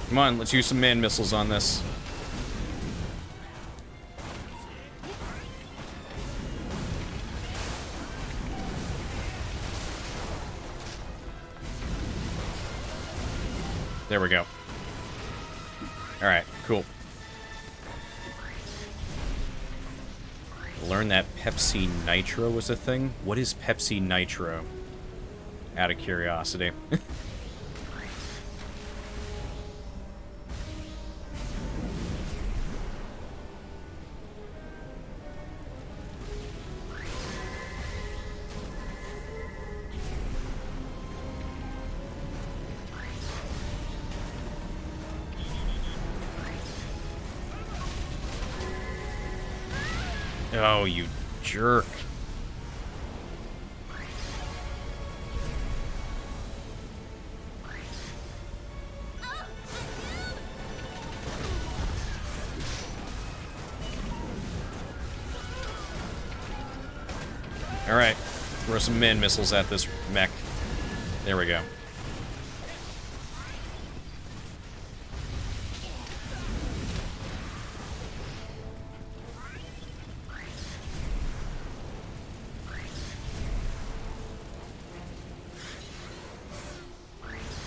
Come on, let's use some man missiles on this. There we go. Alright, cool. Learn that Pepsi Nitro was a thing? What is Pepsi Nitro? Out of curiosity. Oh, you jerk. Alright, throw some man missiles at this mech. There we go.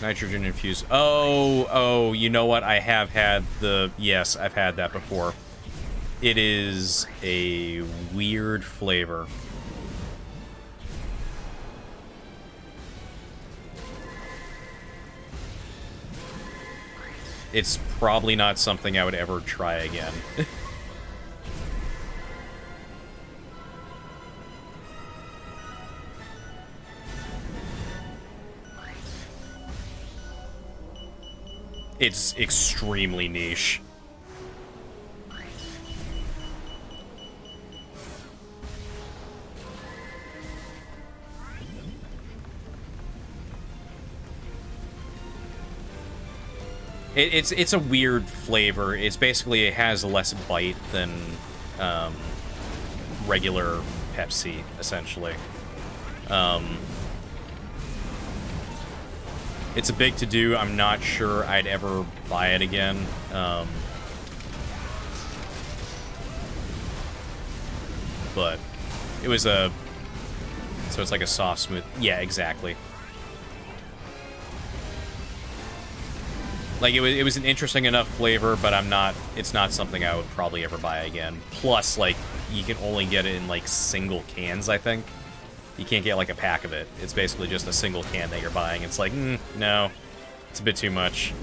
Nitrogen infused. Oh, you know what? I have had the... Yes, I've had that before. It is a weird flavor. It's probably not something I would ever try again. It's extremely niche. It's a weird flavor. It's basically, it has less bite than regular Pepsi, essentially. It's a big to-do. I'm not sure I'd ever buy it again. But it was a... So it's like a soft, smooth... Yeah, exactly. Like, it was an interesting enough flavor, but it's not something I would probably ever buy again. Plus, like, you can only get it in, like, single cans, I think. You can't get, like, a pack of it. It's basically just a single can that you're buying. It's like, no. It's a bit too much.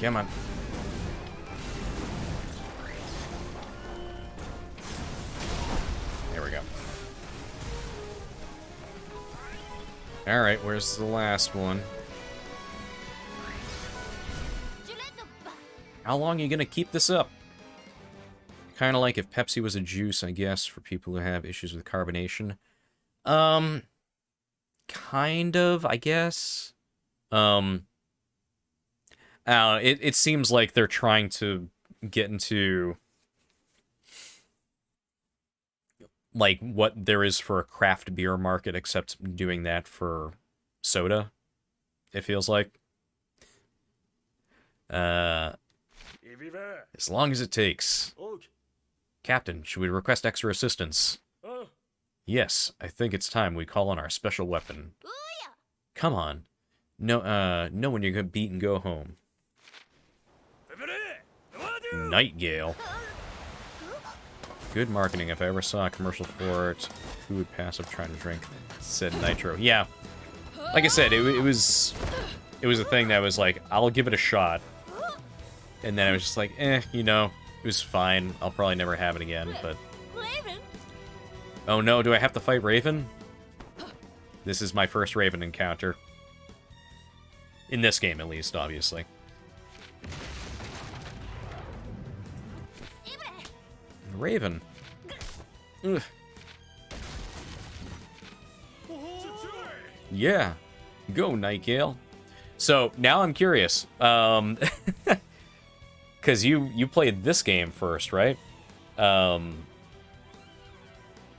Come on. There we go. Alright, where's the last one? How long are you gonna keep this up? Kind of like if Pepsi was a juice, I guess, for people who have issues with carbonation. Kind of, I guess. It seems like they're trying to get into, like, what there is for a craft beer market, except doing that for soda, it feels like. As long as it takes. Captain, should we request extra assistance? Yes, I think it's time we call on our special weapon. Come on. No, know when you're gonna beat and go home. Nightingale. Good marketing. If I ever saw a commercial for it, who would pass up trying to drink said nitro? Yeah. Like I said, it was a thing that was like, I'll give it a shot. And then I was just like, you know, it was fine. I'll probably never have it again, but... Oh no, do I have to fight Raven? This is my first Raven encounter. In this game, at least, obviously. Raven. Ugh. Yeah. Go, Nightingale. So, now I'm curious. Because you played this game first, right?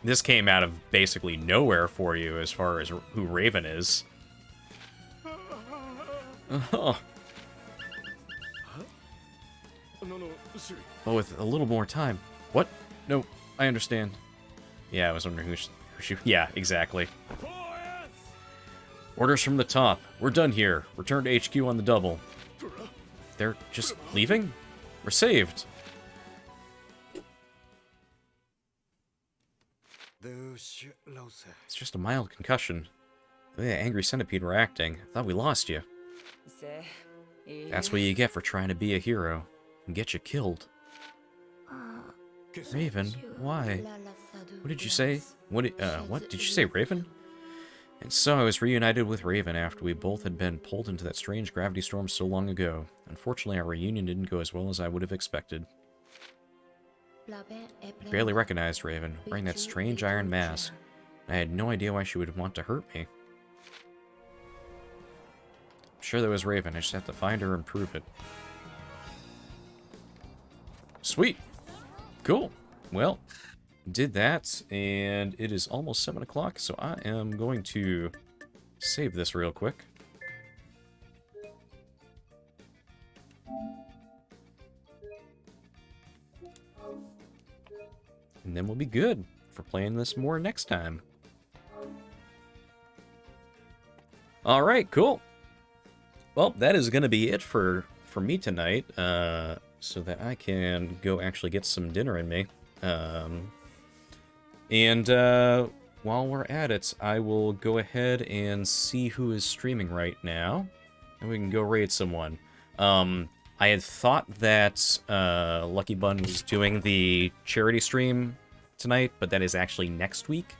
This came out of basically nowhere for you as far as who Raven is. Oh. Oh, with a little more time. What? No, I understand. Yeah, I was wondering who she... Yeah, exactly. Orders from the top. We're done here. Return to HQ on the double. They're just leaving? We're saved. It's just a mild concussion. The way that angry centipede were acting, I thought we lost you. That's what you get for trying to be a hero. And get you killed. Raven, why? What did you say? What did you say, Raven? And so I was reunited with Raven after we both had been pulled into that strange gravity storm so long ago. Unfortunately, our reunion didn't go as well as I would have expected. I barely recognized Raven, wearing that strange iron mask. I had no idea why she would want to hurt me. I'm sure that was Raven, I just have to find her and prove it. Sweet! Cool! Well, did that, and it is almost 7 o'clock, so I am going to save this real quick. And then we'll be good for playing this more next time. Alright, cool. Well, that is going to be it for me tonight, so that I can go actually get some dinner in me. While we're at it, I will go ahead and see who is streaming right now, and we can go raid someone. I had thought that Lucky Bun was doing the charity stream tonight, but that is actually next week.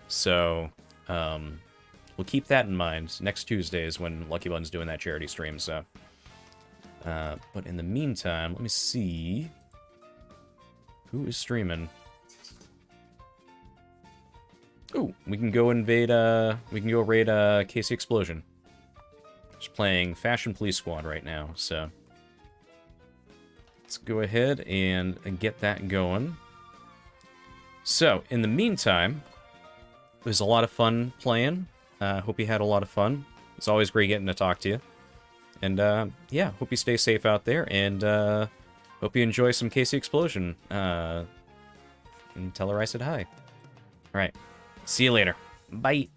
So, we'll keep that in mind. Next Tuesday is when Lucky Bun's doing that charity stream, so. But in the meantime, let me see who is streaming. Ooh, we can go invade, we can go raid, Casey Explosion. Just playing Fashion Police Squad right now, so. Let's go ahead and get that going. So, in the meantime, it was a lot of fun playing. Hope you had a lot of fun. It's always great getting to talk to you. And, yeah, hope you stay safe out there, and, hope you enjoy some Casey Explosion. And tell her I said hi. Alright, see you later. Bye.